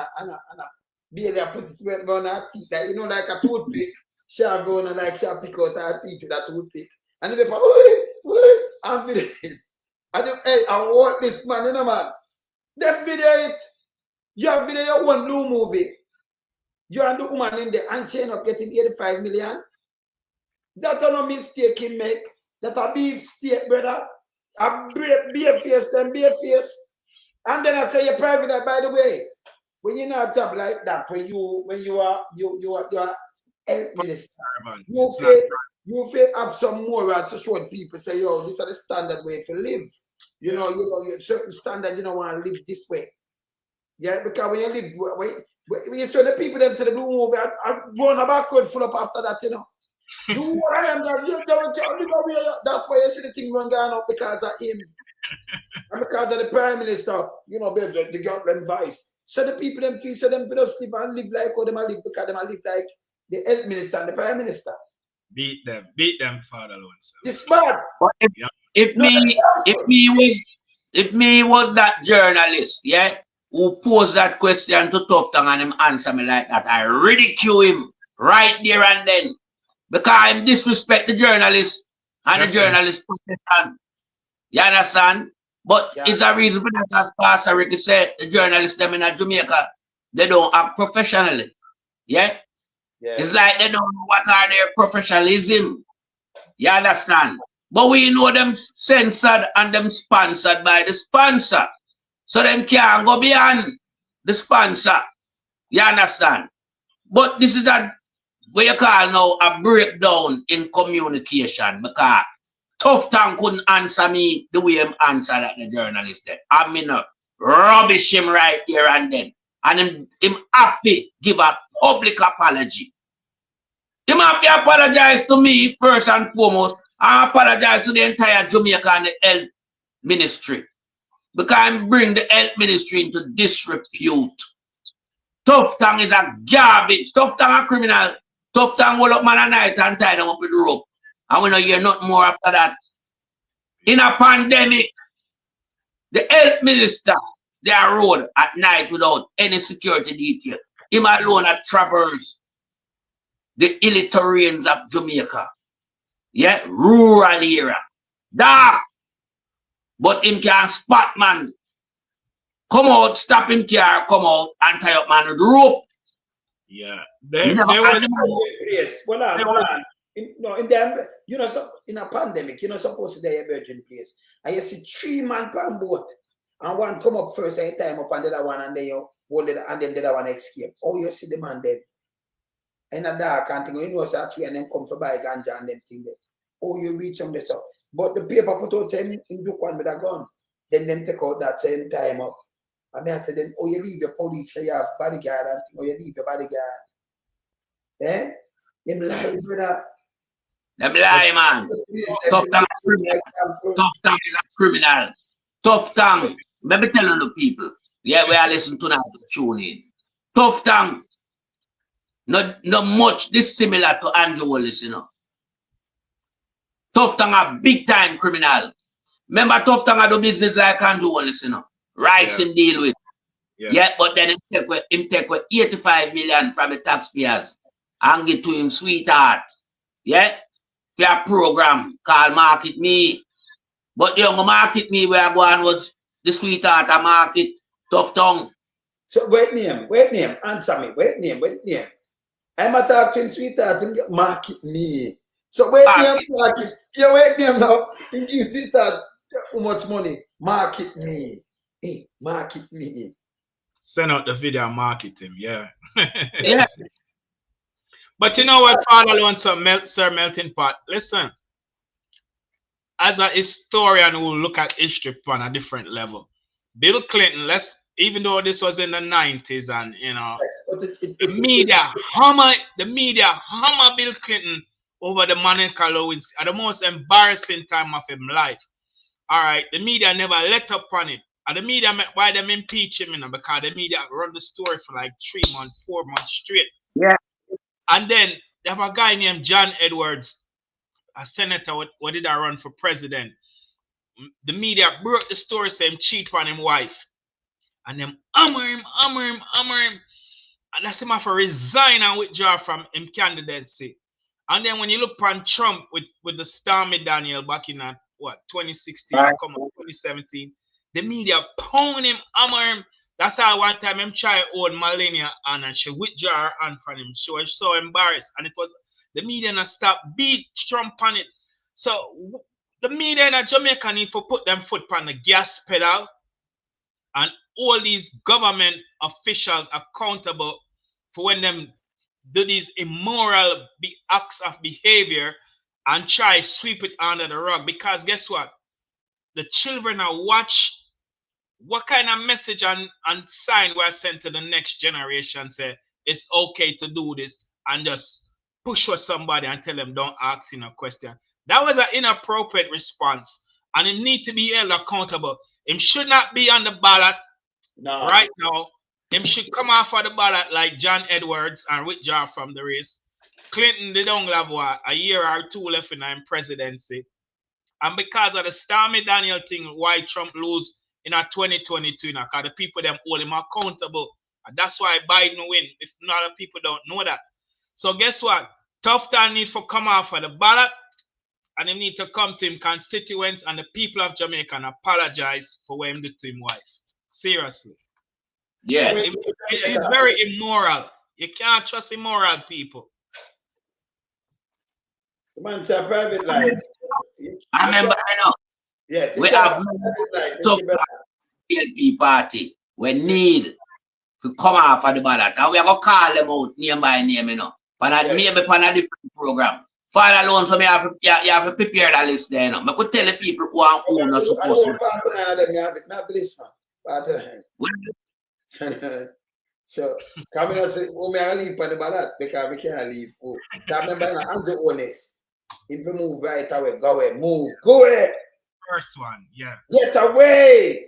Speaker 1: barely put it on her teeth. Like, you know, like a toothpick. She'll go on and like she'll pick out her teeth with a toothpick. And they go, I'm video it. Hey, I want this man, you know, man. Them video it. You have video your one blue movie. You and the woman in there and she end up getting 85 million. That's no mistake he make. That a beef steak, brother. A beer face, then beer face. And then I say you're private, by the way. When you know a job like that, when you are health minister, you feel have some morals to show people say, yo, this is the standard way to live. You know, certain standard, you don't want to live this way. Yeah, because when you live, when you show the people them say the blue movie, I run a backward full up after that, you know. Do one of them, that's why you see the thing run going up because of him. And because of the Prime Minister, you know, the government vice. So the people them feel so them for us live and live like how them live because them live like the health minister and the Prime Minister.
Speaker 2: Beat them, Father Lord.
Speaker 1: It's bad.
Speaker 3: If me was that journalist, yeah, who posed that question to Tough Tongue and him answer me like that, I ridicule him right there and then. Because I disrespect the journalist and the journalist profession. You understand? But it's a reason for that, as Pastor Ricky said, the journalists them in Jamaica, they don't act professionally. Yeah? It's like they don't know what are their professionalism. You understand? But we know them censored and them sponsored by the sponsor. So them can't go beyond the sponsor. You understand? But this is a what you call now a breakdown in communication because Tough Tongue couldn't answer me the way him answered that the journalist did. I mean rubbish him right here and then. And him have to give a public apology. Him have to apologize to me first and foremost. I apologize to the entire Jamaica and the health ministry. Because I bring the health ministry into disrepute. Tough Tongue is a garbage. Tough Tongue a criminal. Tough Tongue will up man at night and tie them up with the rope. And we don't hear nothing more after that. In a pandemic, the health minister, they are road at night without any security detail. Him alone at traverse the illiterate of Jamaica. Yeah, rural area. Dark. But him can spot man. Come out, stop him car, come out and tie up man with the rope.
Speaker 2: Yeah.
Speaker 1: In a pandemic, you're not supposed to be a virgin place. And you see 3 man per boat. And one come up first and time up and the other one and then you hold it and then the other one escape. Oh, you see the man dead. In a dark and thing, you know, so actually and then come for buy ganja and them thing there. Oh, you reach them this up. But the paper put out him in Duke one with a gun. Then them take out that same time up. And I said, then, oh, you leave your police, you have bodyguard and thing, or you leave your bodyguard. Eh? Them lie, brother.
Speaker 3: Them lie, man. Tough Tongue is a criminal. Tough Tongue. Let me tell the people. Yeah, we are listening tonight to tune in. Tough Tongue. Not much dissimilar to Andrew Wallace, you know. Tough Tongue a big time criminal. Remember Tough Tongue do business like Andrew Wallace, you know. Rights him deal with. Yeah, but then him take 85 million from the taxpayers and give to him sweetheart. Yeah? For a program called Market Me. But the young Market Me where I go on was the sweetheart and market Tough Tongue.
Speaker 1: So wait name, answer me, wait name. I'm a talking sweetheart and Market Me. So wait name, market. You wait name now, and give sweetheart how much money? Market Me. Hey, Market Me.
Speaker 2: Send out the video and market him, yeah.
Speaker 1: Yes.
Speaker 2: But you know what, Father Alone, Sir Melting Pot? Listen, as a historian who look at history on a different level, Bill Clinton, even though this was in the 90s and, you know, the media hammer Bill Clinton over the Monica Lewinsky at the most embarrassing time of his life. All right, the media never let up on it. And the media, why them impeach him, you know, because the media run the story for like 3 months, 4 months straight.
Speaker 3: Yeah.
Speaker 2: And then they have a guy named John Edwards, a senator, what did I run for president? The media broke the story saying cheat on his wife. And them hammer him. And that's him have to resign and withdraw from him candidacy. And then when you look on Trump with the Stormy Daniel back in 2016, come on, 2017, the media pound him, hammer him. That's how one time him try old Melania and she withdraw her hand from him. She was so embarrassed. And it was the media not stop beat Trump on it. So the media in Jamaica need to put them foot on the gas pedal and all these government officials accountable for when them do these immoral acts of behavior and try sweep it under the rug. Because guess what? The children are watch what kind of message and sign were sent to the next generation say it's okay to do this and just push for somebody and tell them don't ask a question. That was an inappropriate response and it need to be held accountable. Him should not be on the ballot right now. Him should come off of the ballot like John Edwards and withdraw from the race. Clinton, they don't have a year or 2 left in his presidency. And because of the Stormy Daniel thing, why Trump lose in 2022, because the people them hold him accountable. And that's why Biden win, if not other people don't know that. So guess what? Tufton need to come off of the ballot and he need to come to him constituents and the people of Jamaica and apologize for what he did to his wife. Seriously.
Speaker 3: Yeah.
Speaker 2: It's very immoral. You can't trust immoral people.
Speaker 1: The man say private life.
Speaker 3: I remember, I know.
Speaker 1: Yes.
Speaker 3: We have Jlp party. We need to come off of the ballot. And we are going to call them out name by name, you know. But maybe on a different program. Father Alone, so you have to prepare that list there, you know. I could tell the people who are not supposed
Speaker 1: to. So, come in and say, oh, may I leave for the ballot? Because we can't leave. Oh, remember, I'm the honest. If you move right away, go away, move, go away.
Speaker 2: First one, yeah.
Speaker 1: Get away.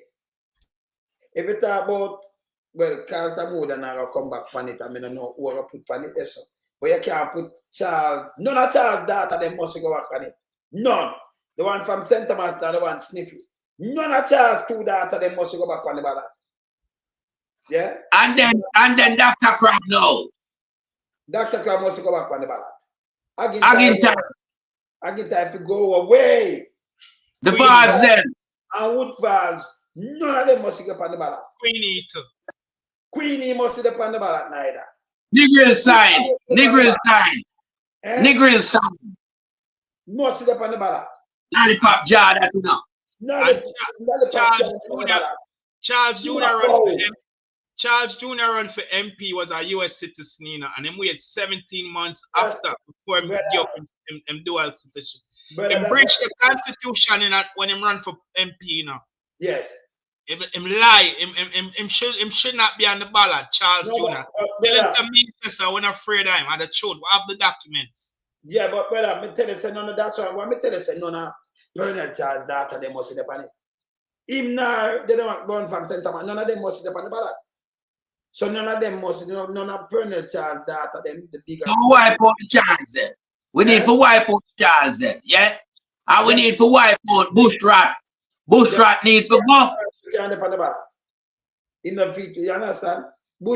Speaker 1: If you talk about, well, Carl's a mood and I'll come back on it. I mean, I know who will put on it. So. But you can't put Charles, none of Charles' data, they must go back on it. None. The one from St. Thomas, the one Sniffy. None of Charles' 2 data, they must go back on the ballot. Yeah?
Speaker 3: And then Dr. Crab now.
Speaker 1: Dr. Crab must go back on the ballot. Again, time to go away.
Speaker 3: The bars then.
Speaker 1: And Wood Falls, none of them must go up on the ballot.
Speaker 2: Queenie too.
Speaker 1: Queenie must go up on the ballot neither.
Speaker 3: Negro sign. Negro sign. Negro sign.
Speaker 1: Must go up on the ballot.
Speaker 3: Lollipop jar that you know.
Speaker 1: No,
Speaker 2: Charles Jr. run for MP was a U.S. citizen, you know, and him wait 17 months after before him give up him dual citizenship. He breached the Constitution in when him run for MP, you know.
Speaker 1: Yes.
Speaker 2: Him lie. Him should not be on the ballot, Charles Jr. Tell him to me, sister, we're not afraid of him. And the truth, we have the documents.
Speaker 1: Yeah, but brother, me tell you, say none of that's why. When me tell you, say none of Bernard Charles data, they must be on it. Him now, they don't born from St. Thomas. None of them must be on the ballot. So none of them must, none of Bernard Charles data, them the bigger.
Speaker 3: So wipe out the Charles then. We need to wipe out Charles then, yeah? And we need to wipe out Bushrat. Bushrat need to go.
Speaker 1: On the ballot. In the feet, you understand?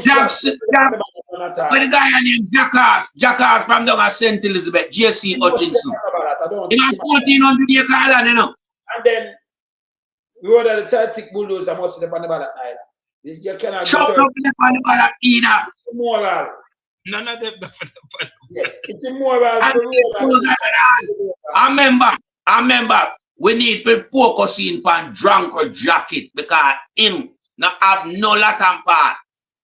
Speaker 3: Jackson, but the guy named Jackass from down at St. Elizabeth, J.C. Hutchinson. He has 1,400 acre land, you know.
Speaker 1: And then, we order the Celtic bulldozer must be on the ballot either. You cannot
Speaker 3: chop up on the ballot either.
Speaker 1: Immoral.
Speaker 2: None of them.
Speaker 1: Yes, it's immoral.
Speaker 3: I remember, we need to focus in on Drunk or Jacket because him not have no lot and part.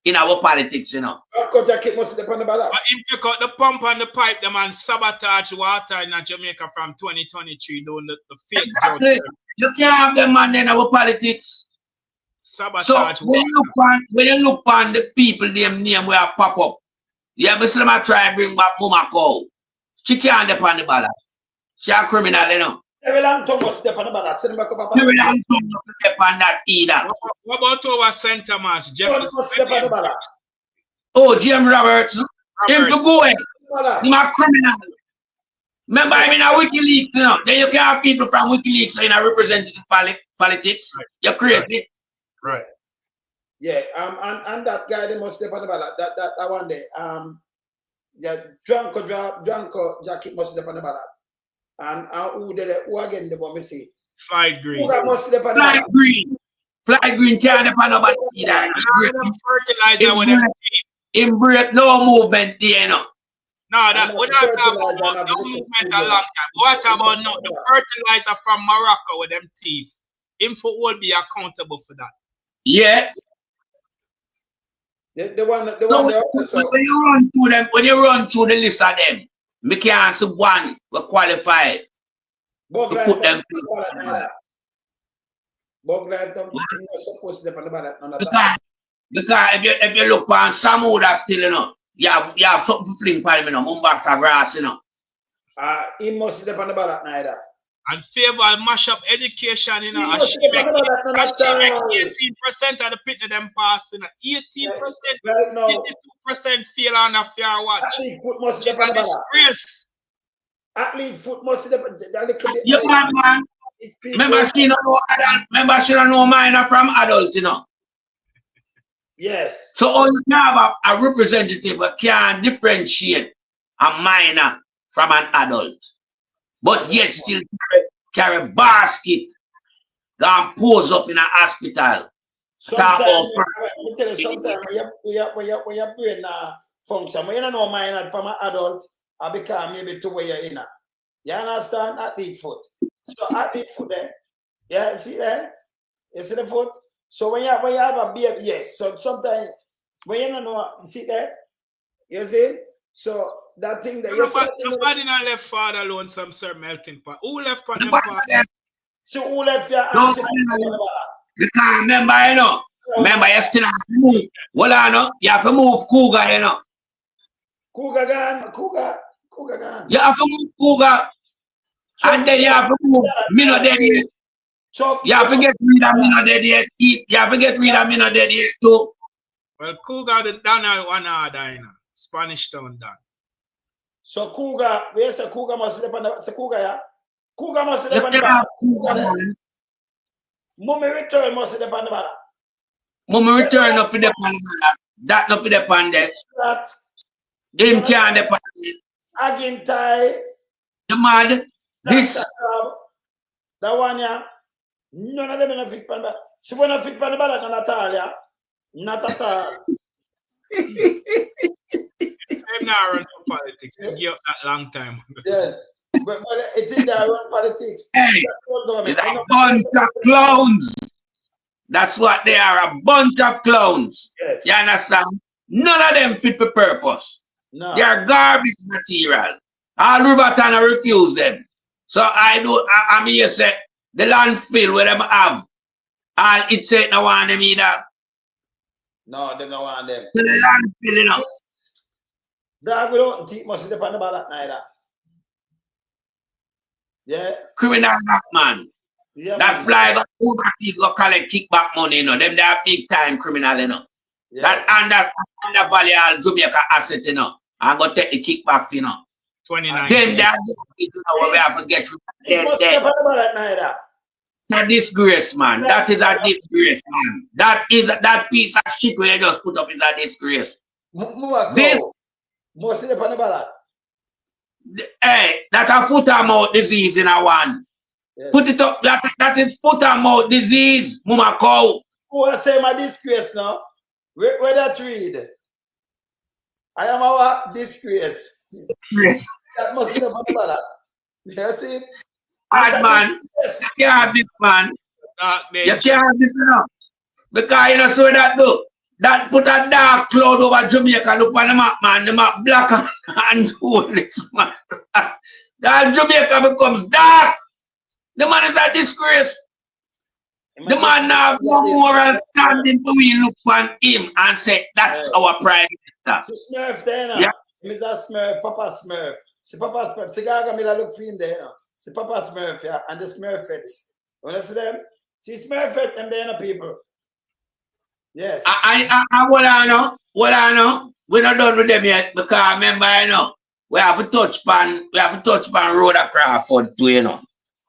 Speaker 3: in our politics, you know.
Speaker 1: Gov'T Jlp must step on the ballot.
Speaker 2: But him take out the pump and the pipe, them and sabotage water in Jamaica from 2023 doing the fake
Speaker 3: exactly.
Speaker 2: judge.
Speaker 3: You can't have them man in our politics.
Speaker 2: Sabotage
Speaker 3: so
Speaker 2: water.
Speaker 3: when you look on the people, them name where I pop up, yeah, but some try and bring back Mama Cow. She can't dep on the ballot. She a criminal, you know.
Speaker 1: Every long tongue must step on the ballot. Send them back up.
Speaker 3: Every long tongue must step on that either.
Speaker 2: What about our St. Thomas?
Speaker 1: Must step on the ballot.
Speaker 3: Oh, James Roberts. Him to go away. He's a criminal. Remember, I'm in a WikiLeaks, you know. Then you can have people from WikiLeaks in a representative politics. Right. You're crazy.
Speaker 2: Right.
Speaker 1: Yeah, and that guy they must step on the ballot. That one day. Yeah, Gov'T Jlp must step on the ballot. And who again the one we see?
Speaker 2: Fly Green.
Speaker 1: Must step on the
Speaker 3: Fly
Speaker 1: ballot.
Speaker 3: Green. Fly Green can't dep on nobody either.
Speaker 2: Fertilizer with them.
Speaker 3: In break no movement there, you know.
Speaker 2: No, that we're not talking about no movement a long time. What about no the fertilizer from Morocco with them teeth? Him will be accountable for that.
Speaker 3: Yeah.
Speaker 1: The one
Speaker 3: when you run through the list of them, me can't see one will qualify to put them because if you look on some who that still, you know, you have something to fling for him, you know, Mumbata grass, you know.
Speaker 1: He must step on the ballot neither.
Speaker 2: And favor mash up education, you know. She make 18% of the pit of them pass, you know. 18%,
Speaker 1: right now,
Speaker 2: 52% fail on a fair watch.
Speaker 1: Athlete foot must
Speaker 2: It's
Speaker 1: step on
Speaker 2: a
Speaker 1: the ballot.
Speaker 2: disgrace.
Speaker 1: Athlete foot must step on the
Speaker 3: You man. Remember she don't know minor from adult, you know.
Speaker 1: Yes.
Speaker 3: So all you can have a representative that can differentiate a minor from an adult. But yet still carry a basket, go and pose up in a hospital.
Speaker 1: Sometimes when your brain function, when you don't know minor from an adult, I become maybe to where you're in. You understand? Athlete foot. So athlete foot there. Yeah, see there? You see the foot? So when you have a baby, yes. So sometimes when you don't know, see there? You see? So that thing that
Speaker 2: nobody not left father alone, some sir melting pot. Who left on them part?
Speaker 1: So who left your
Speaker 3: because remember, you know, you still have to move. Well, I know, you have to move Cougar, you know.
Speaker 1: Cougar gone.
Speaker 3: You have to move Cougar. And then you have to move Mino Dead yet. You have to get rid of Mino Dead yet. You have to get rid of Mino Dead yet too.
Speaker 2: Well, Cougar the done one order, you know. Spanish Town done.
Speaker 1: So Cougar, where say Cougar must live on the Cougar, yeah? Cougar must live on the ballot. Mummy return must live on the ballot.
Speaker 3: Mummy return up for the ballot. That not for the pandemic.
Speaker 1: That.
Speaker 3: Him can't the pandemic.
Speaker 1: Again tie.
Speaker 3: The mad. This.
Speaker 1: That one, yeah. None of them in a fit pan ballot. So when I fit pan the ballot, not at all, yeah? Not at all.
Speaker 2: I'm not run for politics. You give up that long time.
Speaker 1: Yes. But it is that run politics.
Speaker 3: Hey, it's a bunch of clowns. That's what they are, a bunch of clowns.
Speaker 1: Yes.
Speaker 3: You understand? None of them fit for purpose.
Speaker 1: No.
Speaker 3: They are garbage material. All Riverton refuse them. So I'm here say the landfill where them have. All it say no want them either.
Speaker 1: No, they don't want them.
Speaker 3: So the landfill, you know.
Speaker 1: Dog, we don't think must step on the ballot neither. Yeah.
Speaker 3: Criminal black man.
Speaker 1: Yeah,
Speaker 3: that fly got over people go collect kickback money, you know. Them they are big time criminal, you know. Yes. That under Valley all Jamaica asset, you know. And go take the kickback, you know.
Speaker 2: 29.
Speaker 3: Then they are you know where we have to get rid
Speaker 1: of them.
Speaker 3: It's a disgrace, man. That is a disgrace, man. That piece of shit where they just put up is a disgrace. This
Speaker 1: must step on the ballot.
Speaker 3: Hey, that's a foot and mouth disease in a one. Yes. Put it up. That is foot and mouth disease, Mama Cow.
Speaker 1: Who I say my disgrace now? Where that read? I am our disgrace.
Speaker 3: Yes.
Speaker 1: That must step on the ballot. You see?
Speaker 3: Bad man. Yes. You can't have this, man. You can't have this enough. Because you know so that do. that put a dark cloud over Jamaica. Look on the map, man. The map black and holy, man. That Jamaica becomes dark. The man is a disgrace. The man have no moral standing for we look on him and say that's our prime minister.
Speaker 1: Smurf there now. Yeah. Mr. Smurf, Papa Smurf. See Papa Smurf. See Gaga Miller look for him there now. See Papa Smurf, yeah, and the Smurfettes. You wanna see them? See Smurfette them there now, people. Yes.
Speaker 3: What I know. We're not done with them yet because remember, you know, we have to touch pan Rhoda Crawford too, you know.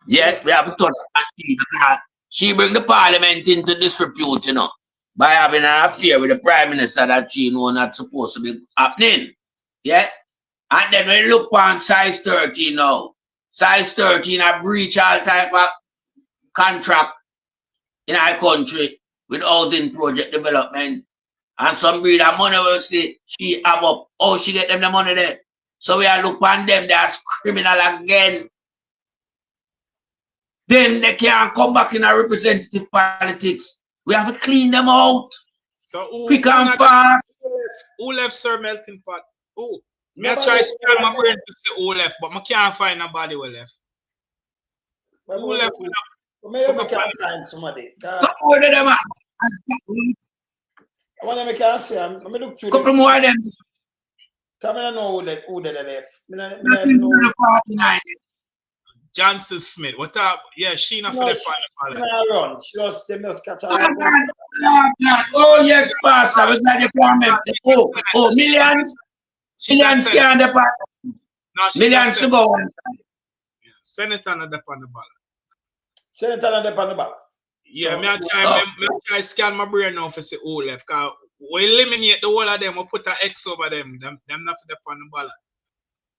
Speaker 3: Yes, we have to touch pan because she bring the parliament into disrepute, you know, by having an affair with the prime minister that she know not supposed to be happening. Yeah? And then we look on size 13 now. Size 13 a breach all type of contract in our country with housing project development. And some breed of money will say she have up. Oh, she get them the money there. So we are look on them, that's criminal again. Then they can't come back in our representative politics. We have to clean them out.
Speaker 2: So
Speaker 3: quick and fast.
Speaker 2: Who left Sir Melting Pot? Who? Me try to spell my brain to say who left, but I can't find nobody who left. Who left?
Speaker 1: Maybe I can't find somebody.
Speaker 3: Couple of them.
Speaker 1: I want to make an answer. I'm look through
Speaker 3: couple more of them.
Speaker 1: Come on, know who they left.
Speaker 3: Nothing to the 49.
Speaker 2: Johnson Smith. What up? Yeah, she not for the final.
Speaker 1: Run. She just they must catch her.
Speaker 3: Oh yes, Pastor. We got the comment. Oh, millions. Millions can the part. Millions to go on.
Speaker 2: Yeah, Senator not up on the ballot.
Speaker 1: Senator not up on the ballot.
Speaker 2: Yeah, so, me try scan my brain now for say who left. Cause we eliminate the whole of them. We put an X over them. Them not for the on the ballot.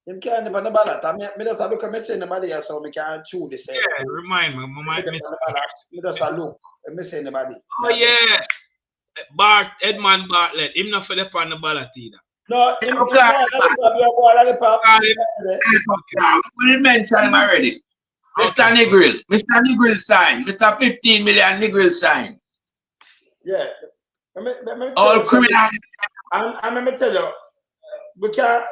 Speaker 1: Them can't depend on the ballot. I just look at me say nobody else, so I can't choose the same.
Speaker 2: Yeah, remind me. I
Speaker 1: just look. I say nobody.
Speaker 2: Oh yeah, Edmund Bartlett. Him not for the on the ballot either.
Speaker 1: No, him
Speaker 3: we mentioned him already. Mr. Negril sign. Mr. 15 million Negril sign.
Speaker 1: Yeah.
Speaker 3: All criminal.
Speaker 1: And let me tell you, we can't.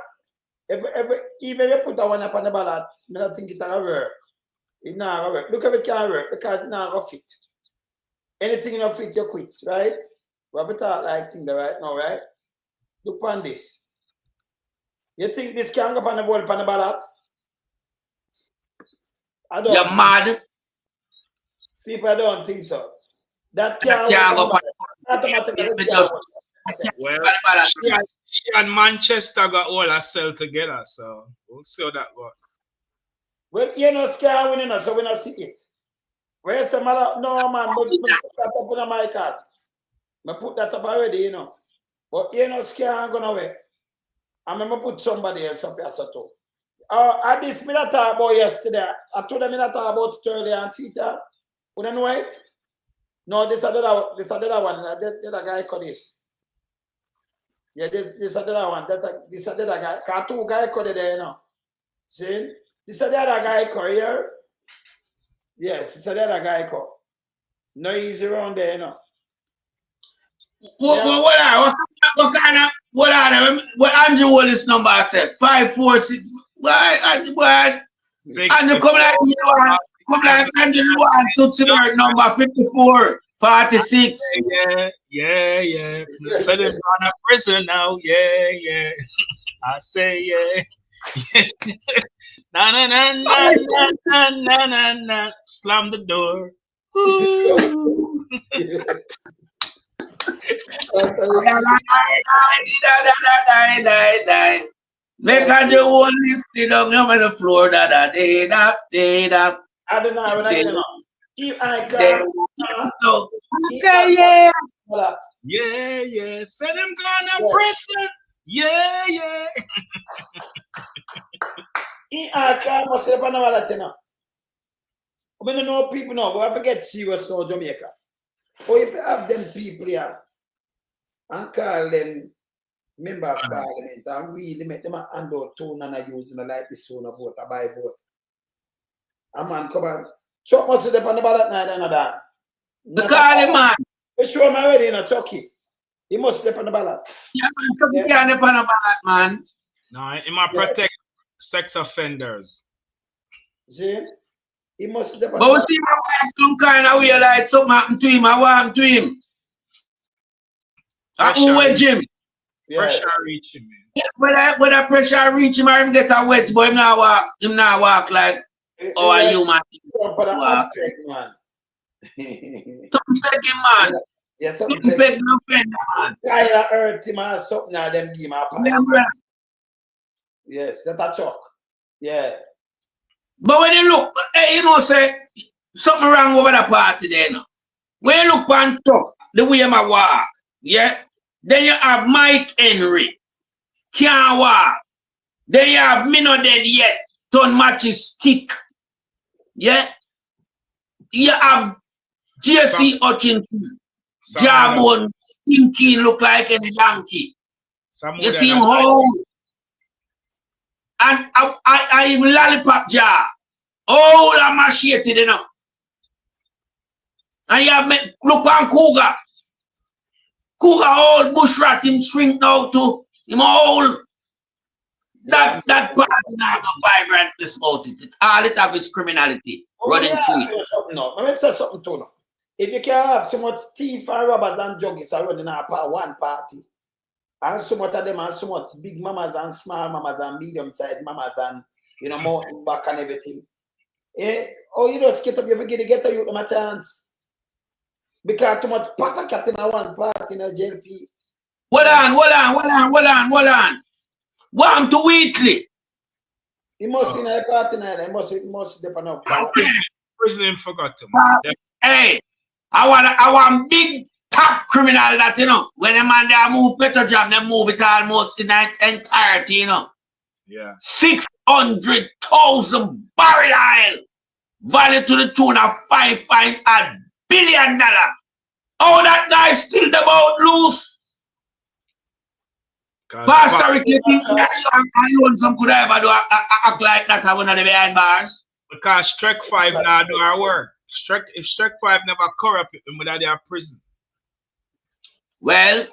Speaker 1: Even if you put one up on the ballot, I don't think it's going to work. It's not going to work. Look at it can't work because it's not going to fit. Anything you don't fit, you quit, right? We have to talk like thing right now, right? Look on this. You think this can go on the board on the ballot? I don't.
Speaker 3: You're mad.
Speaker 1: People don't think so. That can't go on the ballot.
Speaker 2: Well, she and Manchester got all herself together, so we'll see how that goes.
Speaker 1: Well, you know, scare winning, so we not see it. Where's the matter? No, man, but put that up on my card. I put that up already, you know. But you know, scare gonna away. I'm gonna put somebody else up here, so too. At this me not talk about yesterday. I told them me not talk about it earlier and see it. You don't know it? No, this other one. The other guy called this. Yeah, this other one. This other guy. Got two guys called there, you know. See? This other guy called here. Yes, this other guy called. No easy around there, you know.
Speaker 3: What Andrew Wallace number said? 546. What? And you come like Andrew Wallace to number 54. 46.
Speaker 2: Yeah. So they've gone to prison now. Yeah. I say yeah. Na. Slam the door.
Speaker 3: Make a the whole list down on the floor. I
Speaker 1: don't know.
Speaker 2: Yeah. Say them gone to prison. Yeah.
Speaker 1: I can't say about that. We don't know people now, but I forget serious now, Jamaica. Or if you have them people here and call them member of parliament and really make them a handout tone and a use like this one vote, a buy vote. A man come on. Chuck must sit up on the ballot night and that.
Speaker 3: The call him, man.
Speaker 1: We show him already in a Chucky. He must step on the ballot.
Speaker 3: Yeah, man. He can't step on the ballot, man.
Speaker 2: No, he must protect sex offenders.
Speaker 1: See? He must step on
Speaker 3: but
Speaker 1: the
Speaker 3: we see my wife some kind of way like something happened to him. I want to him. Who went him?
Speaker 2: Pressure reach him, man.
Speaker 3: Yeah, when the pressure reach him, him get a wet, but him not walk like a human.
Speaker 1: Man.
Speaker 3: Something begging, man.
Speaker 1: Yeah, something
Speaker 3: begging offender, man.
Speaker 1: Guy hurt him or something, and them give him a yes, that's a chuck. Yeah.
Speaker 3: But when you look, you know, say something wrong over the party there, no? When you look on top, the way I walk, yeah, then you have Mike Henry, can't walk. Then you have me not dead yet, don't match his stick. Yeah. You have JC Hutchinson, Jawbone, thinking look like any donkey. You see him hold. And I even lollipop jar. Oh, I'm macheted, you know. And you have me, look on Cougar. Cougar old bush rat, him shrink now too. Him old. That part is not vibrant about it. All it have is criminality running through it.
Speaker 1: Let me say something to you. If you can have so much thief and robbers and juggies running one party, and so much of them and so much big mamas and small mamas and medium-sized mamas and, you know, mountain back and everything. Oh, you just get up, you forget to get a youth them a chance. Because too much patter cat in a one party in a JLP.
Speaker 3: Hold on. One to Wheatley.
Speaker 1: He must in a party now, he must depend on.
Speaker 2: President forgot to.
Speaker 3: Hey, I want big top criminal that, you know, when a man they move Petro Jam, they move it almost in its entirety, you know.
Speaker 2: Yeah.
Speaker 3: 600,000 barrel oil, value to the tune of $5 billion. Oh, that guy still the boat loose. Pastor Ricky, you want some could ever do act like that at one of the behind bars?
Speaker 2: Because Strike 5 now do our work. If Strike 5 never corrupt him without their prison.
Speaker 3: Well,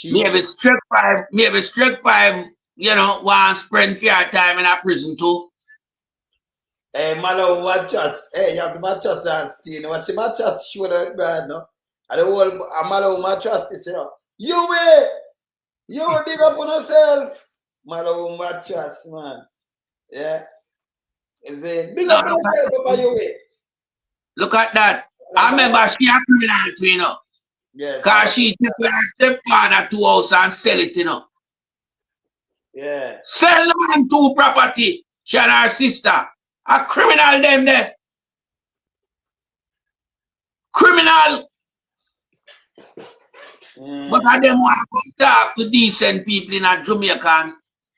Speaker 3: maybe Strike 5, you know, want to spend fair time in a prison too.
Speaker 1: Hey, Malo, watch us. Hey, you have to match us and steal. Watch the match us, show that bad, no? And the whole Malo match us this, you know. You will big up on yourself. Malo match us, man. Yeah. Is it big up on yourself by your way?
Speaker 3: Look at that. I remember she a criminal too, you know.
Speaker 1: Yeah.
Speaker 3: Because she took her stepfather to house and sell it, you know.
Speaker 1: Yeah.
Speaker 3: Sell the man to property. She and her sister. A criminal them there. Criminal. But I them want to come talk to decent people in a Jamaica,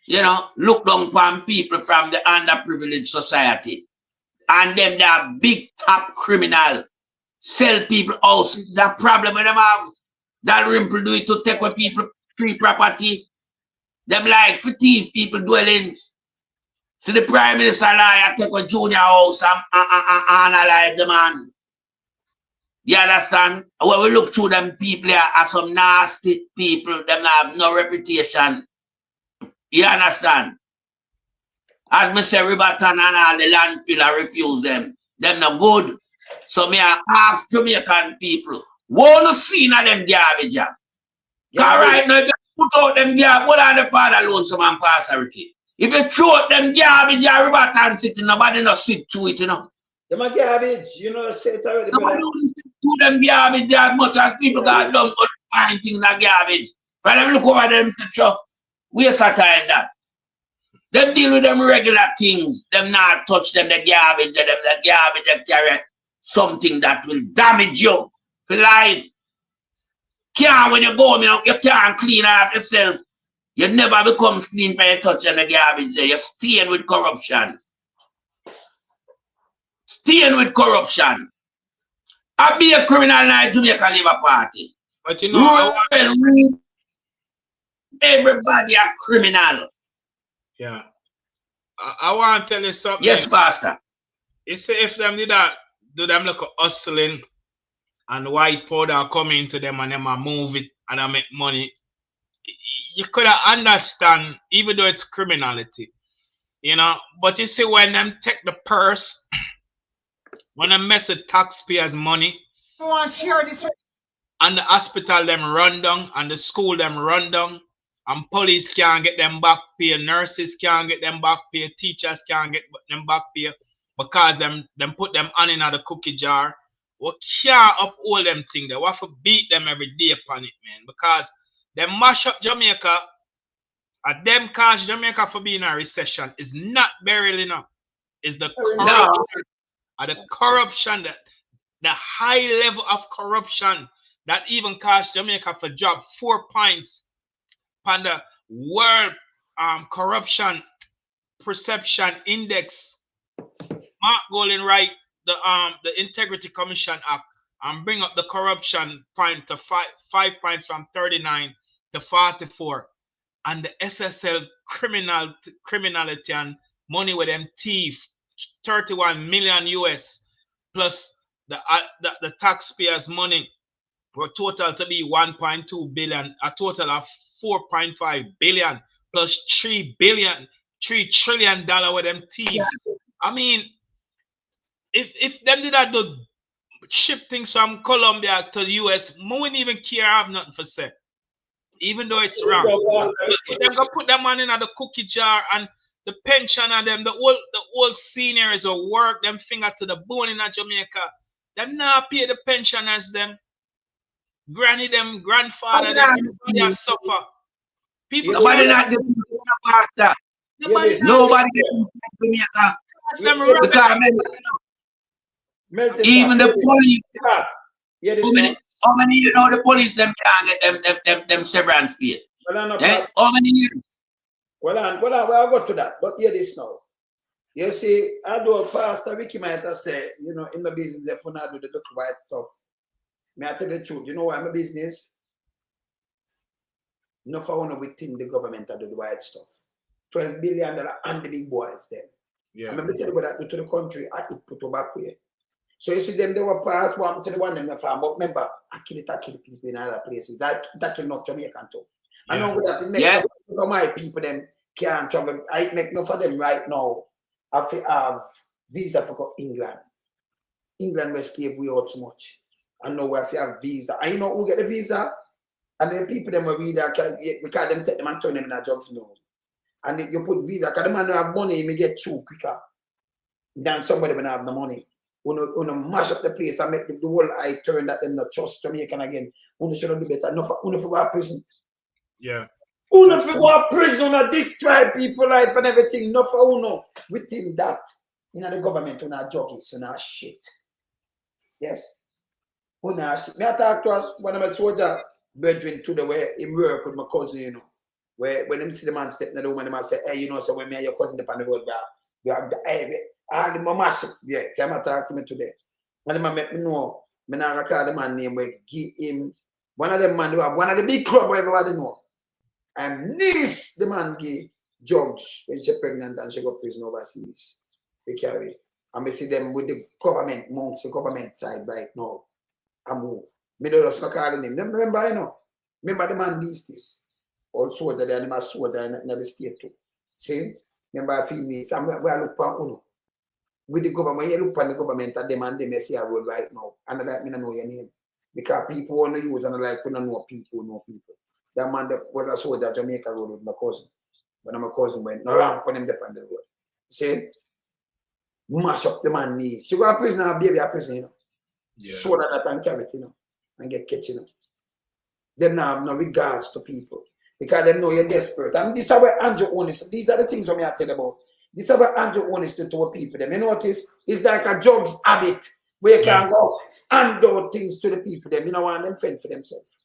Speaker 3: you know, look down upon people from the underprivileged society. And them they are big top criminal. Sell people house. The problem with them have that rimple do it to take away people free property. Them like for thief people dwellings. So the Prime Minister lie take a junior house and analyze the man. You understand? When we look through them people here are some nasty people, them have no reputation. You understand? As me say, Riverton and all the landfill, I refuse them. Them no good. So me I ask Jamaican people, want to see na them garbage? Yeah. Right now, if you put out them garbage, what are the father lonesome and Pastor Ricky? If you throw out them garbage, Riverton City, nobody no sit through it, you know.
Speaker 1: Them a garbage, you know, say it already.
Speaker 3: Nobody don't sit through them garbage there as much as people got done to find things in garbage. But them look over them to show, waste of time that. Them deal with them regular things. Them not touch them, the garbage, that carry something that will damage you for life. When you go, you can't clean up yourself. You never become clean by touching the garbage there. You're staying with corruption. Staying with corruption. I be a criminal night Jamaica Labour Party.
Speaker 2: But you know,
Speaker 3: everybody a criminal.
Speaker 2: Yeah. I want to tell you something.
Speaker 3: Yes, Pastor.
Speaker 2: You see, if them did that, do them look hustling and white powder come into them and them a move it and I make money, you could understand, even though it's criminality, you know. But you see, when them take the purse, when they mess with taxpayers' money, and the hospital them run down, and the school them run down, and police can't get them back pay, nurses can't get them back pay, teachers can't get them back pay, because them put them on in the cookie jar. We can't uphold them thing. They have to beat them every day upon it, man. Because they mash up Jamaica, and them cause Jamaica for being in a recession is not barely enough. It's the corruption, the corruption, that the high level of corruption that even caused Jamaica for drop 4 points on the world corruption perception index. Mark Golden write the Integrity Commission Act and bring up the corruption point to 5 points from 39 to 44, and the SSL criminality and money with them thief 31 million US plus the taxpayers' money were total to be 1.2 billion, a total of 4.5 billion plus 3 trillion dollar with them thief. I mean, if them did that do ship things from Colombia to the US, we wouldn't even care, have nothing for say. Even though it's wrong. Them go put them money in the cookie jar, and the pension of them, the old seniors will work them finger to the bone in Jamaica. Them now pay the pensioners them. Granny them, grandfather them, everybody suffer. People
Speaker 3: nobody not getting pastor. Nobody getting Jamaica. Even the police. How many you know the police them can't get them severance pay? How many years?
Speaker 1: Well, I'll go to that. But hear this now. You see, I do a pastor Ricky might have said, you know, in my business, if I do the look white stuff, may I tell the truth? You know why my business? No for one within the government to do the white stuff. $12 billion and the big boys then. Yeah. I'm going to tell you what I do to the country, I put back here. So you see them, they were past one to the one in the farm. But remember, I kill people in other places. I kill enough Jamaican too. I know that it makes for my people, them can't travel. I make no for them right now. I have visa for England. England will stay way out too much. I know where if you have visa. And you know who get the visa? And the people them will read that because them take them and turn them in a jobs now. And you put visa, because the man who have money, he may get through quicker than somebody when have the money. Uno mash up the place and make the whole eye turn that them not trust Jamaican again. Uno should do better. Uno for go to prison.
Speaker 2: Yeah.
Speaker 1: Uno for go to prison and destroy people life and everything. No for uno. Within that, in the government, uno juggies, uno shit. Yes. Uno shit. Me I talk to us one of my soldier brethren to the way he work with my cousin, you know. Where when them see the man step in the room and them say, hey, you know, so when me and your cousin dip on the road, we have the and the mamash, yeah, come talk to me today. And the man make me know, me not call the man name, we give him one of them man, one of the big club where everybody know. And this the man give drugs when she's pregnant and she go prison overseas. We carry. And we see them with the government, monks, the government side right now. I move. Me don't just not call him. Remember, you know, remember the man needs this. Also, the animal soldier in the state too. See? Remember, I feel me. So we are looking for Uno. With the government, you look on the government and them and they may see a road right now. And I like me to know your name. Because people want to use and I like to know people. That man that was a soldier at Jamaica Road with my cousin. When my cousin went, no wrong for them up on the road. See? Mash up the man knees. You go to prison and baby a prison, you know. Yeah. So that and carry it, you know. And get catch, you know. Them now have no regards to people. Because they know you're desperate. And this is where Andrew honest. These are the things that I tell about. This is what Andrew honest to our people. Them. You notice? It's like a drugs habit where you can go and do things to the people. Them. You know, want them fend for themselves.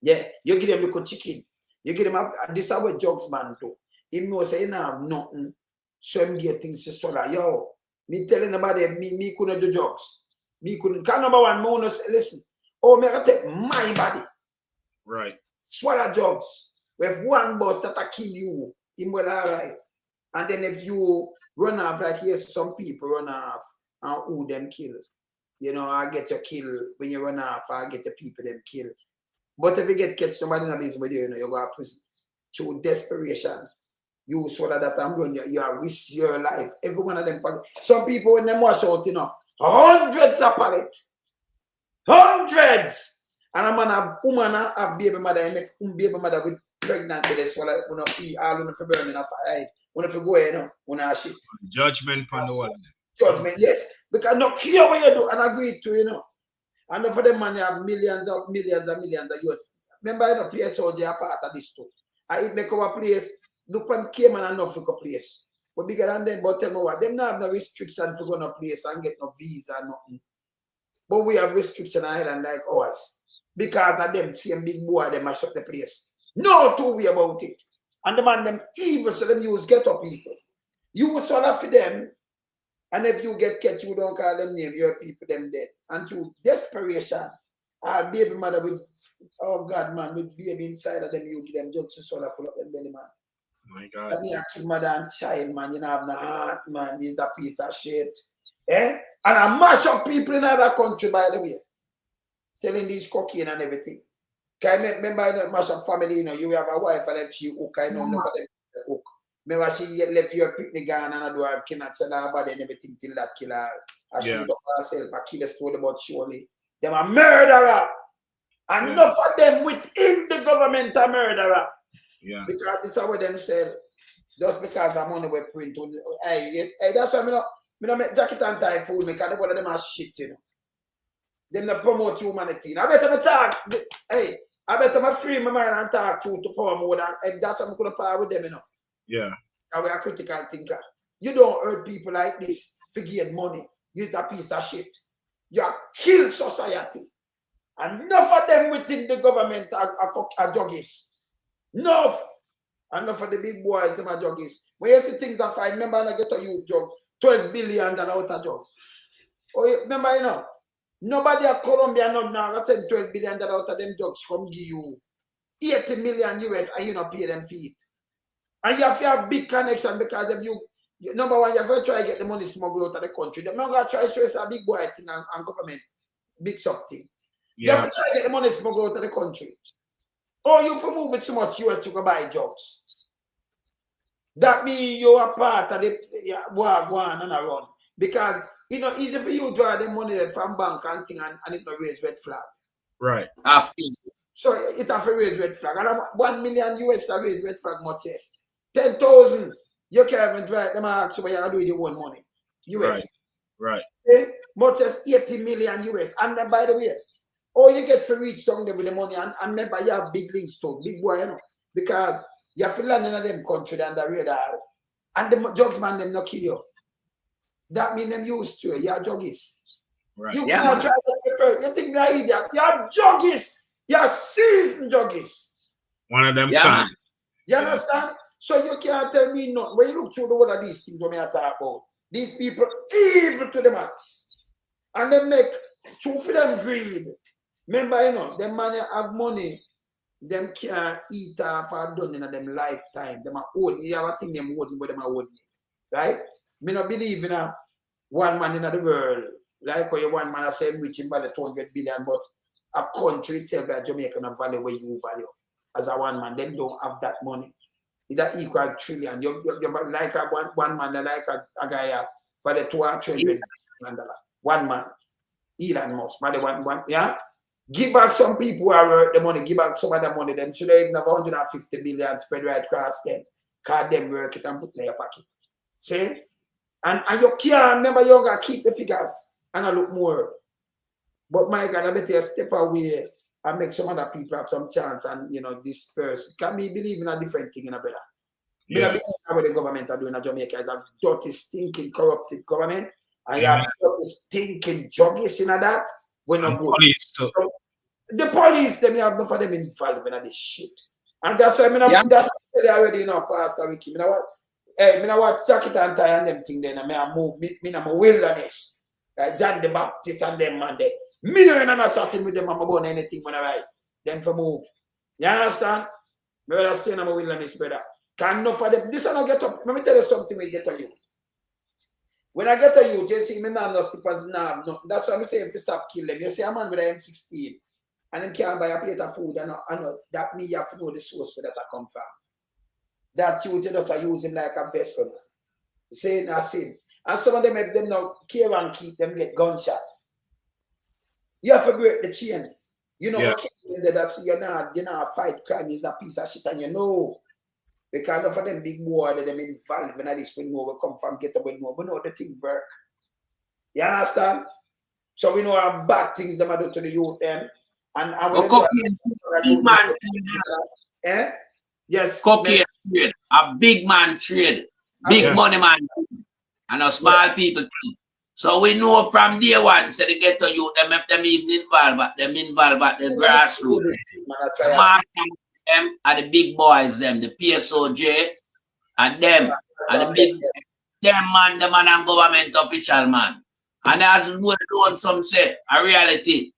Speaker 1: Yeah. You give them little chicken. You give them this is what drugs man do. He knows say you don't have nothing. So him get things to swallow. Yo, me telling nobody me couldn't do drugs. Me couldn't. Because number one, me listen. Oh, me I take my body.
Speaker 2: Right.
Speaker 1: Swallow drugs. If one boss that kill you, him will alright. And then if you run off, like yes, some people run off and who them kill. You know, I get your kill when you run off, I get the people them kill. But if you get catch somebody in a business with you, you go to prison. Through desperation. You saw that I'm doing, you risk your life. Every one of them. Some people, when they wash out, hundreds of pallet. Hundreds! And a man, a woman, a baby mother, and make baby mother with pregnant with this, all when you burn in a fire, when you go, when I shit.
Speaker 2: Judgment from the world.
Speaker 1: Judgment, yes. Because not clear what you do and agree to, And for them, man, you have millions of years. Remember, PSOJ are part of this too. I make up a place, look on Cayman and enough look a place. But bigger than them, but tell me what, them not have no restriction to go to a place and get no visa, nothing. But we have restriction on island like ours. Because of them same big boy, they mash up the place. No two way about it. And the man them evil, so them use ghetto people. You sort for them, and if you get catch, you don't call them name, your people them dead. And through desperation, our baby mother with, oh God, man, with baby inside of them, you give them drugs to sort of full up them belly, man.
Speaker 2: My God.
Speaker 1: That mean a kid, mother and child, man, you know, have no heart, man, this is a piece of shit. Eh? And I mash up people in other country, by the way. Selling these cocaine and everything. Can I remember the mash up family, you have a wife and if she hook, I know for them hook. Remember she left your picnic gun and I do her cannot sell her body and everything till that kill her. And she took herself, a killer story about surely. Them a murderer. And enough of them within the government are murderer.
Speaker 2: Yeah. Because
Speaker 1: this is how them sell. Just because the money we print. Hey, that's why I don't make jacket and tie food because one of them are shit, Them not promote humanity. I better talk. Hey, I better free my mind and talk to promote and that's what I'm gonna power with them,
Speaker 2: Yeah.
Speaker 1: And we are critical thinker. You don't hurt people like this to get money. You're a piece of shit. You kill society. And enough of them within the government are juggies. Enough. Enough of the big boys, them are juggies. When you see things that I remember I get to youth jobs, $12 billion out of jobs. Oh, remember, nobody at Colombia now send $12 billion out of them jobs come give you 80 million US and you not pay them fee. And you have to have big connection because if you, number one, you have to try to get the money smuggled out of the country. They're not going to try to show us a big boy thing and government, big something. You have to try to get the money smuggled out of the country. Or you for move it so much US, you can buy jobs. That means you are part of the war going and around. Because, easy for you to draw the money from bank and thing and it not raise red flag.
Speaker 2: Right.
Speaker 1: So it have to raise red flag. And 1 million US to raise red flag much yes. 10,000, you can't even drive them ask where you're doing your own money. US.
Speaker 2: Right.
Speaker 1: Okay? Much as 80 million US. And then by the way, all you get for reach down there with the money and remember you have big links to big boy, because you have to land in them country and the radar. And the drugs man them not kill you. That means them used to you're juggies.
Speaker 2: Right.
Speaker 1: You cannot try to prefer. You think they're idiot. You're juggies. You're seasoned juggies.
Speaker 2: One of them.
Speaker 1: You understand? So you can't tell me nothing. When you look through what are these things when I talk about, these people evil to the max. And they make true for them greed. Remember, them man have money, them can't eat off or done in them lifetime. Them are old. You have a thing them old, but them are old. Right? Me not believe in a one man in the world. Like how you one man has said rich in value 200 billion, but a country itself like Jamaica not value where you value. As a one man, them don't have that money. It's that equal trillion. You like a one man, like a guy for the $200 trillion. One man. Elon Musk. But the one, yeah? Give back some people who are worth the money. Give back some of the money. Them should even have 150 billion spread right across them. Cause them work it and put in your pocket. See? And you can't remember you gotta keep the figures and I look more. But my God, I better step away and make some other people have some chance and this person. Can we believe in a different thing in a better? Yeah. I believe what the government are doing in Jamaica is a dirty, stinking, corrupted government. And you have dirty, stinking juggies in that. We're not good. So, the police, them you have enough of them involved in this shit. And that's why that's already Pastor Ricky. You know what? Hey, I watch jacket and tie and them thing then. I move in my wilderness. Like John the Baptist and them man there. Me no not chatting with them. I'm about anything when I write. Then for move. You understand? Me rather stay in my wilderness, brother. Can no for them. This one I get up. Let me tell you something when you get to you. When I get to you, just see me now no slippers now. No, that's why I'm saying if you stop kill them. You see a man with an M16 and them can't buy a plate of food, and that me have to know the source where that come from. That you just are using like a vessel. Saying a sin. And some of them, if them now care and keep them get gunshot. You have to break the chain. You know what that's you're not fight crime is a piece of shit, and you know. Because enough of them big boy that them involved when this we know we come from get away more. We know the thing work. You understand? So we know how bad things them do to the youth them. And
Speaker 3: big man
Speaker 1: trade. Yes.
Speaker 3: Cocaine trade. A big man trade. Big money man trade. And a small people too. So we know from day one, so they get to you, them if them even involved, but them involved at the grassroots. Them are the big boys, them, the PSOJ, and them, and the big, them man and government official man. And that's what doing some say, a reality.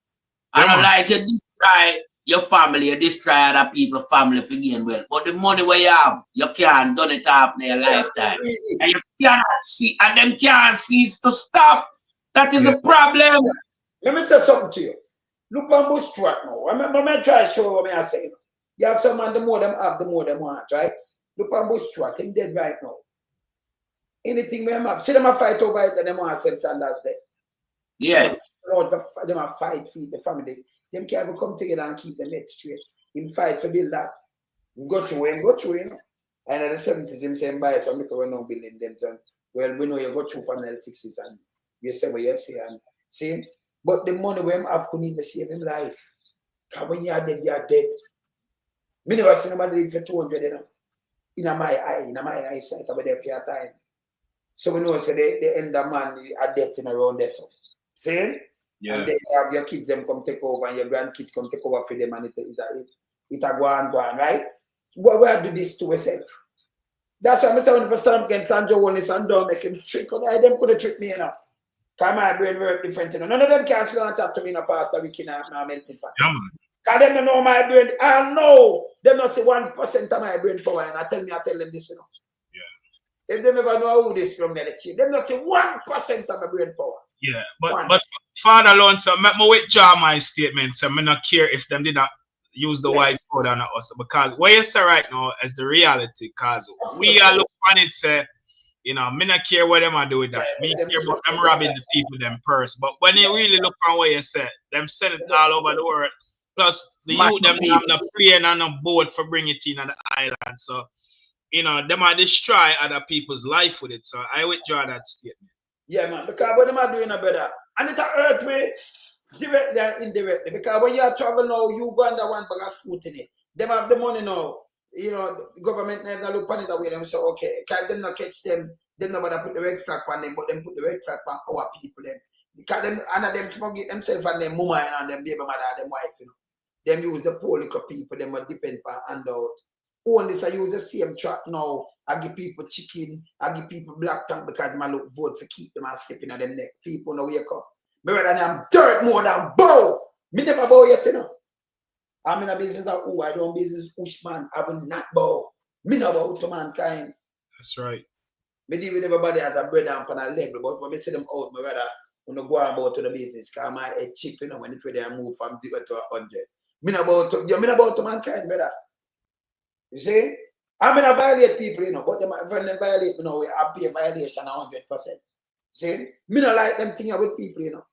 Speaker 3: I don't like you destroy your family, you destroy other people's family for gain well. But the money where you have, you can't done it up in your lifetime. And you cannot see, and them can't cease to stop. That is a problem.
Speaker 1: Let me say something to you. Look on bush track now. Remember, I try to show what I say. You have some man, the more them have, the more them want, right? Look on bush track, him dead right now. Anything we have, see them a fight over it and them want to send Sanders there.
Speaker 3: Yeah.
Speaker 1: Them a fight for the family. Them can't come together and keep them head straight. Him fight for build that. Go through, you know. And in the 70s, him saying buy some people were not building them. Well, we know you go through from the 60s and you say what you say and see. But the money we have couldn't even save him life. Because when you are dead, you are dead. Me never see nobody live for 200, you know. In my eyesight, over there for your time. So we know so the end of man are dead in around there. So. See? Yeah. And then you have your kids them come take over and your grandkids come take over for them and it a go on, right? Why do this to yourself? That's why I say when I stand up against Sanjo Wally Sandown, make him trick. Them could have tricked me, you know. Because my brain work different, you know. None of them can sit and talk to me in a pastor week in a melting pot. Because them don't know my brain. I know. Them not say 1% of my brain power and I tell them this, you know. Yeah. If they never know how this from the chief, them not say 1% of my brain power.
Speaker 2: Yeah, but Father Alonso, let me withdraw my statement. So I not care if them did not use the white code or not. Because what you say right now is the reality. Because we are looking on it, say, you know, me not care what them are doing with that. Me care about them robbing the people them first. But when you really look on what you say, them send it all over the world. Plus the youth them have the plane and a boat for bring it in on the island. So, you know, them are destroy other people's life with it. So I withdraw that statement.
Speaker 1: Yeah, man, because what them are doing a better. And it's a hurt way, directly and indirectly. Because when you are traveling now, you go under one bag of scrutiny. Them have the money now. You know, the government never look on it away. Them say, okay, can them not catch them? Them not put the red flag on them, but them put the red flag on our people. Them. Because them, and them smuggle themselves and them mama and them baby mother and them wife, you know. Them use the poor little people, them will depend on handout. Only so use the same track now. I give people chicken, I give people black tongue because I look vote for keep them and stepping on them neck. People no wake up. Me rather than dirt more than bow. Me never bow yet, you know. I'm in a business of who I don't business push man. I will not bow. Me no bow to mankind.
Speaker 2: That's right.
Speaker 1: Me deal with everybody as a brother and on a level, but when me see them out, me rather go about to the business because my head cheap, you know, when it's ready I move from 0 to 100. Me no bow to mankind, brother. You see? I'm going to violate people, you know, but when they violate, you know, I pay a violation 100%. See? Me not like them things with people, you know.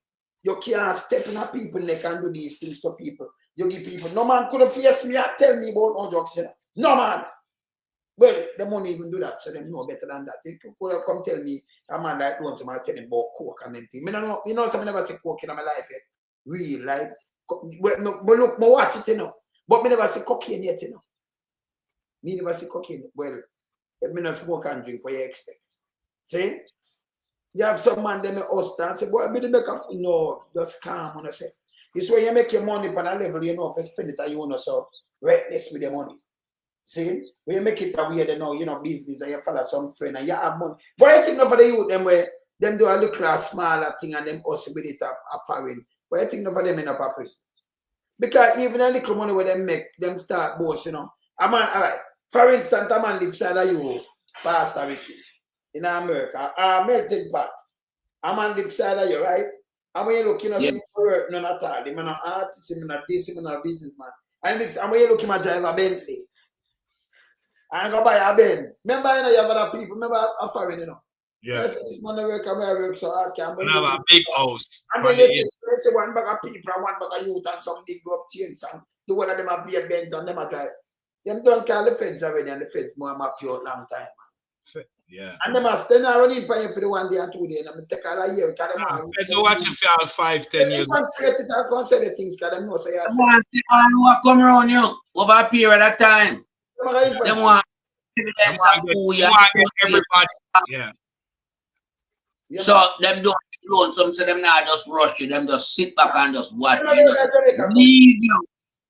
Speaker 1: You can't step in a people neck and do these things to people. You give people, no man could have faced me and tell me about no drugs, you know. No man. Well, they won't even do that, so they know better than that. They could have come tell me, a man like once I tell him about coke and them things. Me don't know, you know, so I never see coke in my life yet. Real life. But look, I watch it, you know. But me never see cocaine yet, you know. Me never see cocaine. Well, if me not smoke and drink, what you expect? See? You have some man them host and say, boy, I make a no, just calm on yourself. It's when you make your money on a level, you know, if you spend it, you know, so reckless with the money. See? When you make it a way, you know, business and you follow some friend and you have money. Why you think not for the youth them where them do a little smaller thing and them also with it a foreign? Why you think not for them in a purpose? Because even a little money where they make, them start boss, you know. A man, all right. For instance, a man lives side of you, Pastor Ricky, in America, a melting pot. A man lives side of you, right? And when you look, you know, see work, none at all. They're not artist, they're not this, they're not businessman. And when you look, you might drive a Bentley. And go buy a Benz. Remember, you know, you have other people. Remember, a foreign, you know.
Speaker 2: Yeah.
Speaker 1: Yes, this man work and I work so hard.
Speaker 2: Have a big house.
Speaker 1: And then you see one bag of people and one bag of youth and some big up chains and the one of them are be a Benz and them are drive. Them don't call the feds already and the feds more map you out long time.
Speaker 2: Yeah.
Speaker 1: And them are still not running for you for the 1 day and 2 days. And I'm take all a year.
Speaker 2: Feds are watching for all 5-10 years.
Speaker 1: If I'm treated and consider things because them know say yes.
Speaker 3: Them want to come around you over a period of time. Them want evidence of who you are.
Speaker 2: Everybody. Yeah.
Speaker 3: So them don't loan some, so them not just rush you, them just sit back and just watch you. Just leave you.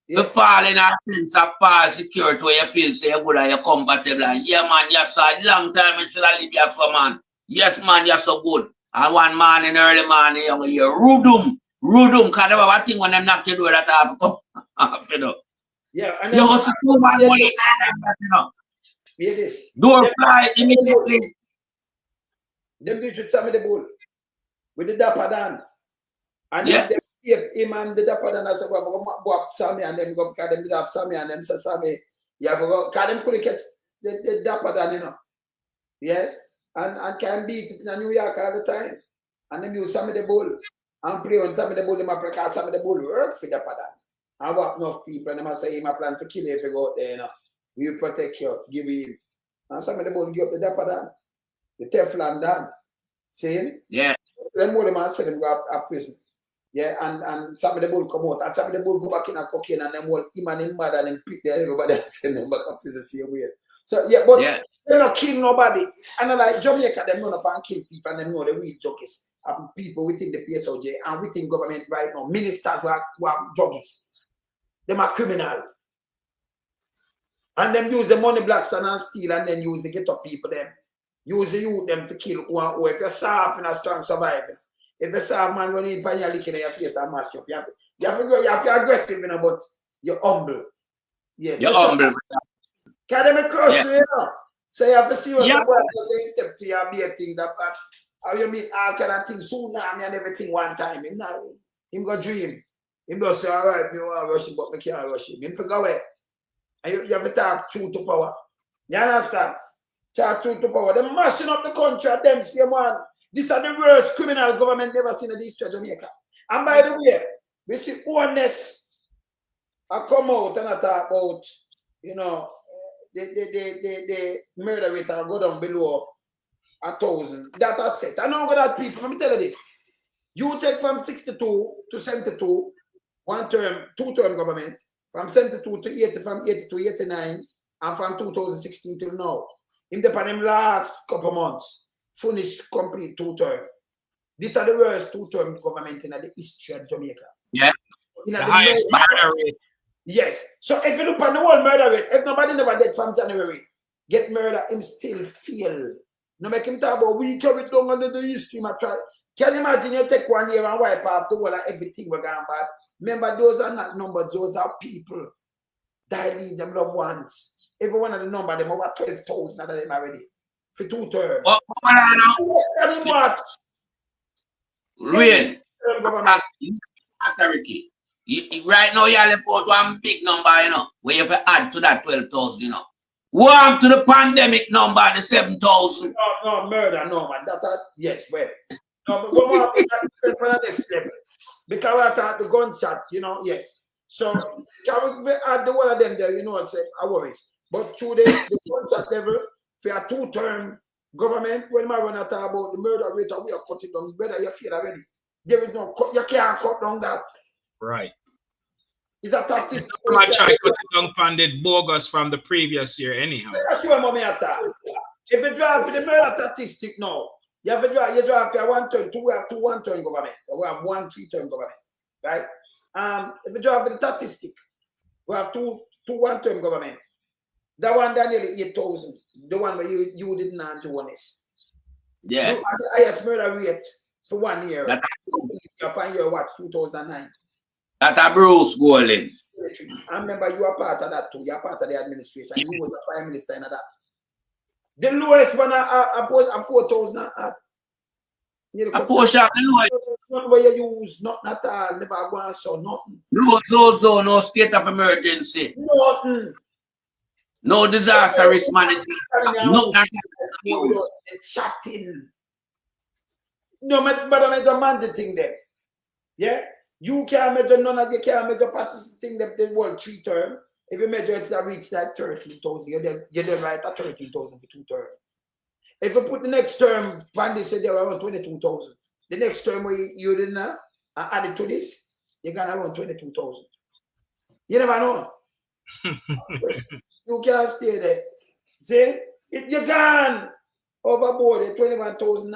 Speaker 3: You fall in a sense of false security where you feel say you're good and you're compatible. And yeah man, you're so long time you should have lived here for man. Yes man, you're so good. And one man in early morning, you rude them, because they have a thing when them knock you door that have to come. You know.
Speaker 1: Yeah, and
Speaker 3: you go to do one money, you know.
Speaker 1: Hear this.
Speaker 3: Door fly immediately.
Speaker 1: Them do it with some of the bull. With the dapper Dan. And then them him and the dapper Dan, I said, well, go up Sammy and them go because them did have Sammy and them say Sammy. You have to go, because them couldn't catch the dapper Dan, you know. Yes? And can beat it in New York all the time. And them use some of the bull. And play on some of the bull, because some of the bull work for dapper Dan. And what enough people, and them say, him a plan to kill you if you go out there, you know. We protect you, give him. And some of the bull give up the dapper Dan. The Teflon Dan. See?
Speaker 3: Yeah.
Speaker 1: Then more the man said them go up prison. Yeah, and some of the bull come out, and some of the bull go back in a cocaine, and then all him and him mad and then pick there everybody and send them back up prison the same way. So yeah, but they not kill nobody. And like Jamaica, them run up and kill people, and them know the real jockeys. People within the PSOJ and within government right now, ministers who are jockeys. Them are criminal. And them use the money blacks and steal, and then use the get up people them. Use the youth them to kill one, or if you're soft and a strong surviving. If you're soft man running in your licking in your face and mash up, you have to go, you have to be aggressive, you know, but you're humble. Yeah.
Speaker 3: You're humble.
Speaker 1: Can they cross you, you know? So you have to see what the boy does step to your beer things that how you mean all kind of things, tsunami and everything one time. Him go dream. Him go say, all right, me want to rush him, but me can't rush him. Him forget away. And you have to talk true to power. You understand? Talk true to power. They're mashing up the country at them same one. These are the worst criminal government never seen in this Jamaica. And by the way, we see honest I come out and I talk about, you know, the murder rate will go down below 1,000. That I said. I know that people, let me tell you this. You take from 62 to 72, one term, two-term government, from 72 to 80, from 80 to 89, and from 2016 till now. In the last couple of months, finished complete two-term. These are the worst two-term government in the history of Jamaica.
Speaker 3: Yeah.
Speaker 2: The highest murder rate.
Speaker 1: Yes. So if you look at the whole murder rate, if nobody never dead from January, get murder, him still feel. No make him talk about we carry it down under the history. Can you imagine you take 1 year and wipe off the whole of everything we're going bad? Remember, those are not numbers, those are people. Died them loved ones. Every one of the number, them over 12,000 of them already. For 2 terms.
Speaker 3: Oh,
Speaker 1: much.
Speaker 3: Real. Right now, you have put one big number, you know, where you have to add to that 12,000, you know. Warm to the pandemic number, the 7,000.
Speaker 1: No, murder, no, man. Yes, well. No, but go more for the next level. Because I thought the gunshot, you know, yes. So, can we add the one of them there, you know what I'm saying? I worries. But through the gunshot level, for a 2-term government, when I run talk about the murder rate, we are cutting down, whether you feel already. There is no, you can't cut down that.
Speaker 2: Right.
Speaker 1: Is that tactic?
Speaker 2: I try to cut it down pandit bogus from the previous year anyhow.
Speaker 1: That's what mommy attack. If you drive for the murder statistic now, you have to drive, you drive for 1 term, we have 2 1-term government. We have 1 3-term government. Right? If you drive for the statistic, we have 2 1-term government. That one that nearly 8,000. The one where you didn't answer one is.
Speaker 3: Yeah.
Speaker 1: You have the highest murder rate for 1 year. Upon year what? 2009.
Speaker 3: That a Bruce Golden.
Speaker 1: I remember you are part of that too. You are part of the administration. You was the prime minister in that. The lowest one are 4,000.
Speaker 3: A portion of the
Speaker 1: not where you use, not at all, never go and so nothing.
Speaker 3: No state of emergency.
Speaker 1: Nothing.
Speaker 3: No disaster risk management. Nothing.
Speaker 1: Chatting. No, but I made a man the thing there. Yeah? You can't measure none of you can't measure participants thing that they want 3 term. If you measure it that reach that 13,000, you're then right at 13,000 for 2 term. If you put the next term, Pandy said they were around 22,000. The next term where you didn't add it to this, you're gonna around 22,000. You never know. You can't stay there. See? You're gone overboard at 21,000.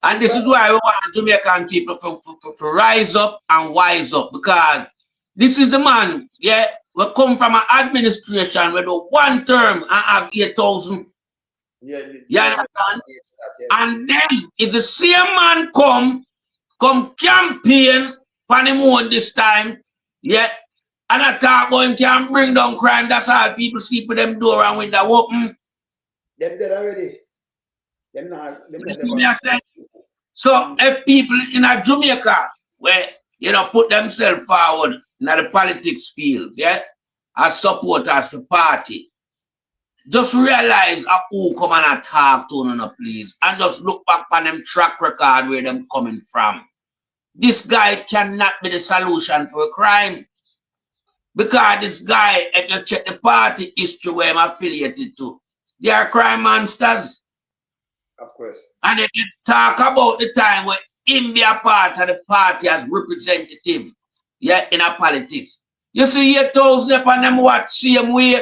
Speaker 3: And this is why we want Jamaican people to rise up and wise up, because this is the man, yeah, we come from an administration where do 1 term and have 8,000. Yeah, you understand? And then if the same man come campaign for the moon this time, yeah, and I talk about him can bring down crime, that's all people see for them door and window open.
Speaker 1: Them dead already. Them not.
Speaker 3: So if people in a Jamaica where put themselves forward in the politics field, yeah, as supporters to party, just realize who come and talk to them, please, and just look back on them track record where them coming from. This guy cannot be the solution for a crime, because this guy, if you check the party history where I'm affiliated to, they are crime monsters.
Speaker 1: Of course.
Speaker 3: And if you talk about the time when him be a part of the party as representative, yeah, in a politics, you see 8,000 upon them watch same way,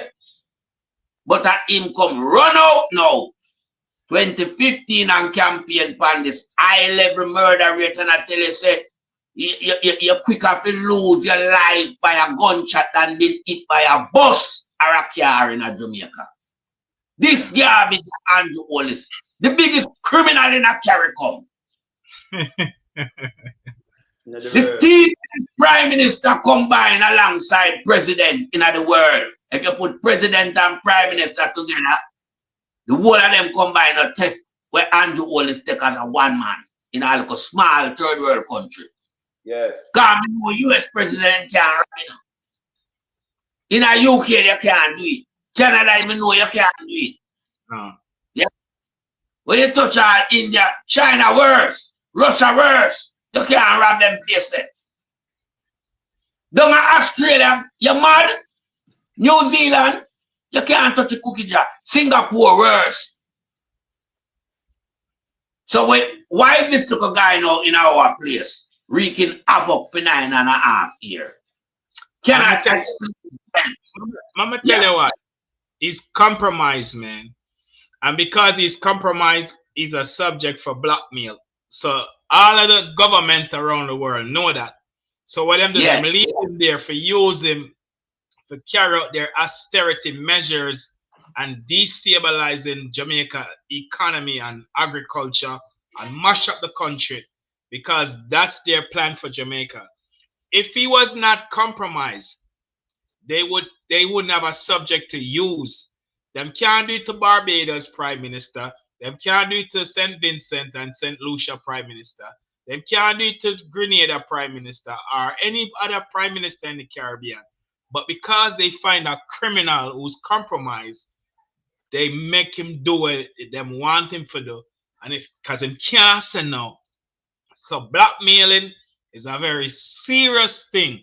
Speaker 3: but at him come run out now. 2015 and campaign pan this high level murder rate, and I tell you, say, you're quicker to lose your life by a gunshot than being hit by a bus or a car in a Jamaica. This garbage is Andrew Wallace, the biggest criminal in a CARICOM. The team is prime minister combined alongside president in the world. If you put president and prime minister together, the whole of them combine a test where Andrew Wallace take as a one man in a like a small third world country.
Speaker 1: Yes.
Speaker 3: Because no US president can't run it. In a UK you can't do it. Canada even know you can't do it.
Speaker 2: No.
Speaker 3: Yeah. When you touch India, China worse, Russia worse, you can't rob them place there. Down in Australia, you're mad. New Zealand, you can't touch a cookie jar. Singapore worse. So why this took a guy now in our place, wreaking havoc for 9.5 years? Can I explain?
Speaker 2: Mama tell you what, he's compromised, man. And because he's compromised, he's a subject for blackmail. So all of the government around the world know that. So what them do, them leave him there for use him to carry out their austerity measures and destabilizing Jamaica economy and agriculture and mash up the country, because that's their plan for Jamaica. If he was not compromised, they wouldn't have a subject to use. Them can't do it to Barbados Prime Minister. Them can't do it to St. Vincent and St. Lucia Prime Minister. Them can't do it to Grenada Prime Minister or any other Prime Minister in the Caribbean. But because they find a criminal who's compromised, they make him do what them want him to do. And because him can't say no. So blackmailing is a very serious thing.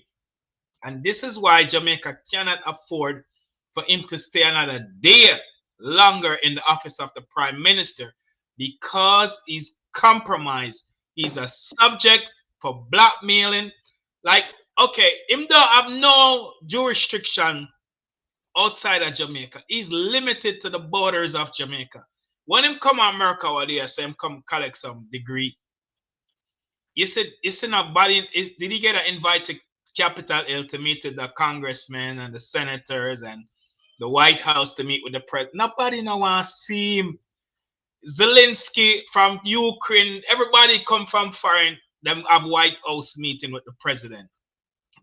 Speaker 2: And this is why Jamaica cannot afford for him to stay another day longer in the office of the Prime Minister, because he's compromised. He's a subject for blackmailing. Like, okay, him don't have no jurisdiction outside of Jamaica. He's limited to the borders of Jamaica. When him come to America over there, so him come collect some degree. You said it's in a body. Did he get an invite to Capitol Hill to meet with the congressmen and the senators and the White House to meet with the president? Nobody no want to see him. Zelensky from Ukraine, everybody come from foreign. Them have White House meeting with the president.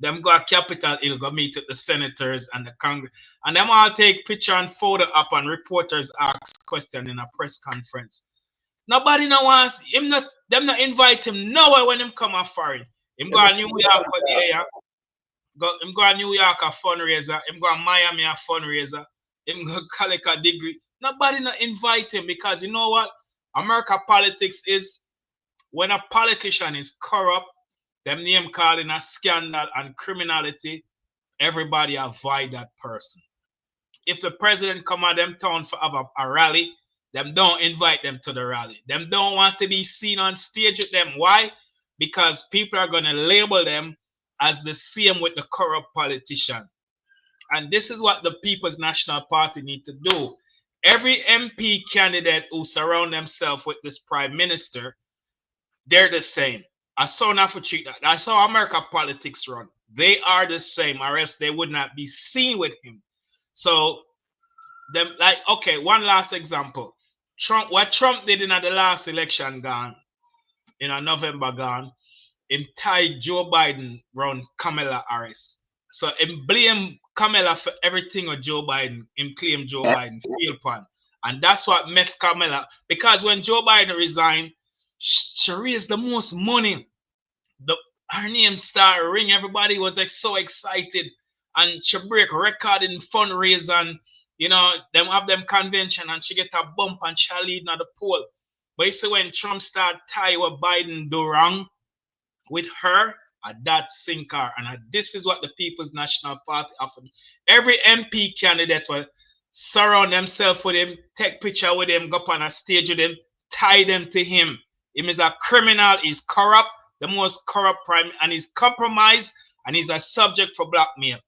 Speaker 2: Them go to Capitol Hill, go meet with the senators and the Congress. And them all take picture and photo up and reporters ask question in a press conference. Nobody no wants him. Not them not invite him nowhere when him come a foreign. Him go to New York for the area. Him go to New York a fundraiser. Him go to Miami a fundraiser. Him go collect a degree. Nobody not invite him because you know what? America politics is when a politician is corrupt, them name calling a scandal and criminality, everybody avoid that person. If the president come out them town for a rally, them don't invite them to the rally. Them don't want to be seen on stage with them. Why? Because people are going to label them as the same with the corrupt politician. And this is what the People's National Party need to do. Every MP candidate who surround themselves with this prime minister, they're the same. I saw not for treat that. I saw America politics run. They are the same, or else they would not be seen with him. So, them like okay. One last example. What Trump did in the last election gone, in a November gone, him tied Joe Biden around Kamala Harris. So him blame Kamala for everything with Joe Biden. Him claim Joe Biden feel pan, and that's what messed Kamala. Because when Joe Biden resigned, she raised the most money. Her name started ring. Everybody was like so excited, and she break record in fundraising. You know, them have them convention, and she get a bump, and she lead at the poll. But you see, when Trump start tie what Biden do wrong with her, that sink her. And this is what the People's National Party offered. Every MP candidate will surround themselves with him, take picture with him, go up on a stage with him, tie them to him. Him is a criminal, he's corrupt, the most corrupt prime, and he's compromised, and he's a subject for blackmail.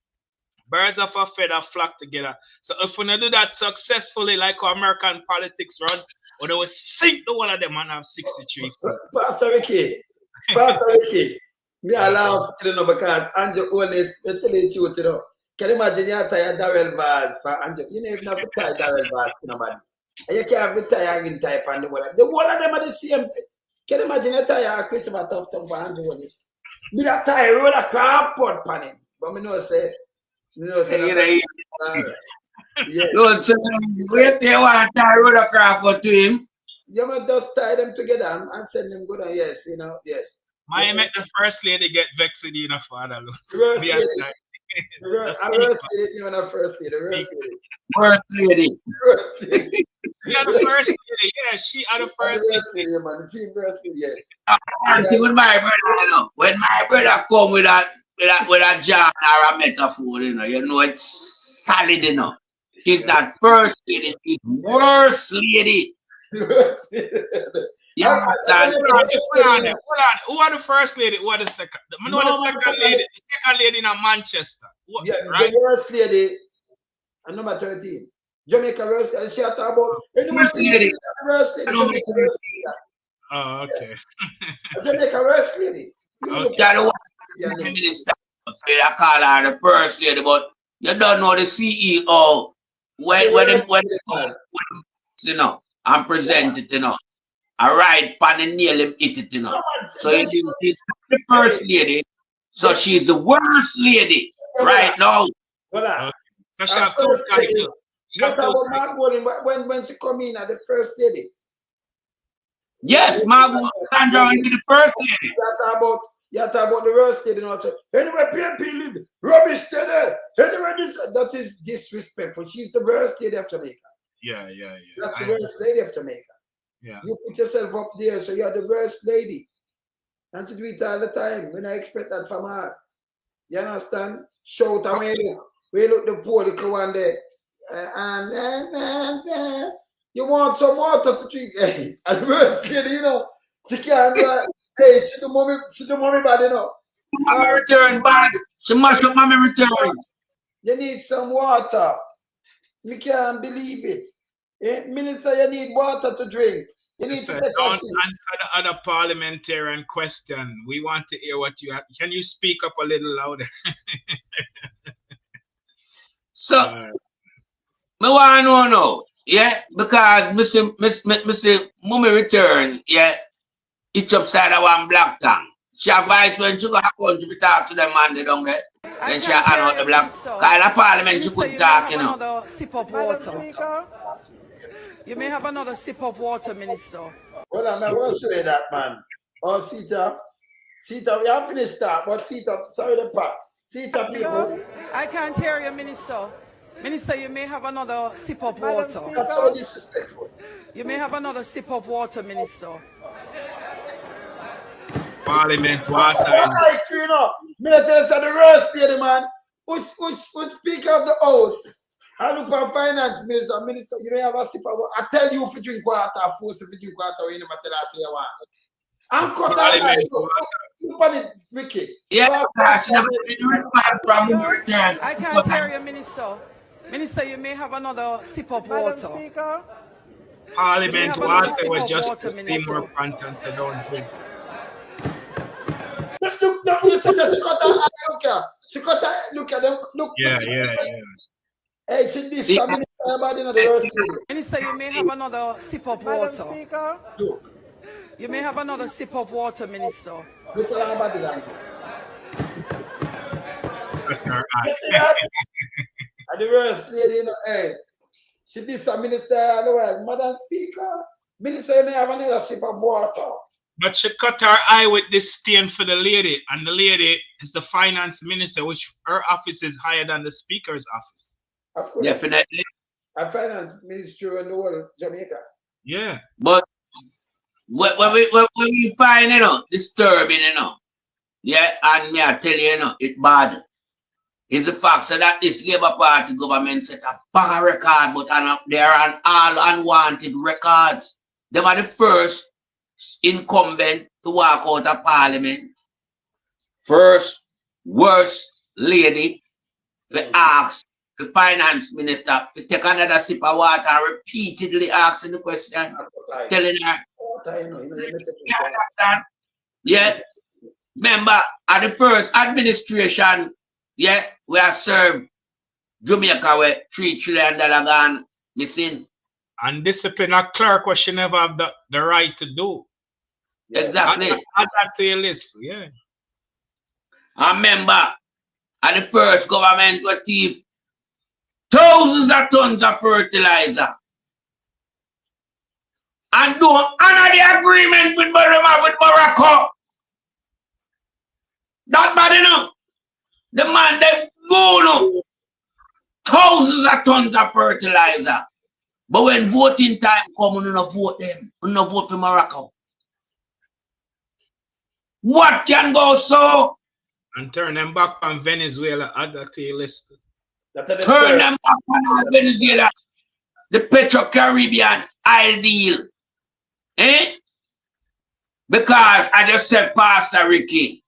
Speaker 2: Birds of a feather flock together. So if we don't do that successfully, like our American politics run, or they will sink the one of them and have 63 seats.
Speaker 1: Pastor Ricky, me I laugh because Andrew always tell the truth, you know. Can you imagine you tie Darrell bars for Andrew? You know, if you have to tie Darrell bars to nobody. And you can't retire in type and the one of them are the same thing. Can you imagine you tie Christopher Tufton for Andrew Willis? Me that tie road a craft pot pan him. But me know say yes.
Speaker 3: Don't say wait till you want to tie road a craft to him.
Speaker 1: You must just tie them together and send them good on yes, you know, yes.
Speaker 2: I make the first lady get vexed in a father.
Speaker 1: First lady.
Speaker 2: You are the first lady, yeah, she are the first lady.
Speaker 1: Man, the team first lady, yes.
Speaker 3: With my brother, you know, when my brother come with a jar or a metaphor, you know it's solid, you know. She's that first lady, she's worst lady. Yeah,
Speaker 2: hold on. Who are the first lady? Who are the second? I know the second lady. The second lady in Manchester.
Speaker 1: Yeah,
Speaker 2: right?
Speaker 1: The first lady, number 13. Jamaica first. She talk about the first lady.
Speaker 2: Oh, okay.
Speaker 1: Jamaica first lady.
Speaker 3: The minister. I call her the first lady, but you don't know the CEO. When you know, and present it, you know. I ride pan and nail him hit it, you know. So she's the first lady. So she's the worst lady right now.
Speaker 1: Voilà.
Speaker 2: So she have two titles.
Speaker 1: When she come in at the first lady.
Speaker 3: Yes, Margot Sandra will be the first lady.
Speaker 1: You talk about the worst lady. Anyway, PNP live rubbish today. Anyway, that is disrespectful. She's the worst lady of Jamaica.
Speaker 2: Yeah.
Speaker 1: That's the worst lady of Jamaica.
Speaker 2: Yeah.
Speaker 1: You put yourself up there, so you're the worst lady. And to do it all the time. When I expect that from her. You understand? Shout and when you look the political one there. And you want some water to drink. Hey, and the worst lady, you know, she can't hey, she the mommy bad, you know.
Speaker 3: Mommy return bad. She must have mommy return.
Speaker 1: You need some water. We can't believe it. Minister, you need water to drink. You need to take
Speaker 2: don't answer the other parliamentarian question. We want to hear what you have. Can you speak up a little louder?
Speaker 3: So, me want to know, yeah, because Mr. Mommy return, yeah, it's upside of one black tongue. She advised when she go to country to talk to them man they down there. Then she hand out the black. Because the parliament she could talk, you know.
Speaker 13: Another sip of water. You may have another sip of water, Minister.
Speaker 1: Hold on, man. What's with that, man? Oh, Sita, we have finished that, but Sita, sorry the part. Sita, people.
Speaker 13: I can't hear you, Minister. Minister, you may have another sip of water.
Speaker 1: That's so disrespectful.
Speaker 13: You may have another sip of water, Minister.
Speaker 2: Parliament water.
Speaker 1: Right, you know. Minister, the roast lady, man. Who's Speaker of the House? I look for Finance Minister, you may have a sip of water. I tell you if you drink water, force if you drink water, you never tell us you want. And cut out look at it, Ricky.
Speaker 3: Yeah,
Speaker 13: I can't hear you, Minister. Minister, you may have another sip of water.
Speaker 2: Parliament water was just to see more content, so don't drink.
Speaker 1: Look, you see, she cut her eye, look at. She cut her, look at them, look.
Speaker 2: Yeah.
Speaker 1: Hey, she this Minister about in the roast.
Speaker 13: Minister, you may have another sip of water.
Speaker 1: Look.
Speaker 13: You may have another sip of water, Minister.
Speaker 1: Look at her body language.
Speaker 2: You
Speaker 1: see that? And the roast lady, you know, hey, she this a minister of the world, Madam Speaker. Minister, you may have another sip of water.
Speaker 2: But she cut her eye with this stain for the lady, and the lady is the finance minister, which her office is higher than the speaker's office.
Speaker 1: Of course.
Speaker 3: Definitely.
Speaker 1: A finance minister in the world, Jamaica.
Speaker 2: Yeah.
Speaker 3: But what we find, disturbing, yeah, and me I tell you, it's bad. It's the fact so that this Labour Party government set a bag of record, but they are an all unwanted records. They were the first incumbent to walk out of Parliament. First worst lady to ask the finance minister to take another sip of water and repeatedly asking the question, telling her, yeah, remember at the first administration, yeah, we have served Jamaica with $3 trillion gone missing.
Speaker 2: And discipline a clerk what she never have the right to do.
Speaker 3: Yeah. Exactly.
Speaker 2: Add that to your list, yeah.
Speaker 3: I remember at the first government we thief thousands of tons of fertilizer. And don't honor the agreement with Morocco. That bad enough. The man they go thousands of tons of fertilizer. But when voting time comes, we don't vote them. We don't vote for Morocco. What can go so?
Speaker 2: And turn them back on Venezuela, add that to your list.
Speaker 3: Turn them back on Venezuela. The Petro-Caribbean oil deal. Eh? Because I just said Pastor Ricky,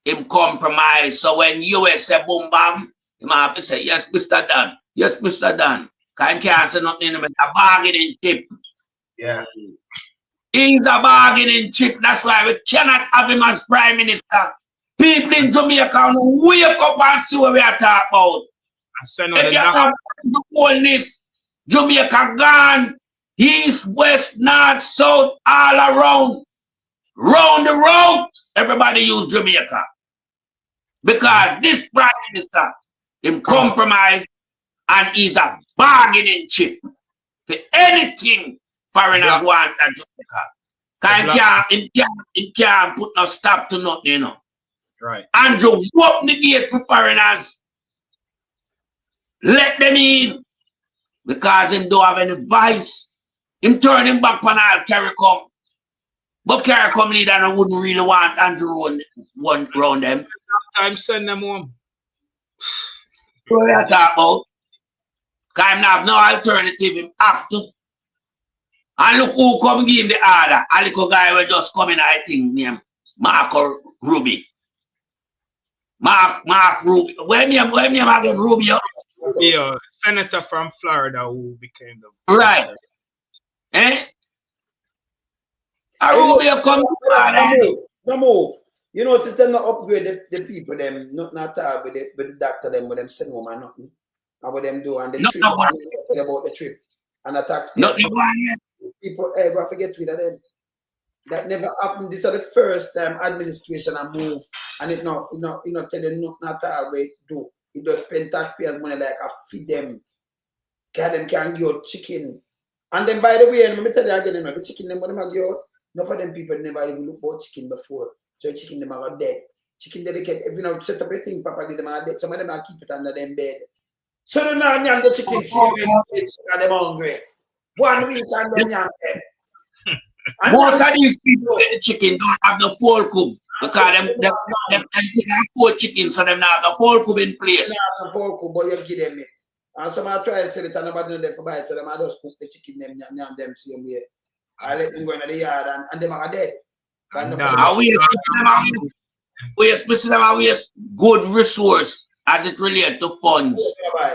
Speaker 3: him compromise. So when US say boom bam, he might have to say, yes, Mr. Dan. Yes, Mr. Dan. Can't say nothing in him. It's a bargaining chip.
Speaker 2: Yeah.
Speaker 3: He's a bargaining chip. That's why we cannot have him as Prime Minister. People in Jamaica wake up and see what we are talking about. If you have the wholeness, Jamaica gone. East, west, north, south, all around. Round the road, everybody use Jamaica. Because this Prime Minister, him compromise, and he's a bargaining chip for anything foreigners want at Jamaica. He can't put no stop to nothing,
Speaker 2: Right.
Speaker 3: Andrew, open the gate for foreigners. Let them in. Because him don't have any vice. Him turn him back on all CARICOM. But CARICOM leader wouldn't really want Andrew run round them.
Speaker 2: Time send them home.
Speaker 3: What are you talking about? Because him have no alternative, him have to. And look who come give him the order. A little guy will just come in, I think, named Marco Ruby. Mark Ruby. When you again Rubio?
Speaker 2: Yeah, senator from Florida who became the
Speaker 3: right. Eh? A Rubio come to
Speaker 1: no move. You notice them not upgrade the people, them not talk with the doctor, them with them send home and nothing. And what them do and the trip about the trip. And the taxpayer. People ever forget rid of them. That never happened. This is the first time administration and move, and it not tell them not all way do. It does spend taxpayers' money like I feed them. Because them can give chicken. And then by the way, let me tell you again, the chicken them when them give None of them people never even look about chicken before. So chicken them are dead. Chicken dedicate, if you know, set up a thing properly, them are dead. Some of them are keep it under them bed. So they now yam the chicken see when them hungry. 1 week and then yam them.
Speaker 3: Most of these people get the chicken don't have the full cook because them take a full chicken, so them not have the full cook in place.
Speaker 1: They have the full cook, but you give them it. And some are try to sell it and nobody know them for buy it, so them are just cook the chicken them yam them same way. I let them go into the yard and them are dead.
Speaker 3: We waste good resource as it relates to funds.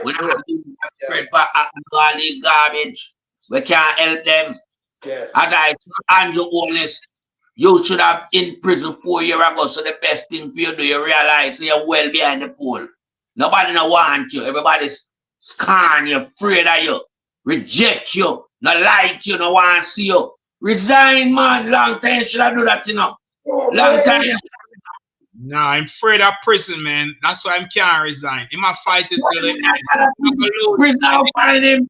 Speaker 3: We don't have to spread back all these garbage. We can't help them.
Speaker 1: Yes.
Speaker 3: As I said, Andrew Wallace, you should have in prison 4 years ago. So the best thing for you do, you realize you're well behind the pole. Nobody no want you. Everybody's scorn you, afraid of you, reject you, not like you, no want to see you. Resign, man. Long time should I do that, you know? Long time.
Speaker 2: No, I'm afraid of prison, man. That's why I can't resign. He might fight it till the end.
Speaker 3: Prison, I'll find him.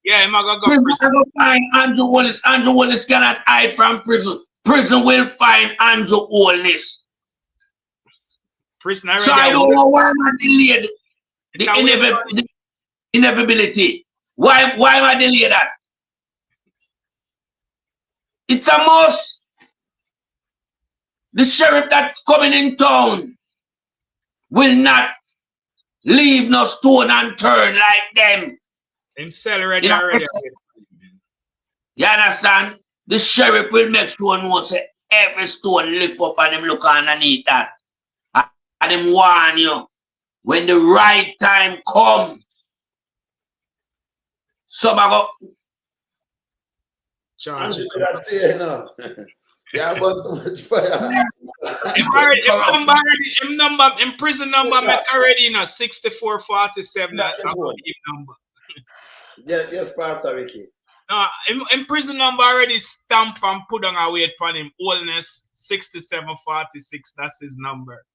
Speaker 2: Yeah, he might go
Speaker 3: prison. I'll go find Andrew Wallace. Andrew Wallace cannot hide from prison. Prison will find Andrew Wallace.
Speaker 2: Prison
Speaker 3: so I don't know why am I delayed the inevitability. Why am I delayed that? It's a must. The sheriff that's coming in town will not leave no stone unturned like them.
Speaker 2: Himself already.
Speaker 3: You understand? The sheriff will make sure no say every stone lift up and him look underneath that. And him warn you when the right time come. Some go.
Speaker 1: Charge. Yeah, but too much fire.
Speaker 2: In prison number make already 6447. That's a good number.
Speaker 1: Yes, Pastor Ricky.
Speaker 2: No, in prison number already stamp and put on a weight on him. Oldness 6746. That's his number.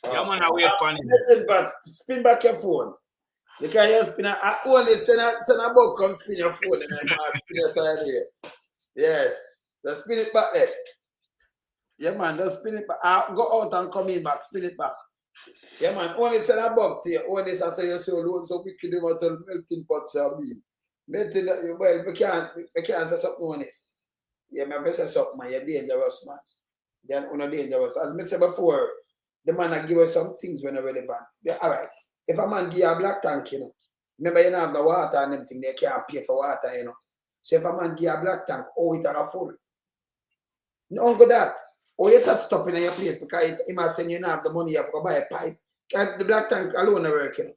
Speaker 2: Yeah, man, I wait on him.
Speaker 1: Listen, but spin back your phone. Because you spin I only send a book come spin your phone and then spin your side here. Yes. Just spin it back there. Yeah, man, just spin it back. I'll go out and come in back, spin it back. Yeah, man, only send a book to you. Only say you so low, so we can do what melting pot shall be. Melting, well, we can't say something honest. Yeah, man, say something, man, you're dangerous, man. You're not dangerous. As I said before, the man will give us some things when they're relevant. Yeah, all right. If a man give you a black tank, you know, remember you don't have the water and them thing, they can't pay for water, you know. So if a man give you a black tank, it are full. No go that. Or you touch stop in your place because he might send you not have the money, you have to buy a pipe. The black tank alone are working.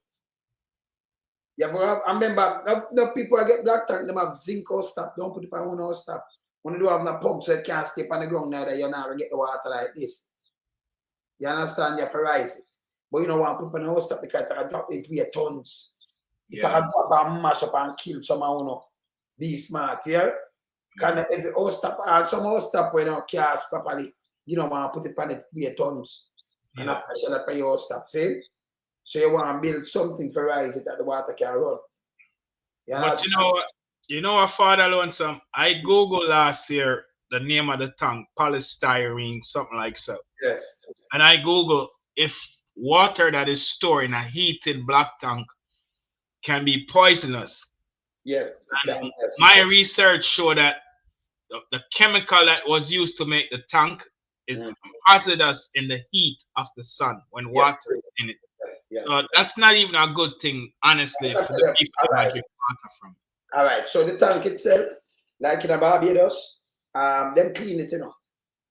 Speaker 1: You have to have, I remember, the people who get black tank, they have zinc or stop. Don't put it on one or stop. When you do have the pump, so you can't step on the ground neither, you're not going to get the water like this. You understand? You have to rise it. But you don't want to put on a stop because it will drop it 3 tons. It will drop and mash up and kill someone who know. Be smart, yeah? Because if the house stop, some house stop when you cast properly, you don't want to put it on it 3 tons. And a pressure that for your stop, see? So you want to build something for rise it that the water can run. You
Speaker 2: but you know what, Father Lonesome? I Googled last year the name of the tank, polystyrene, something like so.
Speaker 1: Yes.
Speaker 2: And I Googled if water that is stored in a heated black tank can be poisonous.
Speaker 1: Yeah.
Speaker 2: And my research showed that the chemical that was used to make the tank is hazardous in the heat of the sun when water is in it. Yeah. So that's not even a good thing, honestly, for the people that get water from.
Speaker 1: All right. So the tank itself, like in a Barbados, them clean it, you know.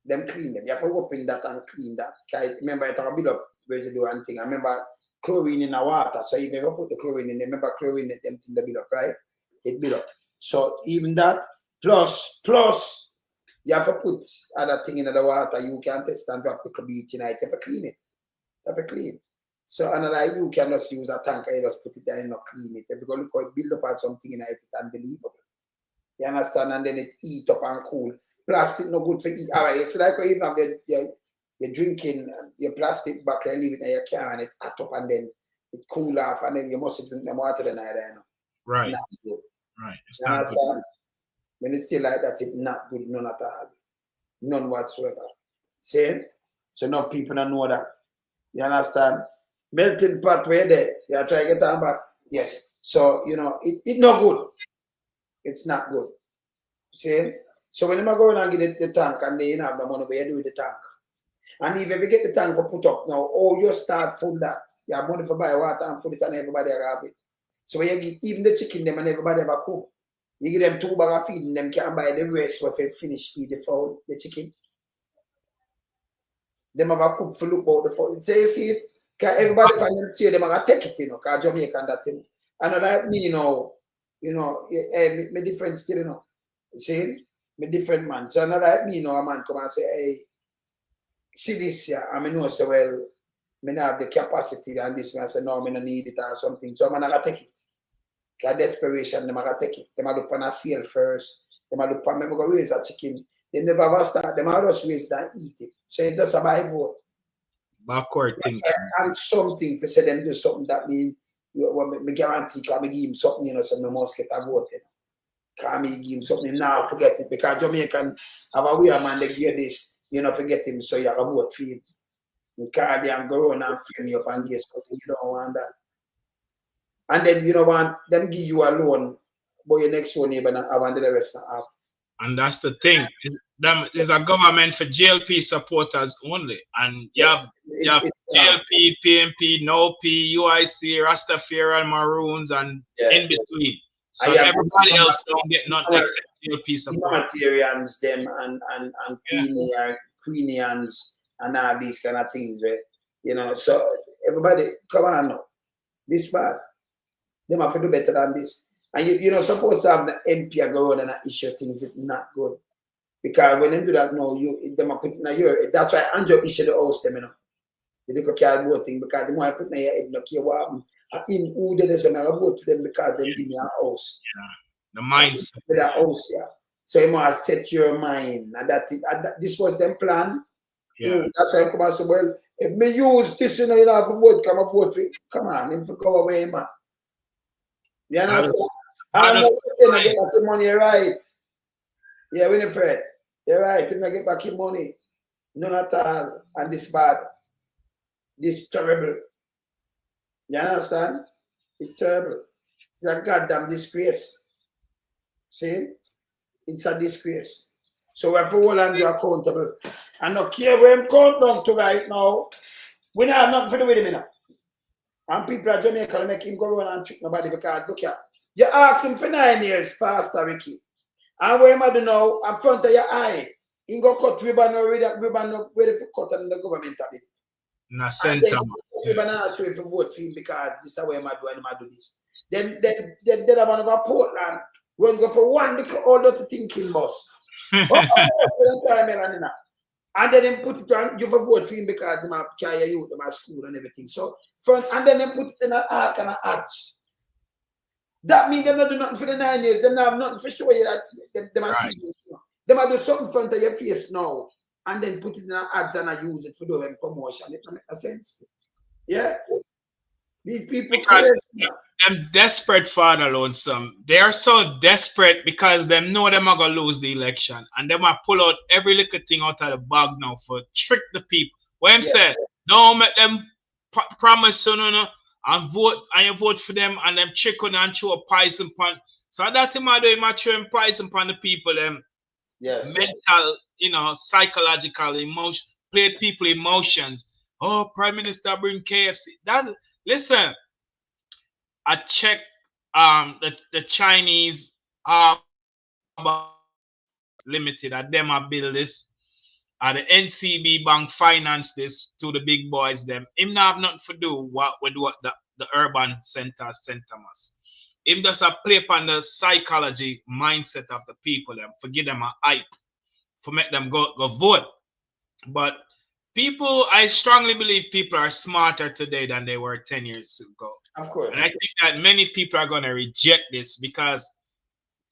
Speaker 1: Them clean them. You have to open that and clean that. Remember, it will build up residue and thing. I remember chlorine in the water. So if you ever put the chlorine in, remember chlorine, them thing they build up, right? It build up. So even that, plus, you have to put other thing in the water. You can test and drop the beat tonight. You have to clean it. You have to clean. So another you can just use a tank and you just put it there and not clean it. Because look how it build up on something in it, it's unbelievable. You understand? And then it eat up and cool. Plastic no good to eat. All right, it's like you have you're drinking your plastic back and leave it in your car and it hot up and then it cool off and then you must drink the water the night, you know.
Speaker 2: Right.
Speaker 1: It's not good.
Speaker 2: Right. It's
Speaker 1: you
Speaker 2: not
Speaker 1: understand?
Speaker 2: good.
Speaker 1: When it's still like that, it's not good, none at all. None whatsoever. See? So now people don't know that. You understand? Melting pot where there. You are trying to get them back. Yes. So, you know, it's not good. It's not good. See? So when you go in and get the tank and they have the money, what you do with the tank? And if you get the tank for put up now, you start from that. You have money for buy water and food it and everybody have it. So when you give even the chicken them and everybody have a cook. You give them 2 bags of feed, them can buy the rest for finish feed the fowl, the chicken. Them have a cook for look about the fowl. So you see it, because everybody find them say them have take it, you know, because Jamaica and that thing. And like me, me different still, you know. See, me different man. So not like me, a man come and say, hey, see this here, and I know so well, me not have the capacity and this man say, no, me don't need it or something. So I'm not gonna take it. Because desperation, them gonna take it. Them look on a sale first. Them look on me go raise a chicken. They never ever start, them just raise that and eat it. So it's just a buy vote.
Speaker 2: Backward thinking.
Speaker 1: And something to say them do something that mean me guarantee can me give him something, you know, so me must get a vote. Can me give him something now, forget it. Because Jamaican have a way man they give this, you know, forget him, so you have a vote for him. You can't go on and frame you up and guess what you don't want that. And then you know want them give you a loan, but your next door neighbor and have the rest not have.
Speaker 2: And that's the thing. There's a government for JLP supporters only. And you have JLP, PMP, NOP, UIC, Rastafari, Maroons, and in between. So everybody else don't get nothing except JLP support.
Speaker 1: Humanitarians, them and Queenians and all these kind of things, right? You know, so everybody, come on now. This bad. They have to do better than this. And you know, supposed to have the MP go on and issue things, it's not good. Because when they do that now, them are putting in your head. That's why Andrew issued the house them, you know. They don't care about thing because the more I put in your head, no care what happen. In who they say, I vote for them because they give me a house.
Speaker 2: Yeah. The mindset.
Speaker 1: The house, yeah. So you must set your mind. And this was them plan.
Speaker 2: Yeah.
Speaker 1: That's why I come and say, well, if me use this, you know, have to vote, come and vote for it. Come on, him to go away, man. You understand? I'm not going to get back your money, right? Yeah, Winifred. You're right. You're going to get back your money. None at all. And this bad. This terrible. You understand? It's terrible. It's a goddamn disgrace. See? It's a disgrace. So we have to hold on you accountable. And not care where I'm count down to right now. We don't have nothing to do with him now. And people at Jamaica make him go around and trick nobody because look here. You ask him for 9 years, Pastor Ricky. And what am I do now? In front of your eye. He go cut ribbon or ribbon ready for cut and the government of it.
Speaker 2: Na center.
Speaker 1: Ribbon and ask you to vote for him because this is what am I do and I do this. Then I'm going to Portland. We're going to go for one little order to thinking bus. And then they put it on, you for vote for him because they might carry you to my school and everything. So, and then they put it in an arc and an arch. That means they're not doing nothing for the 9 years. They're not have nothing for show you that they might see you. They might do something in front of your face now and then put it in an ads and I use it for doing promotion. It don't make no sense. Yeah? These people
Speaker 2: because them desperate for the lonesome. They are so desperate because they know them are gonna lose the election and they might pull out every little thing out of the bag now for trick the people. What I'm saying, don't make them promise no and vote and you vote for them and them trick on and throw a poison pan. So that him do him throwing poison pan the people them mental, psychological emotion, play people emotions. Oh, Prime Minister bring KFC. That listen. I checked the Chinese limited at them I build this. The NCB Bank finance this to the big boys them. Him not have nothing to do with what the urban center must. Him just a play upon the psychology mindset of the people them, for give them a hype, for make them go vote. But people, I strongly believe people are smarter today than they were 10 years ago.
Speaker 1: Of course.
Speaker 2: And I think that many people are going to reject this because,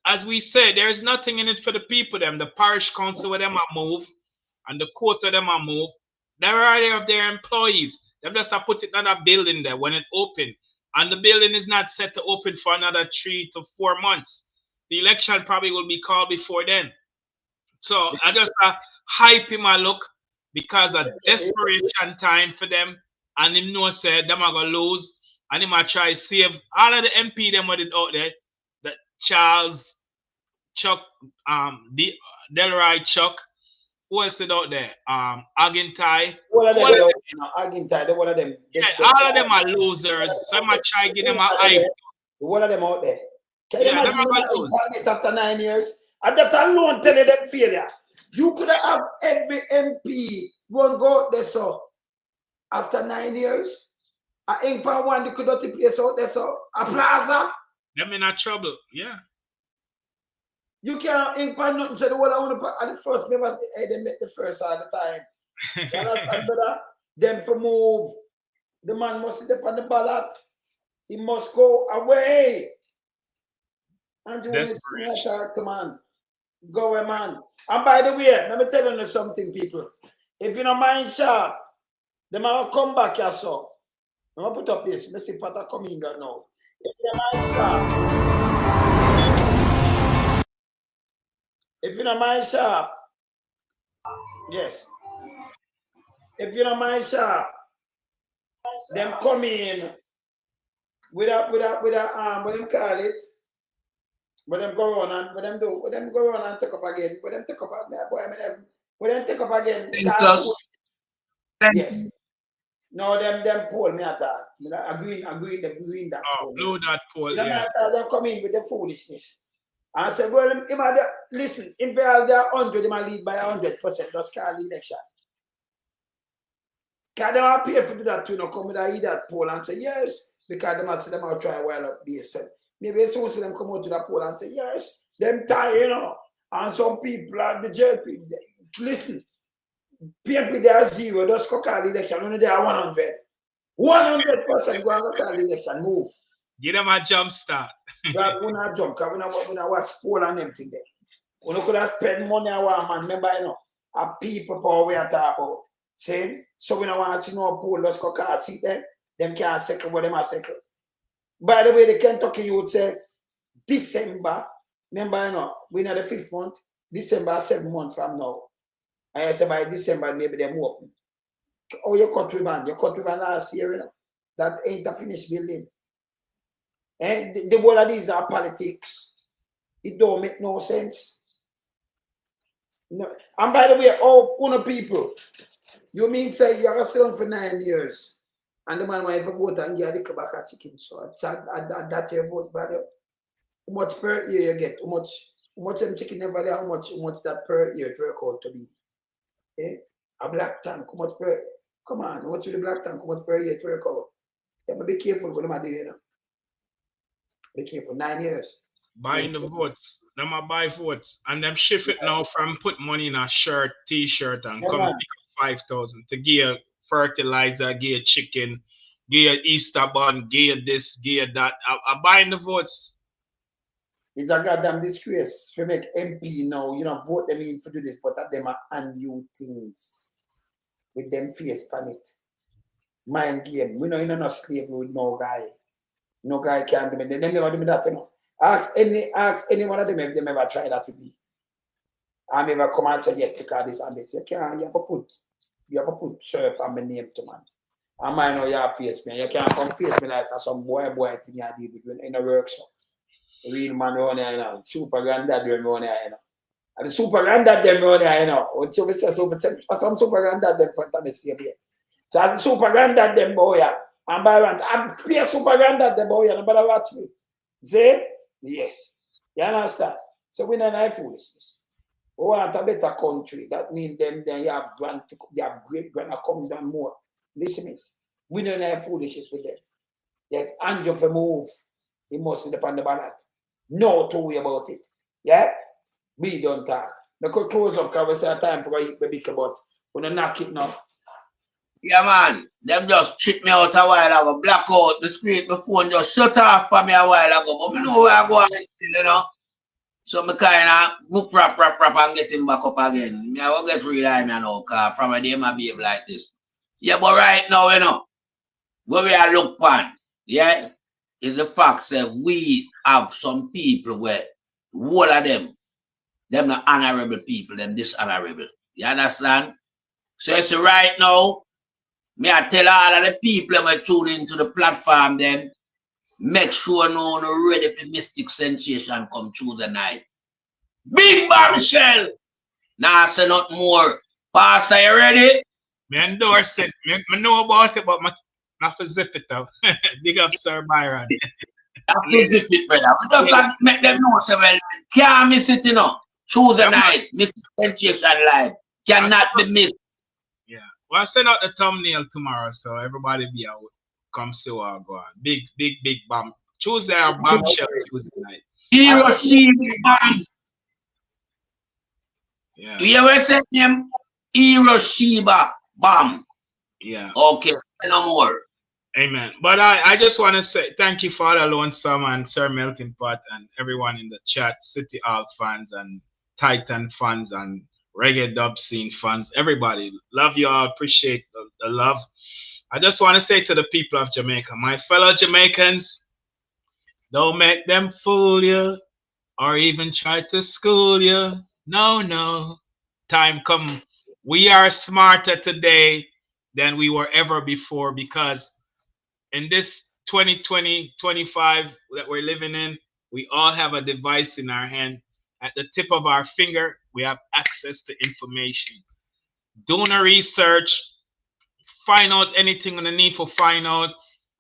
Speaker 2: as we said, there's nothing in it for the people. Them, the parish council where them are move, and the court where them are move. They already have their employees. They just have put it in a building there when it open, and the building is not set to open for another 3 to 4 months. The election probably will be called before then. So I just hype him a look because of desperation time for them. And him know say them are gonna lose. And him a try save all of the MP them what it out there. The Charles, Chuck, Delroy Chuck. Who else is out there? Agintai.
Speaker 1: One of them, Agintai, one of them.
Speaker 2: Yeah, all of them are losers. So I'm gonna try give them a hype.
Speaker 1: One of them out there. Can you
Speaker 2: Yeah,
Speaker 1: imagine this after 9 years? And that alone tell you that failure. You could have every MP go out there so after 9 years. I ain't part one they could not place out there so a plaza.
Speaker 2: Them in a trouble, yeah.
Speaker 1: You can't ink pan nothing. So the one I want to put at the first members, they make the first all the time. You understand, brother? Them for move. The man must sit up on the ballot. He must go away. And you want to talk to man. Go away, man. And by the way, let me tell you something, people. If you don't mind sharp, they might come back here, so. I'm going to put up this. Let's see Pata coming right now. If you don't mind sharp. If you don't mind sharp, yes. If you don't mind sharp, them come in with a what them call it, what them go on and what them do, what them go on and take up again, what them take up what them take up again. Yes. No, them poll me at all. Agreeing that.
Speaker 2: Oh, blow that poll,
Speaker 1: yeah. Them come in with the foolishness. And say, well, listen, if they are 100, they might lead by 100%. That's called the election. Can they not pay for that to come with that poll and say yes? Because they must say them out try while up base. Maybe as soon as them come out to that poll and say yes, them tired, you know. And some people at the JLP, listen, PMP they are 0, just call the election, only they are 100. 100% go and call the election, move.
Speaker 2: Give them a jump start.
Speaker 1: But we not jump, because we not watch poll and everything there. We not could have spent money on one man. Remember, you know, a people power we are talking about. Saying, so we don't want to see no poll, let's go call seat there. Them can't second what them are second. By the way, the Kentucky youth say, December, remember, you know, we're in the 5th month, December 7 months from now. And I say by December, maybe them open. Oh, you cut ribbon last year, you know. That ain't a finished building. And the whole of these are politics. It don't make no sense. No. And by the way, all people, you mean say you're still for 9 years, and the man might even vote and get the Kabaka chicken. So it's that you vote value. How much per year you get? How much them chicken value? How much that per year to work out to be? Eh? A black tank, how much per? Come on, how much the black tank? How much per year to work out? You have to be careful what I'm doing, you know. Be careful, 9 years.
Speaker 2: Buying the votes. Them are buy votes. And them shift it now from put money in a shirt, t-shirt, and come and pick up 5,000 to give fertilizer, give chicken, give Easter bun, give this, give that. I'm buying the votes.
Speaker 1: It's a goddamn disgrace to make MP now. You know, vote them in for do this, but that them are undo things with them face pan it. Mind game. We know you know no slave with no guy. No guy can do it. They never do that, you know. Ask any one of them if they ever try that to be. I never come and say yes because this and this. You have to put syrup on my name to man. I might know you have face me. You can't come face me like some boy thing you deal with in the work so. Real man around here, you know. Super granddad around here, you know. And the super granddad them around here, you know. What you say some super granddad them front of me same here. So the super granddad them boy. And by one, I'm pay super granddad them boy, and nobody watch me. See? Yes. You understand? So we don't have foolishness. We want a better country. That means them you have great grand come down more. Listen to me. We don't have foolishness with them. Yes, Andrew for move. He must sit upon the ballot. No to worry about it. Yeah? We don't talk. We could close up because we say time for a big about. We don't knock it now.
Speaker 3: Yeah, man. Them just tricked me out a while ago. Black out the screen, my phone just shut off for me a while ago. But I know where I go still, you know. So I kind of book rap and get him back up again. I will get real time, you know, because from a day I behave like this. Yeah, but right now, you know, where we are look on, yeah, is the fact that we have some people where all of them not honorable people, them dishonorable. You understand? So it's right now, me I tell all of the people that tune into the platform them, make sure no one ready for Mystic Sensation come through the night. Big bombshell! Nah, say not more. Pastor, you ready?
Speaker 2: Me endorse it. Me know about it, but I have to zip it up. Big up Sir Byron.
Speaker 3: Have to zip it, brother. We just have to make them know, so well, can't miss it, you know. Through the night, Mystic Sensation Live. Cannot be missed.
Speaker 2: Yeah. Well, I send out the thumbnail tomorrow, so everybody be out. Come see what I go on. Big bomb. Tuesday or bombshell Tuesday night.
Speaker 3: Hiroshima bomb.
Speaker 2: Yeah.
Speaker 3: Do you ever say him? Hiroshima bomb.
Speaker 2: Yeah.
Speaker 3: Okay, no more.
Speaker 2: Amen. But I just want to say thank you, Father Lonesome and Sir Melting Pot and everyone in the chat, City Hall fans and Titan fans and reggae dub scene fans. Everybody, love you all. Appreciate the love. I just want to say to the people of Jamaica, my fellow Jamaicans, don't make them fool you or even try to school you. No. Time come. We are smarter today than we were ever before, because in this 2020-25 that we're living in, we all have a device in our hand. At the tip of our finger, we have access to information. Doing a research, find out anything on the need for find out.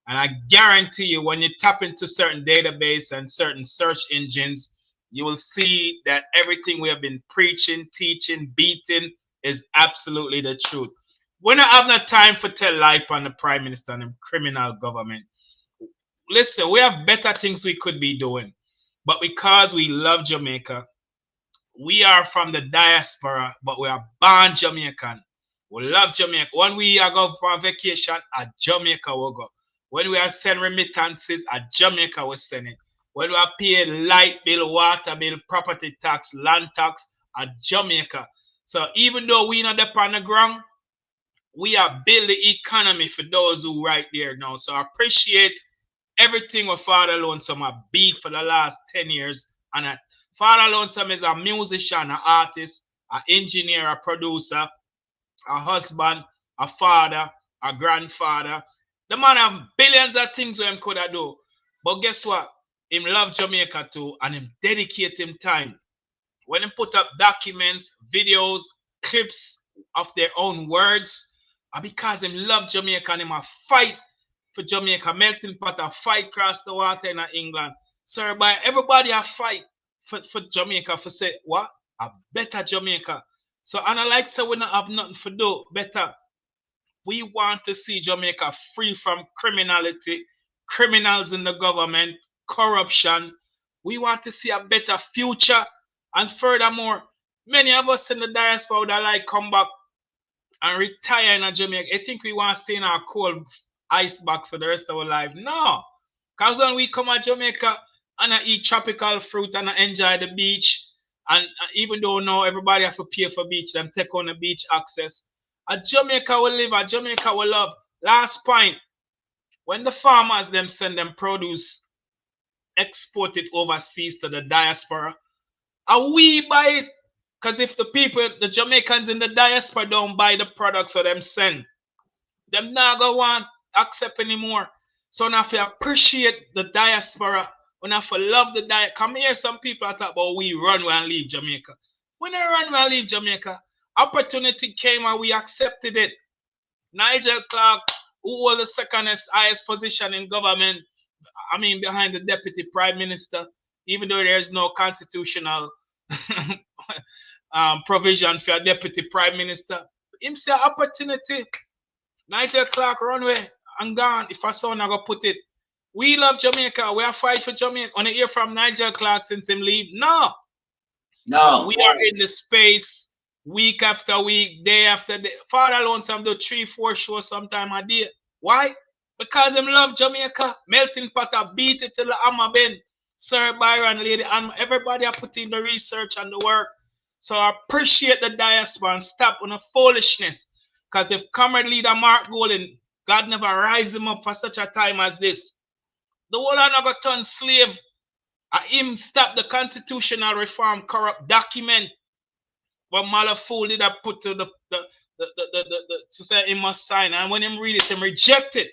Speaker 2: And I guarantee you, when you tap into certain database and certain search engines, you will see that everything we have been preaching, teaching, beating is absolutely the truth. We don't have no time for tell lie on the Prime Minister and the criminal government. Listen, we have better things we could be doing. But because we love Jamaica, we are from the diaspora, but we are born Jamaican. We love Jamaica. When we are going for a vacation, at Jamaica we go. When we are send remittances, at Jamaica we send it. When we are paying light bill, water bill, property tax, land tax, at Jamaica. So even though we not up on the ground, we are building the economy for those who right there now. So I appreciate everything what Father Lonesome have beat for the last 10 years. And Father Lonesome is a musician, an artist, an engineer, a producer, a husband, a father, a grandfather. The man have billions of things where him could have do. But guess what? Him love Jamaica too, and him dedicate him time. When him put up documents, videos, clips of their own words, because him love Jamaica and him a fight for Jamaica. Melting Pot a fight across the water in England. Sir, by everybody a fight for Jamaica, for say what? A better Jamaica. So and I like say we don't have nothing for do better. We want to see Jamaica free from criminality, criminals in the government, corruption. We want to see a better future. And furthermore, many of us in the diaspora would like come back and retire in Jamaica. I think we want to stay in our cold ice box for the rest of our life. No. Because when we come to Jamaica and I eat tropical fruit and I enjoy the beach, and even though now everybody have to pay for beach, them take on the beach access. At Jamaica will live, at Jamaica will love. Last point, when the farmers them send them produce exported overseas to the diaspora, and we buy it. Because if the people, the Jamaicans in the diaspora don't buy the products for them send, them not gonna want accept anymore. So now if you appreciate the diaspora, when I love the diet, come here, some people are talking about we run and leave Jamaica. When I run and leave Jamaica, opportunity came and we accepted it. Nigel Clark, who was the second highest position in government, I mean behind the deputy prime minister, even though there's no constitutional provision for a deputy prime minister, him say opportunity. Nigel Clark runway and gone. If I saw I go put it. We love Jamaica. We are fight for Jamaica. On the hear from Nigel Clark since him leave? No. We are in the space week after week, day after day. Father Lonesome do 3-4 shows sometime a day. Why? Because him love Jamaica. Melting Pot beat it till the hammer bend. Sir Byron, Lady, and everybody are putting the research and the work. So I appreciate the diaspora and stop on the foolishness. Because if comrade leader Mark Golden, God never rise him up for such a time as this. The whole not gonna turn slave. Him stop the constitutional reform corrupt document. what Malafool did I put to the to say he must sign, and when him read it, him reject it.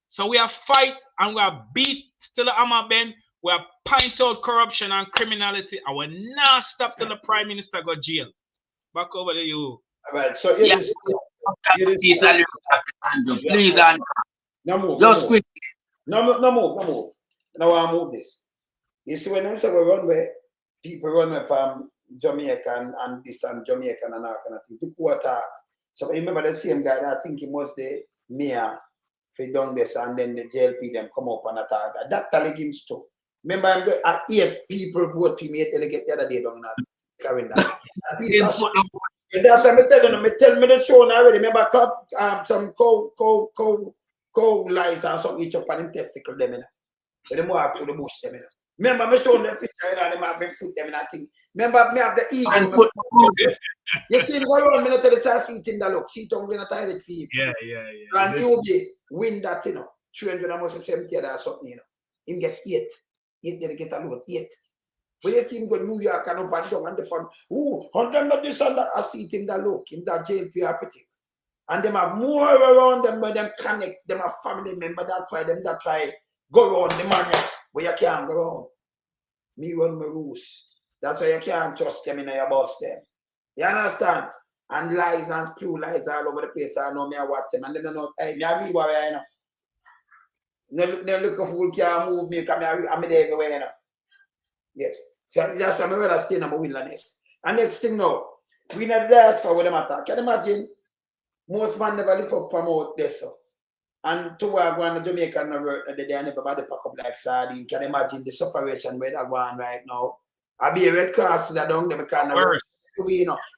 Speaker 2: So we have fight and we have beat till the hammer bend. We have point out corruption and criminality, and we not stop till the Prime Minister go jail. Back over to you.
Speaker 1: All right, so
Speaker 3: Yes. Please, Andrew.
Speaker 1: No move.
Speaker 3: Just quick.
Speaker 1: No move. Now I move this. You see, when I'm saying we run where people run away from Jamaica and this and Jamaica and all kind of thing. The quarter. So I remember the same guy that I think he was the mayor for down this, and then the JLP them come up and attack. That Taligins too. Remember, I 8 people vote for me, 8 delegate the other day down in that. Carrying that. That's what I'm telling them. Tell me the show now already. Remember, some cow lies and some each up and them testicle them in. But them walk through the bush them in. Remember, me showing them picture and them have them foot them in that thing. Remember, me have the eagle. You see him go around, me not tell you, see him that look. See him going to toilet for him.
Speaker 2: Yeah.
Speaker 1: And you win that, 370 or something, Him get 8. 8 they get alone, 8. When you see him go to New York and up and down and the fun, hundred of this and that, I see him that look, him that JLP happy. And them have more around them, but them connect, them have family member, that's why them that try go around the money, but you can't go around. Me run my rules. That's why you can't trust them in your boss them. You understand? And lies and spew lies all over the place. I know me I watch them and they don't know, hey, me I read what I know. No look a fool can't move me because I'm there everywhere, Yes. So that's why I'm rather stay in my wilderness. And next thing now, we not the diaspora with them attack. Can you imagine? Most man never live up from out there, so. And to where I go to Jamaica and work that they never body pack up like sardine. Can you imagine the separation where they're going right now? I'll be a Red Cross that down there because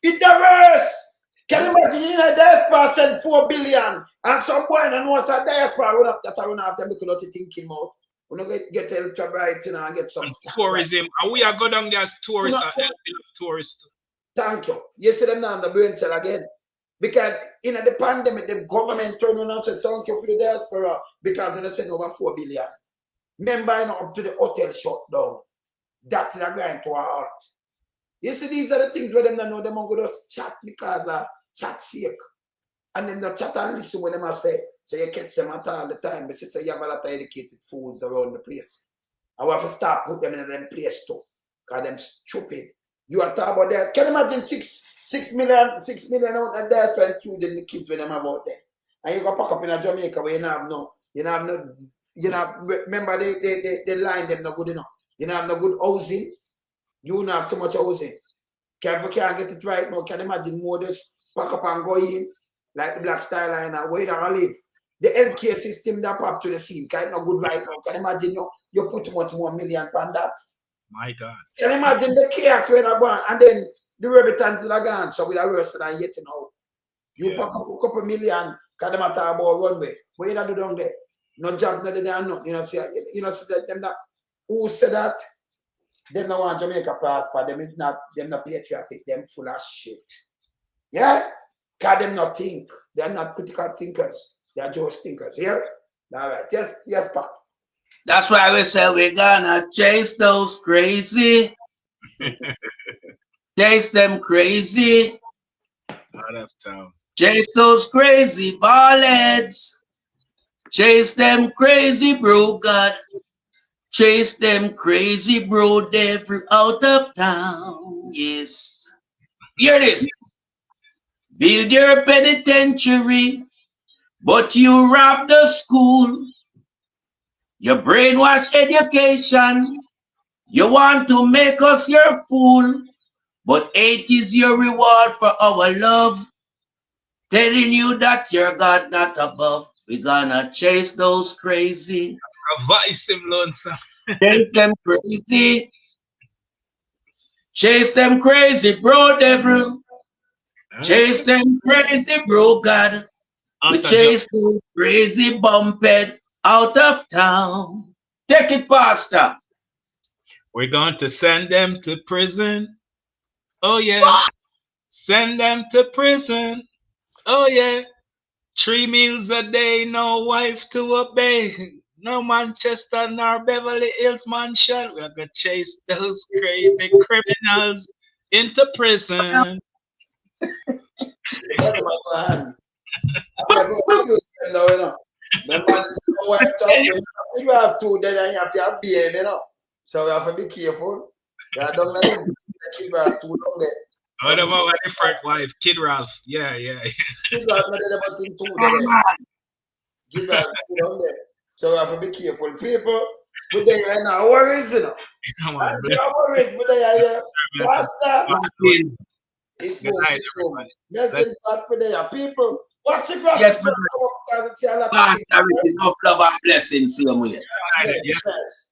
Speaker 1: it's the worst. Can you imagine in a diaspora send 4 billion and some boy and knows a diaspora run up that I run after because not thinking about. We don't get ultra bright, and get some
Speaker 2: tourism. And we are going down there as tourists and helping tourists.
Speaker 1: Thank you. You see them now on the brain cell again. Because in the pandemic, the government turned around and said, thank you for the diaspora because they sent over 4 billion. Remember, up to the hotel shut down. That's going to our heart. You see, these are the things where them don't know them are going to chat because of chat sake. And them not chat and listen when them say. So you catch them at all the time. But so you have a lot of educated fools around the place. I want to start put them in them place too. Because them stupid. You are talking about that. Can you imagine 6 million out of diaspora including the kids when them have out there. And you go pack up in a Jamaica where you remember they line them not good enough. You don't have no good housing. You don't have so much housing. If you can't get it right now, can you imagine more just pack up and go in like the Black Star Line where you don't live. The healthcare system that pop to the scene, kind of good right now. Can you imagine you put much more million on that?
Speaker 2: My God.
Speaker 1: Can you imagine the chaos where they're going and then the rebitants are gone, so we're worse than yet now. You pack up a couple million, because they matter about runway. What you do down there? No job, no they don't know. You know, see them that who said that? Them not want Jamaica passport, them is not patriotic, them full of shit. Yeah? Because them not think. They're not critical thinkers. They're just thinkers. Yeah? All right. Yes, Pat.
Speaker 3: That's why we say we're gonna chase those crazy. Chase them crazy.
Speaker 2: Out of town.
Speaker 3: Chase those crazy ballheads. Chase them crazy bro God. Chase them crazy bro devil out of town. Yes. Hear this. Build your penitentiary, but you rob the school. You brainwash education. You want to make us your fool. But hate is your reward for our love. Telling you that you're God not above. We're gonna chase those crazy.
Speaker 2: Advise him, Lonesome.
Speaker 3: Chase them crazy. Chase them crazy, bro devil. Chase them crazy, bro God. We chase those crazy bumped out of town. Take it, Pastor.
Speaker 2: We're going to send them to prison. Oh, yeah. Send them to prison. Oh, yeah. 3 meals a day, no wife to obey. No Manchester nor Beverly Hills mansion. We're going to chase those crazy criminals into prison.
Speaker 1: You have two, then you have to have beer, you know. So we have to be careful. Yeah, don't let him keep Ralph too long there.
Speaker 2: What about a different wife? Kid Ralph. Yeah.
Speaker 1: Kid Ralph, not about him too Kid Ralph too long there. So we have to be careful. People, but they are not worried, you know.
Speaker 2: Come on,
Speaker 1: they are worried, but they are here. Pastor.
Speaker 2: Good night, everybody.
Speaker 1: Nothing bad for their people. Watch the grass.
Speaker 3: Yes,
Speaker 1: because it's a lot of
Speaker 3: Pastor, enough love and blessing, same way.
Speaker 1: Yes.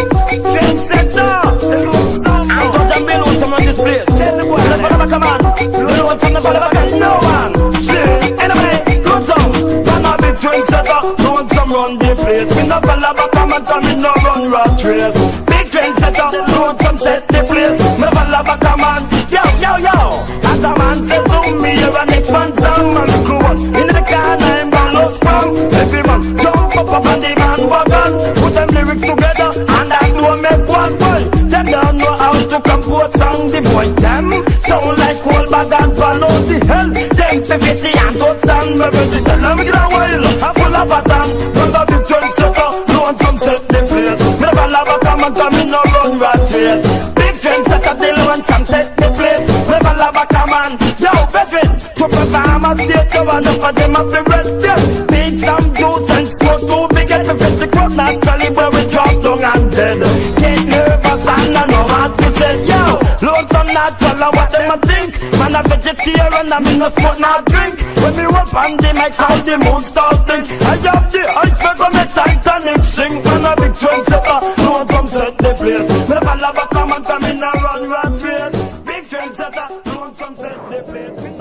Speaker 5: Gov'T Jlp Wanga on this place. Tell the boy, never come on. You want from the ball back and no one. See, anyway, go some. Run a big drink setter. Don't some run the place. Me no ball back come and come in no run rat race. Big drink setter. Don't some set the place. Me ball back come on. Yo. As a man says to me, you're an expansion man. Crew one in the car, I'm balance from. Every man jump up on the man wagon. Put them lyrics together and that will make one boy. Them don't know how to compose song. The boy them sound like cold bag and follow the hell. Them 50 and don't stand me visit. Let me get a while. I'm full of a damn. Run a big trend setter. No one come set the place. Me never love a come and come in no run rat race. Big trend setter. They want some set the place. Never love a come on. Yo, veteran. To perform a stage show and enough of them have to rest there. Beat some juice and smoke too big at the fist. The crowd naturally where we drop down and dead. Get nervous and I know what to say. Yo, load some natural what them a think. Man a vegetarian and me no smoke no drink. When me up on the mic how the moon starting. I have the iceberg on the Titanic sing. Man a big trend setter. Load some set the place.